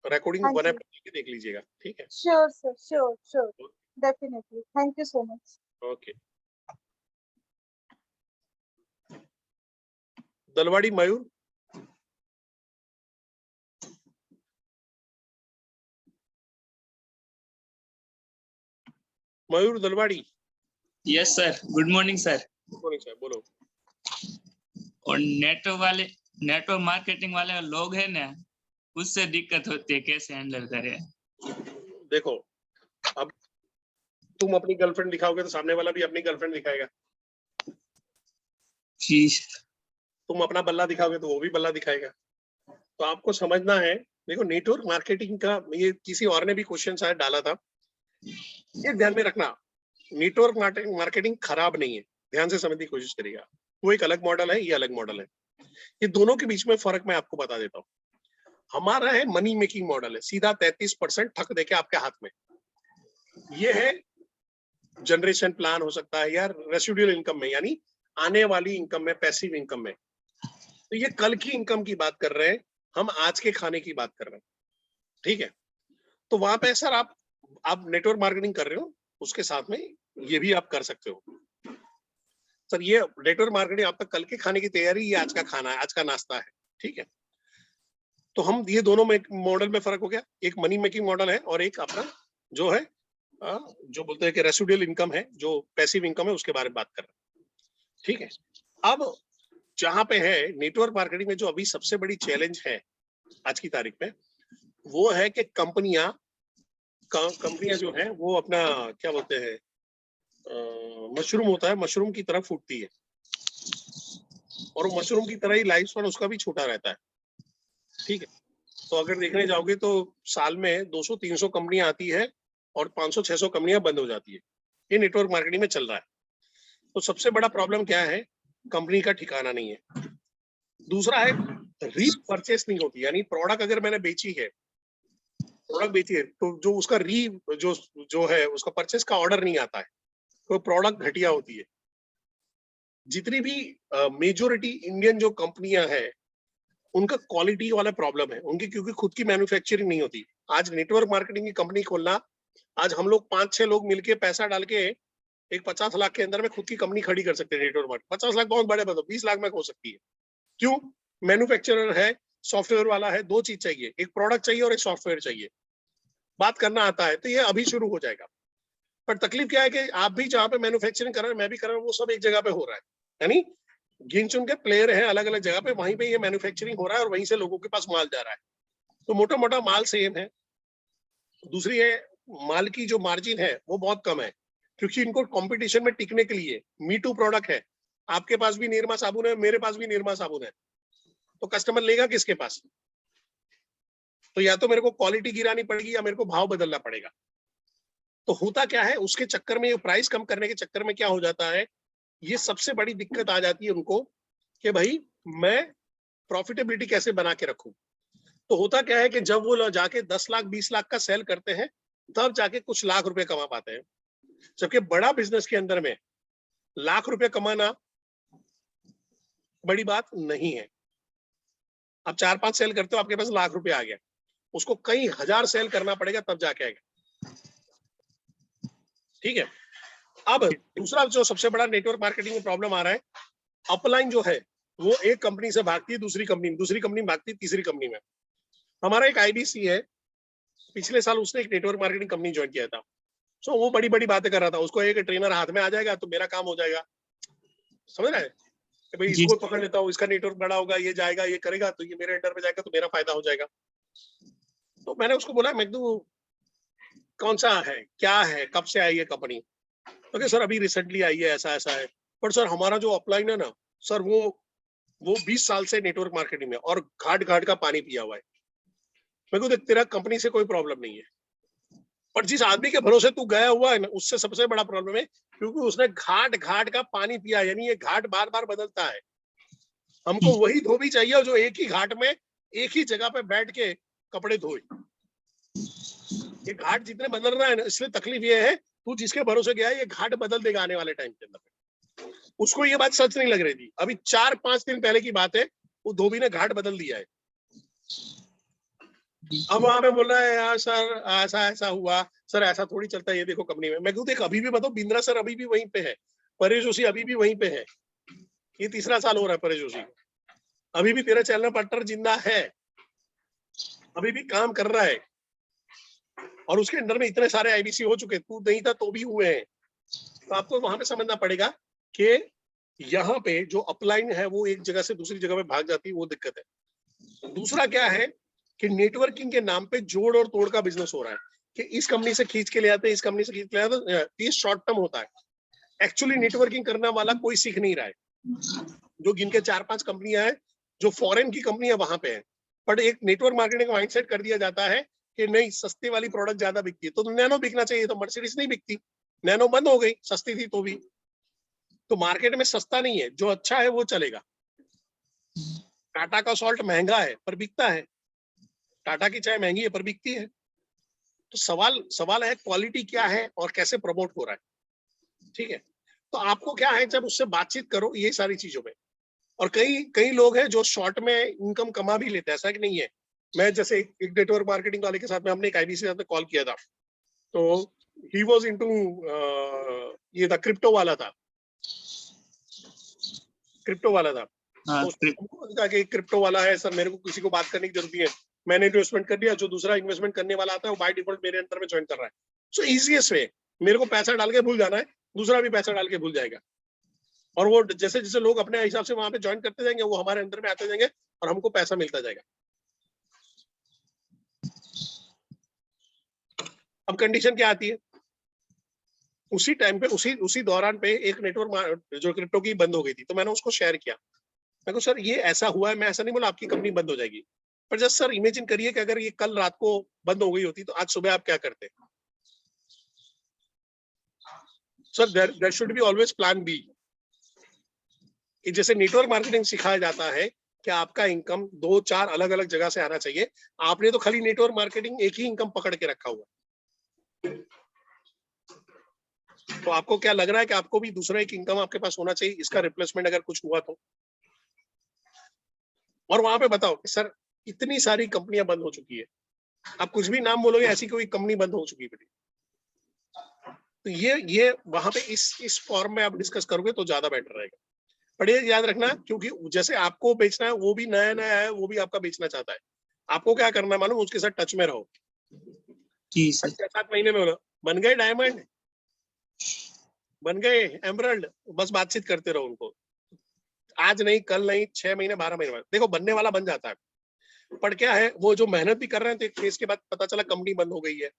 रिकॉर्डिंग वन ऐप पे देख लीजिएगा, ठीक है। Sure sir, sure definitely, thank you so much. Okay. Dalwadi Mayur, Mayur Dalwadi. Yes sir, good morning sir. Good morning sir, बोलो। और नेटवर्क मार्केटिंग वाले लोग हैं ना, उससे दिक्कत होती है, कैसे हैंडल करें? देखो, अब तुम अपनी गर्लफ्रेंड दिखाओगे तो सामने वाला भी अपनी गर्लफ्रेंड दिखाएगा। तुम अपना बल्ला दिखाओगे तो वो भी बल्ला दिखाएगा। तो आपको समझना है, देखो नेटवर्क मार्केटिंग का, ये किसी और ने भी क्वेश्चन शायद डाला था, ये ध्यान में रखना, नेटवर्क मार्केटिंग खराब नहीं है, ध्यान से समझने की कोशिश करिएगा। वो एक अलग मॉडल है, ये अलग मॉडल है, ये दोनों के बीच में फर्क मैं आपको बता देता हूँ। हमारा है मनी मेकिंग मॉडल है, सीधा 33% ठक देके आपके हाथ में। ये है जनरेशन प्लान हो सकता है या रेसिडुअल इनकम में, यानी आने वाली इनकम में, पैसिव इनकम में। तो ये कल की इनकम की बात कर रहे हैं, हम आज के खाने की बात कर रहे हैं, ठीक है। तो वहां पे सर आप नेटवर्क मार्केटिंग कर रहे हो, उसके साथ में ये भी आप कर सकते हो। सर ये नेटवर्क मार्केटिंग आपका कल के खाने की तैयारी, ये आज का खाना है, आज का नाश्ता है, ठीक है। तो हम ये दोनों में मॉडल में फर्क हो गया, एक मनी मेकिंग मॉडल है और एक अपना जो है जो बोलते हैं कि रेसिडुअल इनकम है, जो पैसिव इनकम है, उसके बारे में बात कर रहे हैं, ठीक है। अब जहां पे है नेटवर्क मार्केटिंग में जो अभी सबसे बड़ी चैलेंज है आज की तारीख में, वो है कि कंपनियां जो है वो अपना क्या बोलते हैं, मशरूम होता है, मशरूम की तरह फूटती है, और मशरूम की तरह ही लाइफ स्पैन उसका भी छोटा रहता है, ठीक है। तो अगर देखने जाओगे तो साल में 200-300 कंपनियां आती है और 500-600 कंपनियां बंद हो जाती है। ये नेटवर्क मार्केटिंग में चल रहा है। तो सबसे बड़ा प्रॉब्लम क्या है, कंपनी का ठिकाना नहीं है। दूसरा है रीपरचेस नहीं होती, यानी प्रोडक्ट अगर मैंने बेची है तो जो उसका जो है उसका परचेस का ऑर्डर नहीं आता है, तो प्रोडक्ट घटिया होती है। जितनी भी मेजोरिटी इंडियन जो कंपनियां हैं, उनका क्वालिटी वाला प्रॉब्लम है उनकी, क्योंकि खुद की मैन्युफैक्चरिंग नहीं होती। आज नेटवर्क मार्केटिंग की कंपनी खोलना, आज हम लोग 5-6 लोग मिलके पैसा डाल के एक 50 लाख के अंदर में खुद की कंपनी खड़ी कर सकते हैं नेटवर्क मार्केट। 50 लाख बहुत बड़े बताओ, 20 लाख में हो सकती है। क्यों? मैन्युफैक्चरर है, सॉफ्टवेयर वाला है, 2 चीज चाहिए, एक प्रोडक्ट चाहिए और एक सॉफ्टवेयर चाहिए। बात करना आता है तो ये अभी शुरू हो जाएगा। पर तकलीफ क्या है कि आप भी जहाँ पे मैन्युफैक्चरिंग कर रहे हैं, मैं भी कर रहा हूँ, वो सब एक जगह पे हो रहा है, यानी गिन चुन के प्लेयर हैं अलग अलग जगह पे, वहीं पे ये मैन्युफैक्चरिंग हो रहा है और वहीं से लोगों के पास माल जा रहा है। तो मोटा मोटा माल सेम है। दूसरी है, माल की जो मार्जिन है वो बहुत कम है, क्योंकि इनको कंपटीशन में टिकने के लिए मी टू प्रोडक्ट है। आपके पास भी निरमा साबुन है, मेरे पास भी निरमा साबुन है, तो कस्टमर लेगा किसके पास? तो या तो मेरे को क्वालिटी गिरानी पड़ेगी या मेरे को भाव बदलना पड़ेगा। तो होता क्या है, उसके चक्कर में, ये प्राइस कम करने के चक्कर में क्या हो जाता है, ये सबसे बड़ी दिक्कत आ जाती है उनको कि भाई मैं प्रॉफिटेबिलिटी कैसे बना के रखूं। तो होता क्या है कि जब वो जाके 10 लाख 20 लाख का सेल करते हैं, तब जाके कुछ लाख रुपए कमा पाते हैं। जबकि बड़ा बिजनेस के अंदर में लाख रुपए कमाना बड़ी बात नहीं है। आप 4-5 सेल करते हो, आपके पास लाख रुपए आ गया, उसको कई हजार सेल करना पड़ेगा तब जाके आएगा। ठीक है। अब दूसरा जो सबसे बड़ा नेटवर्क मार्केटिंग में प्रॉब्लम आ रहा है, अपलाइन जो है वो एक कंपनी से भागती है दूसरी कंपनी में भागती है तीसरी कंपनी में। हमारा एक आईबीसी है, पिछले साल उसने एक नेटवर्क मार्केटिंग कंपनी ज्वाइन किया था। सो वो बड़ी बड़ी बातें कर रहा था, उसको एक ट्रेनर हाथ में आ जाएगा तो मेरा काम हो जाएगा, समझ रहे हैं कि भाई इसको पकड़ लेता हूँ, इसका नेटवर्क बड़ा होगा, ये जाएगा, ये करेगा, तो ये मेरे अंडर में जाएगा तो मेरा फायदा हो जाएगा। तो मैंने उसको बोला, मैं कौन सा है, क्या है, कब से आई है कंपनी? तो सर अभी रिसेंटली आई है, ऐसा ऐसा है। पर सर हमारा जो अपलाइन है ना सर, वो 20 साल से नेटवर्क मार्केटिंग में और घाट घाट का पानी पिया हुआ है। मैं को देख, तेरा कंपनी से कोई प्रॉब्लम नहीं है, पर जिस आदमी के भरोसे तू गया हुआ है ना, उससे सबसे बड़ा प्रॉब्लम है, क्योंकि उसने घाट घाट का पानी पिया, यानी ये घाट बार बार बदलता है। हमको वही धोबी चाहिए जो एक ही घाट में एक ही जगह पे बैठ के कपड़े धोए। ये घाट जितने बदल रहा है ना, इसलिए तकलीफ ये है, तू जिसके भरोसे गया है ये घाट बदल देगा आने वाले टाइम के अंदर। उसको ये बात सच नहीं लग रही थी, अभी 4-5 दिन पहले की बात है, वो धोबी ने घाट बदल दिया है। अब वहां पे बोल रहा है, यार सर ऐसा ऐसा हुआ, सर ऐसा थोड़ी चलता है, ये देखो कंपनी में। मैं क्यों देख, अभी भी बताओ, बिंद्रा सर अभी भी वहीं पे है, परेश जोशी अभी भी वहीं पे है, ये 3रा साल हो रहा है परेश जोशी, अभी भी तेरा चैनल पार्टनर जिंदा है, अभी भी काम कर रहा है, और उसके अंदर में इतने सारे आईबीसी हो चुके, तू नहीं था तो भी हुए हैं। तो आपको वहां पे समझना पड़ेगा कि यहाँ पे जो अपलाइन है वो एक जगह से दूसरी जगह पे भाग जाती है, वो दिक्कत है। दूसरा क्या है कि नेटवर्किंग के नाम पे जोड़ और तोड़ का बिजनेस हो रहा है, कि इस कंपनी से खींच के ले आते हैं, इस कंपनी से खींच के ले आते हैं, ये शॉर्ट टर्म होता है। एक्चुअली नेटवर्किंग करने वाला कोई सीख नहीं रहा है। जो गिनके 4-5 कंपनियां हैं जो फॉरेन की कंपनियां वहां पे है, बट एक नेटवर्क मार्केटिंग का माइंडसेट कर दिया जाता है कि नहीं, सस्ते वाली प्रोडक्ट ज्यादा बिकती है, तो नैनो बिकना चाहिए, तो मर्सिडीज नहीं बिकती, नैनो बंद हो गई, सस्ती थी तो भी। तो मार्केट में सस्ता नहीं है, जो अच्छा है वो चलेगा। टाटा का सॉल्ट महंगा है पर बिकता है, टाटा की चाय महंगी है पर बिकती है। तो सवाल है क्वालिटी क्या है और कैसे प्रमोट हो रहा है। ठीक है, तो आपको क्या है, जब उससे बातचीत करो ये सारी चीजों में। और कई लोग हैं जो शॉर्ट में इनकम कमा भी लेते हैं, ऐसा कि नहीं है। मैं जैसे एक नेटवर्क मार्केटिंग वाले के साथ में हमने एक आईबीसी साथ में कॉल किया था, तो ही वाज इनटू ये था क्रिप्टो वाला था। तो क्रिप्टो वाला है सर, मेरे को किसी को बात करने की जरूरत है, मैंने इन्वेस्टमेंट कर दिया, जो दूसरा इन्वेस्टमेंट करने वाला आता है वो बाय डिफॉल्ट मेरे अंदर में ज्वाइन कर रहा है। सो इजीएस्ट वे, मेरे को पैसा डाल के भूल जाना है, दूसरा भी पैसा डाल के भूल जाएगा, और वो जैसे जैसे लोग अपने हिसाब से वहां पे ज्वाइन करते जाएंगे, वो हमारे अंदर में आते जाएंगे और हमको पैसा मिलता जाएगा। अब कंडीशन क्या आती है, उसी टाइम पे उसी दौरान पे एक नेटवर्क जो क्रिप्टो की बंद हो गई थी, तो मैंने उसको शेयर किया। मैं को सर ये ऐसा हुआ है, मैं ऐसा नहीं बोला आपकी कंपनी बंद हो जाएगी, पर जस्ट सर इमेजिन करिए कि अगर ये कल रात को बंद हो गई होती तो आज सुबह आप क्या करते। Sir there should be always plan B. जैसे नेटवर्क मार्केटिंग सिखाया जाता है कि आपका इनकम 2-4 अलग अलग जगह से आना चाहिए, आपने तो खाली नेटवर्क मार्केटिंग एक ही इनकम पकड़ के रखा हुआ। तो आपको क्या लग रहा है कि आपको भी दूसरा एक इनकम आपके पास होना चाहिए, इसका रिप्लेसमेंट अगर कुछ हुआ तो। और वहां पे बताओ कि सर इतनी सारी कंपनियां बंद हो चुकी है, आप कुछ भी नाम बोलोगे, ऐसी कोई कंपनी बंद हो चुकी है। तो ये वहां पे इस फॉर्म में आप डिस्कस करोगे तो ज्यादा बेटर रहेगा। पर ये याद रखना, क्योंकि जैसे आपको बेचना है, वो भी नया नया है, वो भी आपका बेचना चाहता है। आपको क्या करना है मालूम, उसके साथ टच में रहो। जी सर। 6-7 महीने में बन गए डायमंड, बन गए एमरल्ड, बस बातचीत करते रहो उनको। आज नहीं, कल नहीं, 6 महीने 12 महीने बाद देखो बनने वाला बन जाता है। पर क्या है, वो जो मेहनत भी कर रहे हैं, तो एक फेज के बाद पता चला कंपनी बंद हो गई है,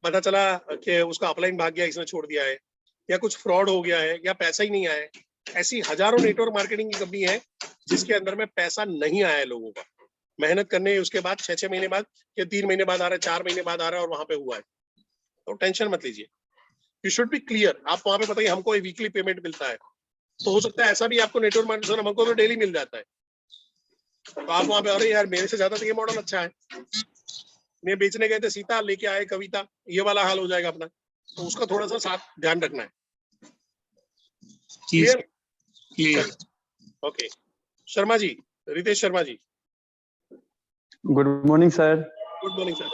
पता चला कि उसका अपलाइन भाग गया, इसने छोड़ दिया है, या कुछ फ्रॉड हो गया है, या पैसा ही नहीं आया। ऐसी हजारों नेटवर्क मार्केटिंग की कंपनी है जिसके अंदर में पैसा नहीं आया है लोगों का, मेहनत करने उसके बाद 6-6 महीने बाद या 3 महीने बाद आ रहा है, 4 महीने बाद आ रहा है, और वहां पे हुआ है। तो टेंशन मत लीजिए, यू शुड बी क्लियर। आप वहां पे बताइए हमको वीकली पेमेंट मिलता है, तो हो सकता है ऐसा भी आपको नेटवर्क मार्केटिंग हमको तो डेली मिल जाता है, तो आप वहां पे अरे यार मेरे से ज्यादा तो ये मॉडल अच्छा है, मैं बेचने गए थे सीता, लेके आए कविता, ये वाला हाल हो जाएगा अपना। तो उसका थोड़ा सा साथ ध्यान रखना है। Clear? Clear. Okay, Sharma ji, Ritesh Sharma ji. Good morning sir. Good morning sir.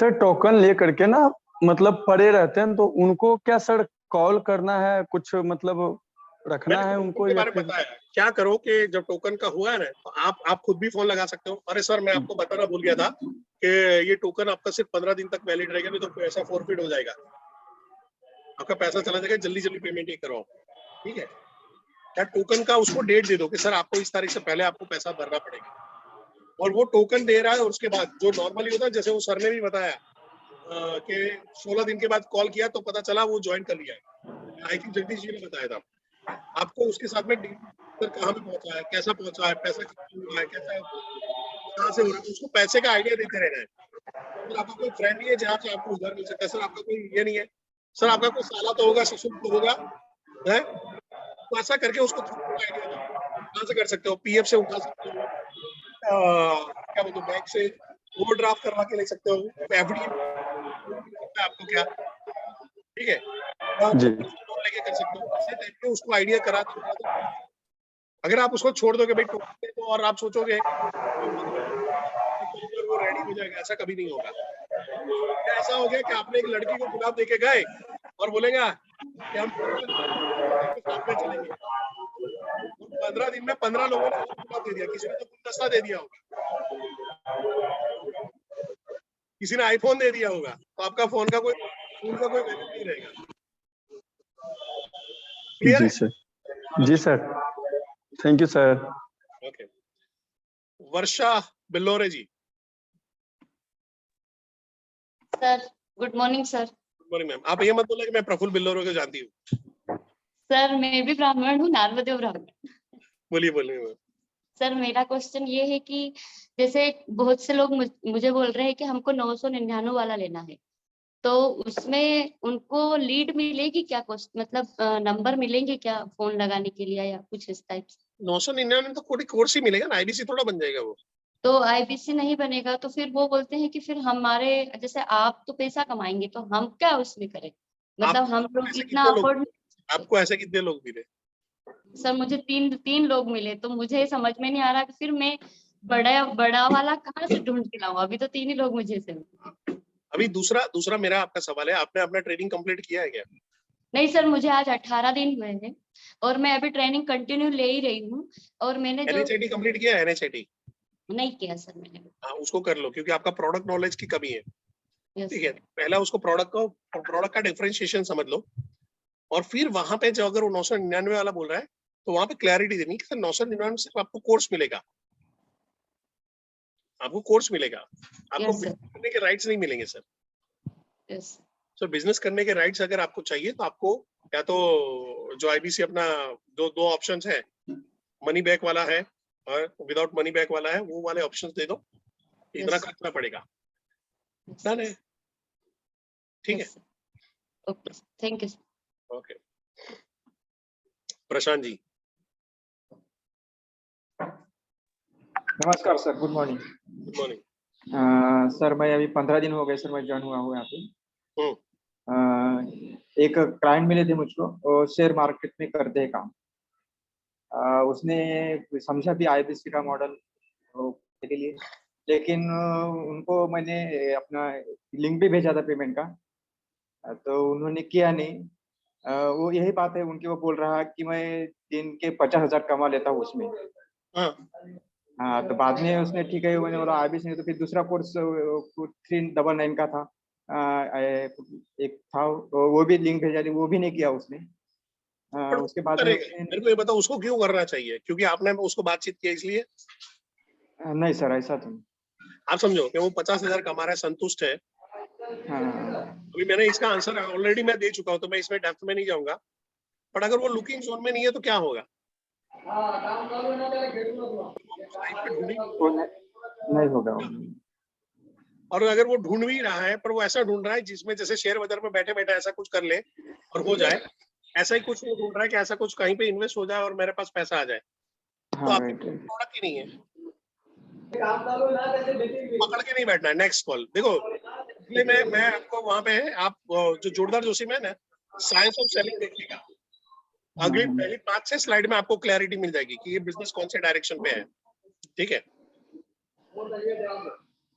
Sir token ले करके ना मतलब पड़े रहते हैं, तो उनको क्या सर कॉल करना है, कुछ मतलब रखना है उनको, के या बारे में फिर बताया क्या करो कि जब टोकन का हुआ है ना, तो आप खुद भी फोन लगा सकते हो। अरे सर मैं आपको बताना भूल गया था कि ये टोकन आपका सिर्फ 15 दिन तक वैलिड रहेगा, नहीं तो पैसा फॉरफिट हो जाएगा, आपका पैसा चला जाएगा, जल्दी जल्दी पेमेंट ही करो, ठीक है। क्या टोकन का उसको डेट दे दो कि सर आपको इस तारीख से पहले आपको पैसा भरना पड़ेगा, और वो टोकन दे रहा है। और उसके बाद जो नॉर्मली होता है, जैसे वो सर ने भी बताया कि 16 दिन के बाद कॉल किया तो पता चला वो ज्वाइन कर लिया है। आई थिंक जगदीश जी ने बताया था आपको। उसके साथ में सर कहाँ पे पहुंचा है, कैसा पहुंचा है, पैसा कितना हुआ है, कैसा कहाँ से हो रहा है, उसको पैसे का आइडिया देते रहना है। सर आपका कोई फ्रेंड नहीं है जहाँ से आपको उधार मिल सकता है, सर आपका कोई ये नहीं है, सर आपका कोई साला तो होगा, ससुर तो होगा, है, तो ऐसा करके उसको आइडिया दो कहाँ से कर सकते हो। पीएफ से उठा सकते हो, क्या बोलते हो, बैंक से ओवरड्राफ्ट करवा के ले सकते हो, एफडी आपको क्या, ठीक है, लेके कर सकते हो। ऐसे टाइप के उसको आइडिया करा दो। अगर आप उसको छोड़ दोगे भाई टोकन दे दो और आप सोचोगे वो रेडी हो जाएगा, ऐसा कभी नहीं होगा। ऐसा हो गया कि आपने एक लड़की को गुलाब देके गए और बोलेगा कि हम साथ में चलेंगे, 15 दिन में 15 लोगों ने गुलाब दे दिया, किसी ने तो गुलदस्ता दे दिया होगा, किसी ने आईफोन दे दिया होगा, तो आपका फोन का कोई वैल्यू नहीं रहेगा। जी सर। जी sir, thank you sir. Okay, Varsha Billore ji. Sir good morning sir. Good morning ma'am. आप ये मत बोले कि मैं प्रफुल्ल बिल्लोरे को जानती हूँ। सर मैं भी ब्राह्मण हूँ, नारवदेव ब्राह्मण। बोलिए बोलिए। सर मेरा क्वेश्चन ये है कि जैसे बहुत से लोग मुझे बोल रहे हैं कि हमको 999 वाला लेना है, तो उसमें उनको लीड मिलेगी क्या, मतलब नंबर मिलेंगे क्या फोन लगाने के लिए, या कुछ इस टाइप से? 999 तो कोर्स ही मिलेगा ना, आईबीसी थोड़ा बन जाएगा वो। तो आईबीसी नहीं बनेगा तो फिर वो बोलते हैं कि फिर हमारे जैसे आप तो पैसा कमाएंगे तो हम क्या उसमें करें, मतलब हम लोग इतना अफोर्ड। आपको ऐसे कितने लोग मिले? सर मुझे तीन लोग मिले, तो मुझे समझ में नहीं आ रहा कि फिर मैं बड़ा वाला कहाँ से ढूंढ के लाऊं, अभी तो 3 ही लोग मुझे से। अभी दूसरा मेरा आपका सवाल है, आपने अपना ट्रेनिंग कंप्लीट किया है क्या? नहीं सर, मुझे आज 18 दिन हुए हैं और मैं अभी ट्रेनिंग कंटिन्यू ले ही रही हूँ। और मैंने जो एनएचआईटी कंप्लीट किया है? एनएचआईटी नहीं किया सर मैंने। हाँ, उसको कर लो, क्योंकि आपका प्रोडक्ट नॉलेज की कमी है। ठीक है, पहला उसको प्रोडक्ट का डिफरेंशिएशन समझ लो, और फिर वहां पे जो अगर वो 999 वाला बोल रहा है तो वहां पे क्लैरिटी देनी कि सर 999 सिर्फ आपको कोर्स मिलेगा, आपको कोर्स मिलेगा, आपको बिजनेस करने के राइट्स नहीं मिलेंगे सर। सर बिजनेस करने के राइट्स अगर आपको चाहिए तो आपको या तो जो आईबीसी अपना दो ऑप्शंस है, मनी बैक वाला है और विदाउट मनी बैक वाला है, वो वाले ऑप्शंस दे दो, इतना खर्चना पड़ेगा। डन है, ठीक है। Okay, thank you. Okay, Prashant ji. नमस्कार sir, good morning. Good morning sir. मैं अभी 15 दिन हो गए सर, मैं ज्वाइन हुआ हूँ यहाँ पे। एक क्लाइंट मिले थे मुझको, वो शेयर मार्केट में करते हैं काम। उसने समझा भी आईबीसी का मॉडल के लिए, लेकिन उनको मैंने अपना लिंक भी भेजा था पेमेंट का, तो उन्होंने किया नहीं। वो यही बात है उनकी, वो बोल रहा कि मैं दिन के 50,000 कमा लेता हूँ उसमें। हाँ, तो बाद में उसने ठीक है, मैंने बोला आईबीसी नहीं, तो फिर दूसरा कोर्स 399 का था, एक था, वो भी लिंक भेजा थी, वो भी नहीं किया उसने। उसके बाद में मेरे को ये बताओ उसको क्यों करना चाहिए? क्योंकि आपने उसको बातचीत किया इसलिए? नहीं सर, ऐसा तो नहीं। आप समझो कि वो 50,000 कमा रहा है, संतुष्ट है। अभी मैंने इसका आंसर ऑलरेडी मैं दे चुका हूँ, तो मैं इसमें डेप्थ में नहीं जाऊंगा। पर अगर वो लुकिंग जोन में नहीं है तो क्या होगा? नहीं होगा। और अगर वो ढूंढ भी रहा है, पर वो ऐसा ढूंढ रहा है जिसमें जैसे शेयर बाजार में बैठे बैठे ऐसा कुछ कर ले और हो जाए, ऐसा ही कुछ वो ढूंढ रहा है कि ऐसा कुछ कहीं पे इन्वेस्ट हो जाए और मेरे पास पैसा आ जाए, तो आपके प्रोडक्ट ही नहीं है, पकड़ के नहीं बैठना है। नेक्स्ट कॉल देखो, इसलिए मैं आपको वहां पे है, आप जो जोरदार जोशी मैन है, साइंस ऑफ सेलिंग देखिएगा। अगली पहली 5-6 स्लाइड में आपको क्लैरिटी मिल जाएगी कि ये बिजनेस कौन से डायरेक्शन पे है। ठीक है।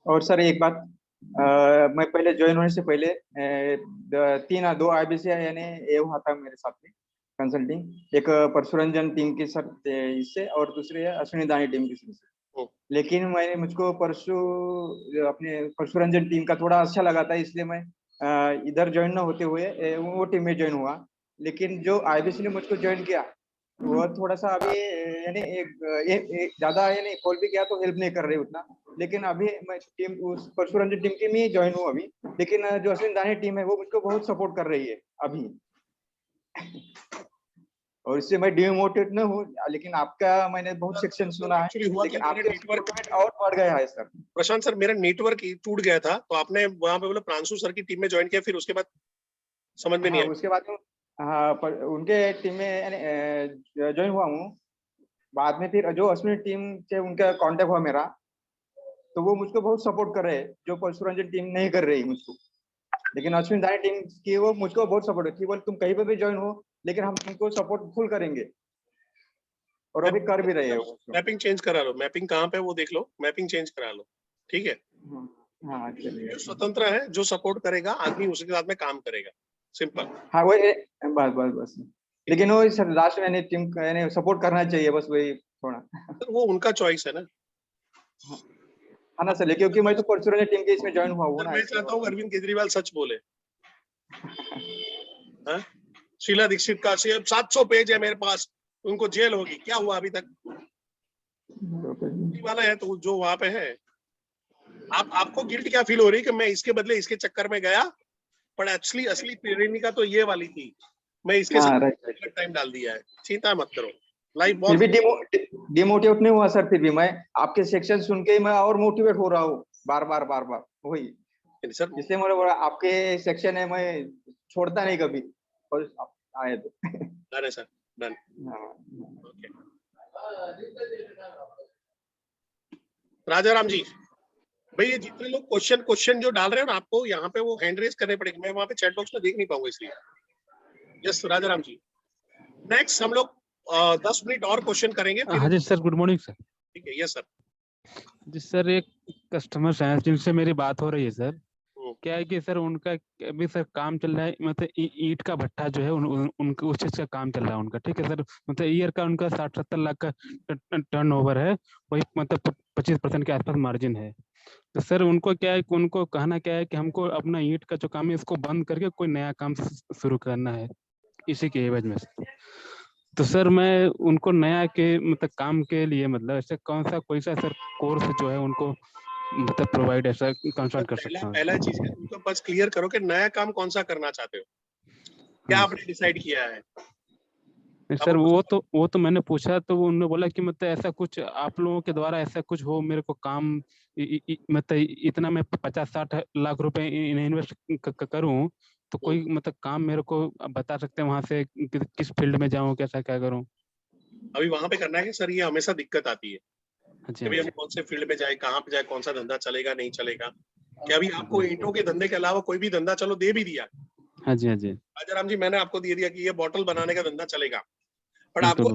और सर एक बात, मैं पहले ज्वाइन होने से पहले 2 आईबीसी यानी ये हुआ था मेरे साथ में कंसल्टिंग, एक परशुरंजन टीम के साथ इससे, और दूसरे अश्विनी दानी टीम के साथ। लेकिन मैंने मुझको अपने परशुरंजन टीम का थोड़ा अच्छा लगा था, इसलिए मैं इधर ज्वाइन न होते हुए वो टीम में ज्वाइन हुआ। लेकिन जो आईबीसी ने मुझको ज्वाइन किया वो थोड़ा सा अभी यानी एक ज्यादा यानी कॉल भी किया तो हेल्प नहीं कर रही उतना। लेकिन अभी मैं टीम उस परशुरंजन टीम के में ज्वाइन हूँ अभी, लेकिन जो अश्विन दानी टीम है वो मुझको बहुत सपोर्ट कर रही है अभी। और इससे मैं डिमोटिवेट न हूँ, लेकिन आपका मैंने बहुत सेक्शन सुना है, लेकिन आपके नेटवर्क और बढ़ गया है सर। प्रशांत सर, मेरा नेटवर्क टूट गया था, तो आपने वहां पे बोला प्रांशु सर की टीम में ज्वाइन किया, फिर उसके बाद समझ में नहीं आया। उसके बाद उनके टीम में ज्वाइन हुआ हूँ। बाद में फिर जो अश्विनी टीम से उनका कांटेक्ट हुआ मेरा, तो वो मुझको बहुत सपोर्ट कर रहे हैं, जो परशुरंजन टीम नहीं कर रही मुझको। लेकिन अश्विन दानी टीम की वो मुझको बहुत सपोर्ट है कि बोल तुम कहीं पे भी ज्वाइन हो, लेकिन हम तुमको सपोर्ट फुल करेंगे, और अभी कर भी रहे हैं। मैपिंग चेंज करा लो, मैपिंग कहाँ पे वो देख लो, मैपिंग चेंज करा लो। ठीक है। हाँ चलिए। स्वतंत्र है, जो सपोर्ट करेगा आदमी उसके साथ में काम करेगा, सिंपल। हाँ वो बस लेकिन वो सर लास्ट में टीम सपोर्ट करना चाहिए, बस वही थोड़ा। वो उनका चॉइस है ना। हाँ ना सर, क्योंकि मैं तो परशुरंजन टीम के इसमें ज्वाइन हुआ हूँ ना। मैं चाहता हूँ अरविंद केजरीवाल सच बोले। शीला दीक्षित का 700 पेज है मेरे पास, उनको जेल होगी, क्या हुआ अभी तक? वाला है तो जो वहां पे है, आपको गिल्ट क्या फील हो रही है कि मैं इसके बदले इसके चक्कर में गया, पर असली प्रेरणिका तो ये वाली थी, मैं इसके साथ टाइम डाल दिया है। चिंता मत करो, लाइफ बहुत। फिर भी डिमोटिवेट नहीं हुआ सर, फिर भी मैं आपके सेक्शन सुन के मैं और मोटिवेट हो रहा हूँ बार बार वही सर। इसलिए मेरा आपके सेक्शन है, मैं छोड़ता नहीं कभी, और आए तो डन है सर, डन। ओके राजा राम जी, भाई ये जितने लोग क्वेश्चन जो डाल रहे हैं ना, आपको यहाँ पे वो हैंड रेज करने पड़ेंगे, मैं वहाँ पे चैट बॉक्स में देख नहीं पाऊंगा, इसलिए। यस राजा राम जी, नेक्स्ट हम लोग 10 मिनट और क्वेश्चन करेंगे। हाँ जी सर, गुड मॉर्निंग सर। ठीक है। Yes sir. जी सर, एक कस्टमर है जिनसे मेरी बात हो रही है सर। क्या है कि सर उनका अभी सर काम चल रहा है, मतलब ईंट का भट्ठा जो है उनका उस चीज का काम चल रहा है उनका। ठीक है सर, मतलब ईयर का उनका 60-70 लाख का टर्नओवर है, वही मतलब 25% के आसपास मार्जिन है। तो सर उनको क्या है, उनको कहना क्या है कि हमको अपना ईंट का जो काम है इसको बंद करके कोई नया काम शुरू करना है इसी के एवज में। तो सर मैं उनको नया के मतलब काम के लिए मतलब ऐसे कौन सा कोई सा सर कोर्स जो है उनको मतलब प्रोवाइड ऐसा कंसल्ट कर सकता हूँ? पहला चीज है उनको बस क्लियर करो कि नया काम कौन सा करना चाहते हो, क्या आपने डिसाइड किया है? सर वो तो मैंने पूछा, तो उन्होंने बोला कि मतलब ऐसा कुछ आप लोगों के द्वारा ऐसा कुछ हो मेरे को काम मतलब इतना मैं 50-60 लाख रुपए इन्वेस्ट करूं, तो कोई मतलब काम मेरे को बता सकते हैं वहां से किस फील्ड में जाऊं, कैसा क्या करूं? अभी वहां पे करना है कि सर ये हमेशा दिक्कत आती है, अभी हम कौन से फील्ड में जाए, कहाँ पे जाए, कौन सा धंधा चलेगा नहीं चलेगा। क्या अभी आपको ईंटों के धंधे के अलावा कोई भी धंधा चलो दे भी दिया? हाँ जी हाँ जी राजाराम जी, मैंने आपको दे दिया कि ये बोतल बनाने का धंधा चलेगा, पर आपको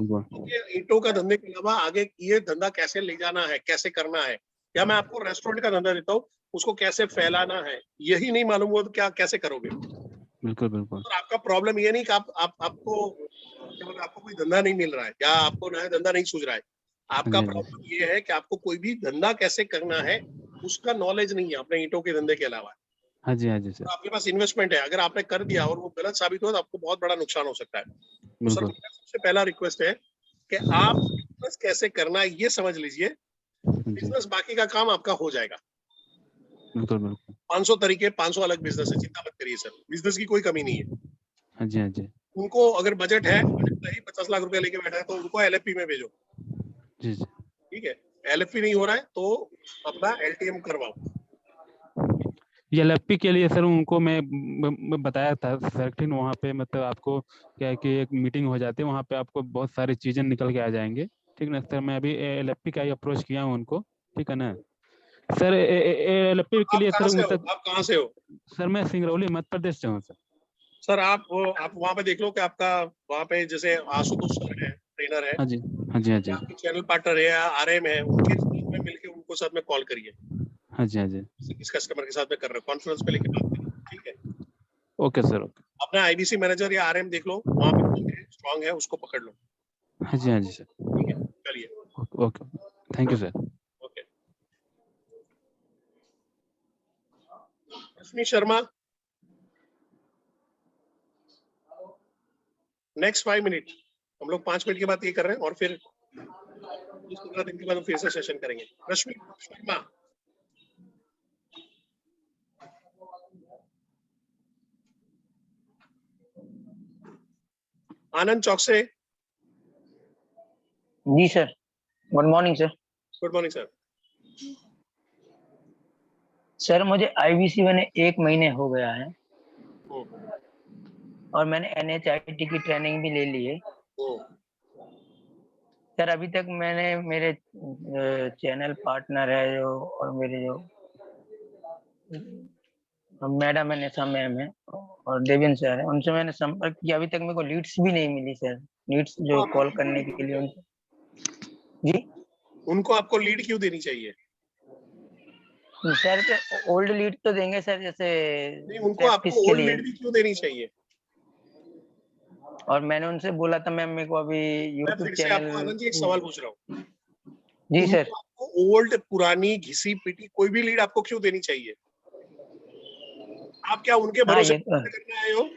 ईंटों का धंधे के अलावा आगे ये धंधा कैसे ले जाना है, कैसे करना है, या मैं आपको रेस्टोरेंट का धंधा देता हूँ उसको कैसे फैलाना है, यही नहीं मालूम हो तो क्या कैसे करोगे? बिल्कुल बिल्कुल। और आपका प्रॉब्लम ये नहीं कि आपको क्या बोलते हैं, आपको कोई धंधा नहीं मिल रहा है या आपको नया धंधा नहीं सूझ रहा है। आपका हाँ जी, हाँ जी। प्रॉब्लम ये है कि आपको कोई भी धंधा कैसे करना है उसका नॉलेज नहीं है अपने ईंटों के धंधे के अलावा। हाँ जी, हाँ जी सर। तो आपके पास इन्वेस्टमेंट है, अगर आपने कर दिया और वो गलत साबित हुआ तो आपको बहुत बड़ा नुकसान हो सकता है। तो सर बिल्कुल। मेरा सबसे पहला रिक्वेस्ट है कि आप बिजनेस कैसे करना है ये समझ लीजिए। हाँ जी, बिजनेस बाकी का काम आपका हो जाएगा। बिल्कुल बिल्कुल। 500 तरीके, 500 अलग बिजनेस है, चिंता मत करिए सर, बिजनेस की कोई कमी नहीं है। हाँ जी, हाँ जी। उनको अगर बजट है, नहीं 50 लाख रुपए लेके बैठा है तो उनको एलएफपी में भेजो, जी जी। ठीक है। एलएफपी नहीं हो रहा है तो अपना एलटीएम करवाओ। ये एलएफपी के लिए सर उनको मैं बताया था सर, ठीक वहाँ पे मतलब आपको क्या है कि एक मीटिंग हो जाती है, वहाँ पे आपको बहुत सारी चीजें निकल के आ जाएंगे, ठीक ना सर। मैं अभी एलएफपी का ही अप्रोच किया हूँ उनको, ठीक है ना सर। एलएफपी के आप लिए कहाँ सर से हो? मतलब आप कहाँ से हो? सर मैं सिंगरौली मध्य प्रदेश से हूँ सर। सर आप वहाँ पे देख लो कि आपका वहाँ पे जैसे आशुतोष सर है, ट्रेनर है, हाँ जी, हाँ जी, हाँ जी। आपके चैनल पार्टनर है या आरएम है, उनके साथ में मिलके उनको साथ में कॉल करिए। हाँ जी, हाँ जी। किस कस्टमर के साथ में कर रहे हो, कॉन्फ्रेंस पे लेके बात करिए, ठीक है। Okay sir, okay. अपना आईबीसी मैनेजर या आरएम देख लो, वहाँ पे स्ट्रांग है, उसको पकड़ लो। हाँ जी, हाँ जी सर। ठीक है, चलिए। Okay okay, thank you sir. Okay. Rashmi Sharma, next 5 minute, हम लोग 5 मिनट के बाद ये कर रहे हैं और फिर 10-15 दिन के बाद हम फिर से सेशन करेंगे। रश्मि शर्मा। आनंद चौक से। जी sir, good morning sir. Good morning sir. Sir मुझे आईबीसी बने 1 महीने हो गया है और मैंने एनएचआईटी की ट्रेनिंग भी ले ली है। सर अभी तक मैंने मेरे चैनल पार्टनर है जो और मेरे जो मैडम है निशा मैम है और देवेंद्र सर है, उनसे मैंने संपर्क किया, अभी तक मेरे को लीड्स भी नहीं मिली सर। लीड्स जो कॉल करने के लिए उनसे। जी उनको आपको लीड क्यों देनी चाहिए? सर ओल्ड लीड तो देंगे सर, जैसे नहीं, उनको आपको ओल्ड लीड भी क्यों देनी चाहिए? और मैंने उनसे बोला था मैम मेरे को अभी यूट्यूब चैनल। आपको आनंद जी एक सवाल पूछ रहा हूँ। जी सर। आपको ओल्ड पुरानी घिसी पिटी कोई भी लीड आपको क्यों देनी चाहिए? आप क्या उनके भरोसे करने आए हो?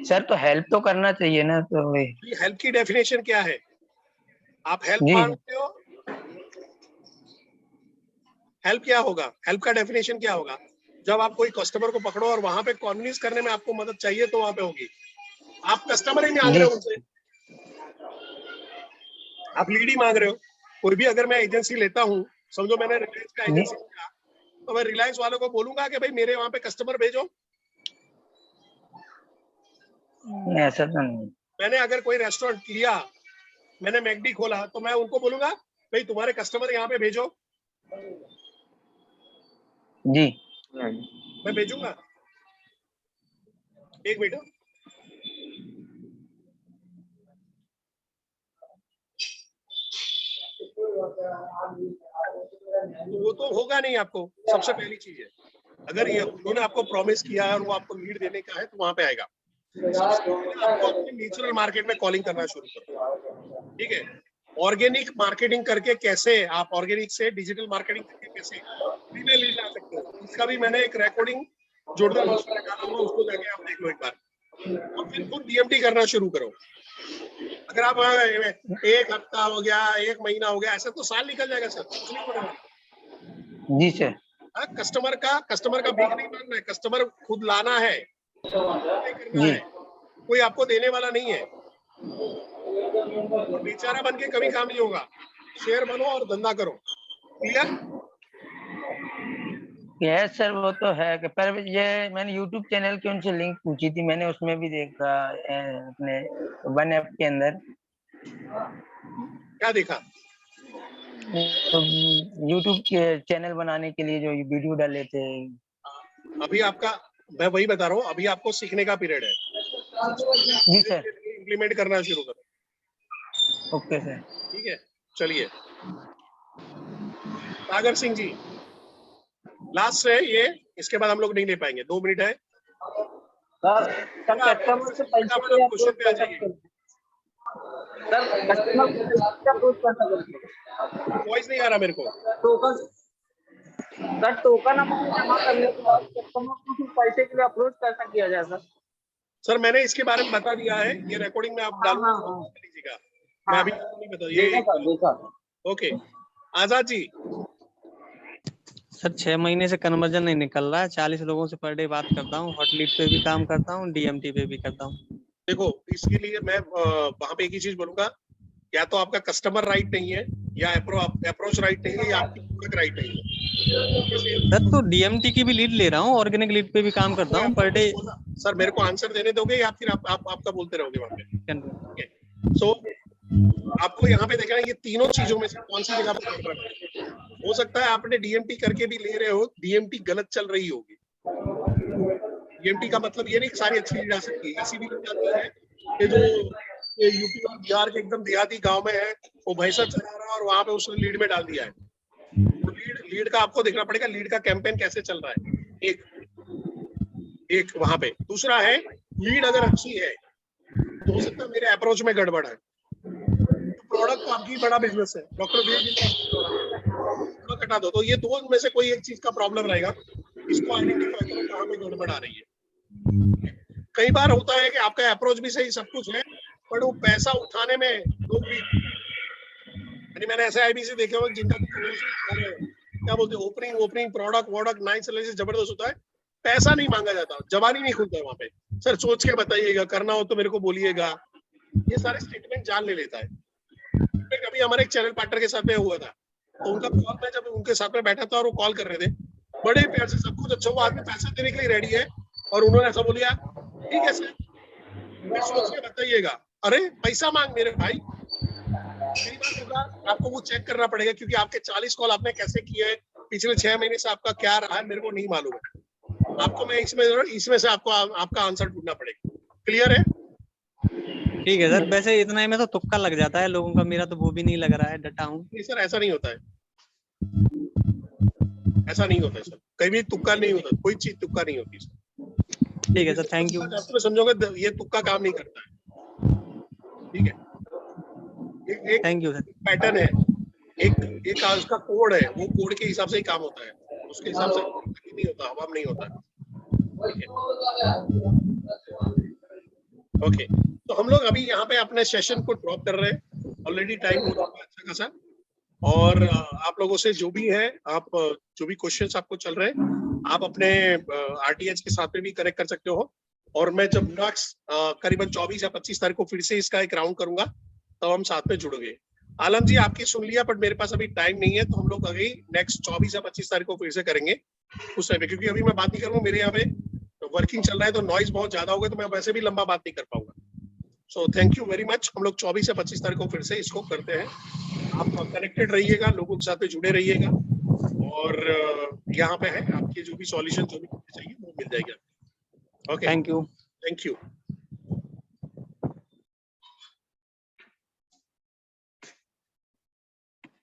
सर तो हेल्प तो करना चाहिए ना, तो हेल्प की डेफिनेशन क्या है? आप हेल्प मांगते हो? हेल्प क्या होगा? हेल्प का डेफिनेशन क्या होगा? जब आप कोई कस्टमर को पकड़ो और वहां पे कन्विंस करने में आपको मदद चाहिए तो वहां पे होगी। आप कस्टमर ही मांग रहे हो उनसे, आप लीड ही मांग रहे हो। कोई भी अगर मैं एजेंसी लेता हूँ, समझो मैंने रिलायंस का एजेंसी लिया, तो मैं रिलायंस वालों को बोलूंगा कि भाई मेरे वहां पे कस्टमर भेजो। ऐसा तो नहीं। मैंने अगर कोई रेस्टोरेंट लिया, मैंने मैकडी खोला, तो मैं उनको बोलूंगा भाई तुम्हारे कस्टमर यहाँ पे भेजो। जी मैं भेजूंगा। एक मिनट, वो तो होगा नहीं आपको। सबसे पहली चीज है, अगर ये उन्होंने आपको प्रॉमिस किया है और वो आपको लीड देने का है तो वहां पे आएगा। आपको अपने नेचुरल मार्केट में कॉलिंग करना शुरू करो, ठीक है। ऑर्गेनिक मार्केटिंग करके कैसे आप ऑर्गेनिक से डिजिटल मार्केटिंग करके कैसे फ्री में लीड ला सकते हो, इसका भी मैंने एक रिकॉर्डिंग जोरदार निकाला हुआ, उसको जाके आप देख लो एक बार और फिर खुद डीएमटी करना शुरू करो। अगर आप 1 हफ्ता हो गया, 1 महीना हो गया, ऐसा तो साल निकल जाएगा सर, कुछ नहीं होने वाला। जी सर। कस्टमर का भीख नहीं मांगना है, कस्टमर खुद लाना है, करना है, कोई आपको देने वाला नहीं है। बेचारा बन के कभी काम नहीं होगा। शेयर बनो और धंधा करो। क्लियर? यस सर, वो तो है कि पर ये मैंने यूट्यूब चैनल की उनसे लिंक पूछी थी, मैंने उसमें भी देखा अपने वन ऐप के अंदर। क्या देखा? तो यूट्यूब के चैनल बनाने के लिए जो वीडियो डाले थे। अभी आपका, मैं वही बता रहा हूँ, अभी आपको सीखने का पीरियड है। जी सर। इम्प्लीमेंट करना शुरू करो। Okay sir. ठीक है, चलिए। सागर सिंह जी लास्ट है ये, इसके बाद हम लोग नहीं ले पाएंगे, 2 मिनट है। सर कस्टमर से पैसे के लिए अप्रोच कर सकते हैं सर, कस्टमर को पैसे से अप्रोच कर सकते हैं। वॉइस नहीं आ रहा मेरे को। टोकन सर, टोकन अमाउंट जमा करने के बाद कस्टमर को फिर पैसे के लिए अप्रोच कैसा किया जाए सर? सर मैंने इसके बारे में बता दिया है, ये रिकॉर्डिंग में आप डालूंगा लीजिएगा, मैं अभी नहीं बता देखा। ओके आजाद जी। सर 6 महीने से कन्वर्जन नहीं निकल रहा है, 40 लोगों से पर डे बात करता हूँ, हॉट लीड पे भी काम करता हूँ, डीएमटी पे भी करता हूँ। देखो इसके लिए मैं वहां पे एक ही चीज बोलूंगा, या तो आपका कस्टमर राइट नहीं है, या अप्रोच राइट नहीं है, या आपकी प्रोडक्ट राइट नहीं है। सर तो डीएमटी की भी लीड ले रहा हूँ, ऑर्गेनिक लीड पे भी काम करता हूँ पर डे। सर मेरे को आंसर देने दोगे या फिर आपका बोलते रहोगे वहां पे? सो आपको यहाँ पे देखना है ये तीनों चीजों में से कौन सी जगह पर गड़बड़ है। हो सकता है आपने डीएमटी करके भी ले रहे हो, डीएमटी गलत चल रही होगी। डीएमटी का मतलब ये नहीं कि सारी अच्छी लीड आ सकती है, ऐसी भी लीड आती है कि जो यूपी और बिहार के एकदम देहाती गांव में है, वो भैंसा चला रहा है और वहां पे उसने लीड में डाल दिया है। तो लीड का आपको देखना पड़ेगा, लीड का कैंपेन कैसे चल रहा है, एक वहां पे। दूसरा है लीड अगर अच्छी है तो हो सकता है मेरे अप्रोच में गड़बड़ है। प्रोडक्ट तो आपकी बड़ा बिजनेस है, डॉक्टर कटा दो, तो ये दो में से कोई एक चीज का प्रॉब्लम रहेगा, इसको आइडेंटिफाई करो कहाँ पे गड़बड़ आ रही है। कई बार होता है कि आपका अप्रोच भी सही, सब कुछ है, पर वो पैसा उठाने में लोग भी, मैंने ऐसे आईबीसी देखे हुए जिनका क्या बोलते हैं ओपनिंग प्रोडक्ट नाइस जबरदस्त होता है, पैसा नहीं मांगा जाता, जबानी नहीं खुलता वहां पे, सर सोच के बताइएगा, करना हो तो मेरे को बोलिएगा, ये सारे स्टेटमेंट जान ले लेता है। कभी हमारे एक चैनल पार्टनर के साथ में हुआ था, तो उनका कॉल में जब उनके साथ में बैठा था और वो कॉल कर रहे थे, बड़े प्यार से सब कुछ अच्छा, वो आदमी पैसा देने के लिए रेडी है और उन्होंने ऐसा बोलिया, ठीक है सर सोच के बताइएगा, अरे पैसा मांग मेरे भाई। कई बार होगा आपको वो चेक करना पड़ेगा, क्योंकि आपके 40 कॉल आपने कैसे किए हैं, पिछले 6 महीने से आपका क्या रहा है मेरे को नहीं मालूम है, आपको मैं इसमें से आपको आपका आंसर ढूंढना पड़ेगा। क्लियर है? ठीक है सर, वैसे इतना ही में तो तुक्का लग जाता है लोगों का, मेरा तो वो भी नहीं लग रहा है, डटा हूँ। नहीं सर ऐसा नहीं होता है, ऐसा नहीं होता है सर, कहीं भी तुक्का नहीं होता, कोई चीज तुक्का नहीं होती सर। ठीक है सर, थैंक यू। आप समझोगे ये तुक्का काम नहीं करता है, ठीक है? एक थैंक यू सर। पैटर्न है, एक उसका कोड है, वो कोड के हिसाब से ही काम होता है, उसके हिसाब से नहीं होता, हवा नहीं होता। ओके तो हम लोग अभी यहाँ पे अपने सेशन को ड्रॉप कर रहे हैं, ऑलरेडी टाइम हो रहा है अच्छा खासा, और आप लोगों से जो भी है, आप जो भी क्वेश्चंस आपको चल रहे हैं, आप अपने आरटीएच के साथ में भी कनेक्ट कर सकते हो, और मैं जब नेक्स्ट करीबन 24 या 25 तारीख को फिर से इसका एक राउंड करूंगा, तब हम साथ में जुड़ोगे। आलम जी आपकी सुन लिया, बट मेरे पास अभी टाइम नहीं है, तो हम लोग अभी नेक्स्ट 24 या 25 तारीख को फिर से करेंगे उस टाइम पे, क्योंकि अभी मैं बात नहीं करूंगा, मेरे यहाँ पे वर्किंग चल रहा है, तो नॉइज बहुत ज्यादा होगा, तो मैं वैसे भी लंबा बात नहीं कर पाऊंगा। So thank you very much. हम लोग 24 या 25 तारीख को फिर से इसको करते हैं, आप कनेक्टेड रहिएगा, लोगों के साथ में जुड़े रहिएगा, और यहाँ पे है आपके जो भी सॉल्यूशन जो भी चाहिए वो मिल जाएगा। Okay, thank you. Thank you.